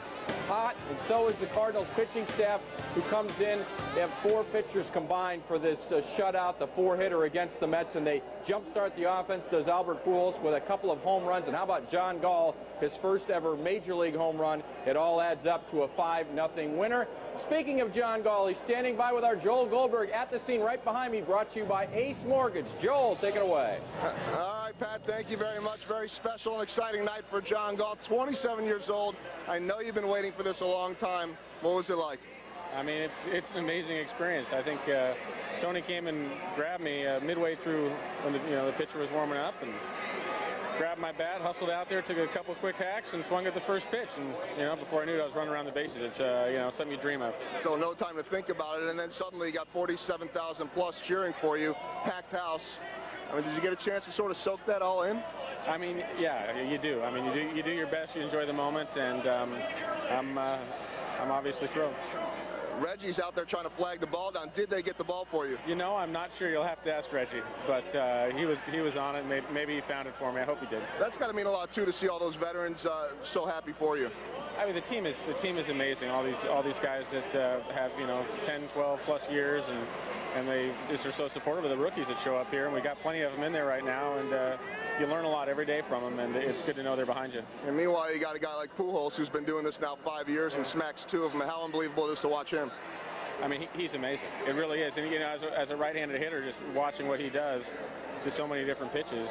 hot, and so is the Cardinals pitching staff who comes in. They have 4 pitchers combined for this shutout, the 4-hitter against the Mets, and they jumpstart the offense. Does Albert Pujols with a couple of home runs, and how about John Gall, his first ever major league home run? It all adds up to a 5-0 winner. Speaking of John Gall, he's standing by with our Joel Goldberg at the scene right behind me, brought to you by Ace Mortgage. Joel, take it away. All right, Pat, thank you very much. Very special and exciting night for John Gall, 27 years old. I know you've been waiting for this a long time. What was it like? I mean, it's an amazing experience. I think Tony came and grabbed me midway through when the pitcher was warming up, and grabbed my bat, hustled out there, took a couple quick hacks, and swung at the first pitch. And before I knew it, I was running around the bases. It's something you dream of. So no time to think about it, and then suddenly you got 47,000 plus cheering for you, packed house. I mean, did you get a chance to sort of soak that all in? I mean, yeah, you do. I mean, you do your best. You enjoy the moment, and I'm obviously thrilled. Reggie's out there trying to flag the ball down. Did they get the ball for you? You know, I'm not sure. You'll have to ask Reggie, but he was on it. Maybe he found it for me. I hope he did. That's got to mean a lot too, to see all those veterans so happy for you. I mean, the team is amazing. All these guys that have 10, 12 plus years, and they just are so supportive of the rookies that show up here. And we got plenty of them in there right now, and you learn a lot every day from them, and it's good to know they're behind you. And meanwhile, you got a guy like Pujols who's been doing this now 5 years and smacks 2 of them. How unbelievable it is to watch him. I mean, he's amazing. It really is. And as a right-handed hitter, just watching what he does to so many different pitches,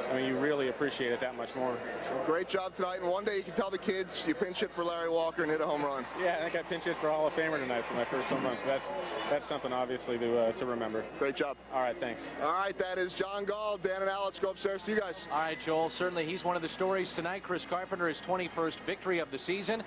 I mean, you really appreciate it that much more. Great job tonight, and one day you can tell the kids you pinch hit for Larry Walker and hit a home run. Yeah, I think I pinch hit for Hall of Famer tonight for my first home run, so that's something obviously to remember. Great job. All right, thanks. All right, that is John Gall. Dan and Alex, go upstairs to you guys. All right, Joel, certainly he's one of the stories tonight. Kris Carpenter, his 21st victory of the season.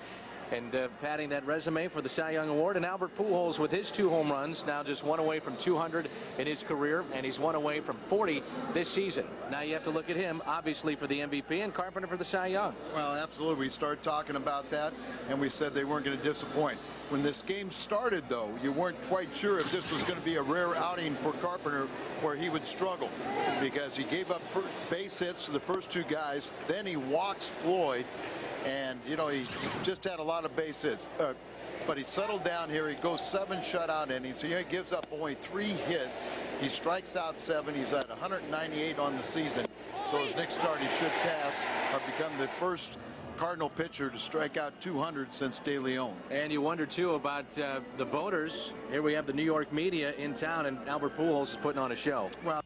And padding that resume for the Cy Young Award. And Albert Pujols with his 2 home runs, now just 1 away from 200 in his career, and he's 1 away from 40 this season. Now you have to look at him, obviously, for the MVP, and Carpenter for the Cy Young. Well, absolutely. We started talking about that, and we said they weren't going to disappoint. When this game started, though, you weren't quite sure if this was going to be a rare outing for Carpenter where he would struggle, because he gave up base hits to the first 2 guys, then he walks Floyd. And, he just had a lot of base hits. But he settled down here. He goes 7 shutout innings. He gives up only 3 hits. He strikes out 7. He's at 198 on the season. So his next start, he should pass or become the first Cardinal pitcher to strike out 200 since De Leon. And you wonder, too, about the voters. Here we have the New York media in town, and Albert Pujols is putting on a show. Well,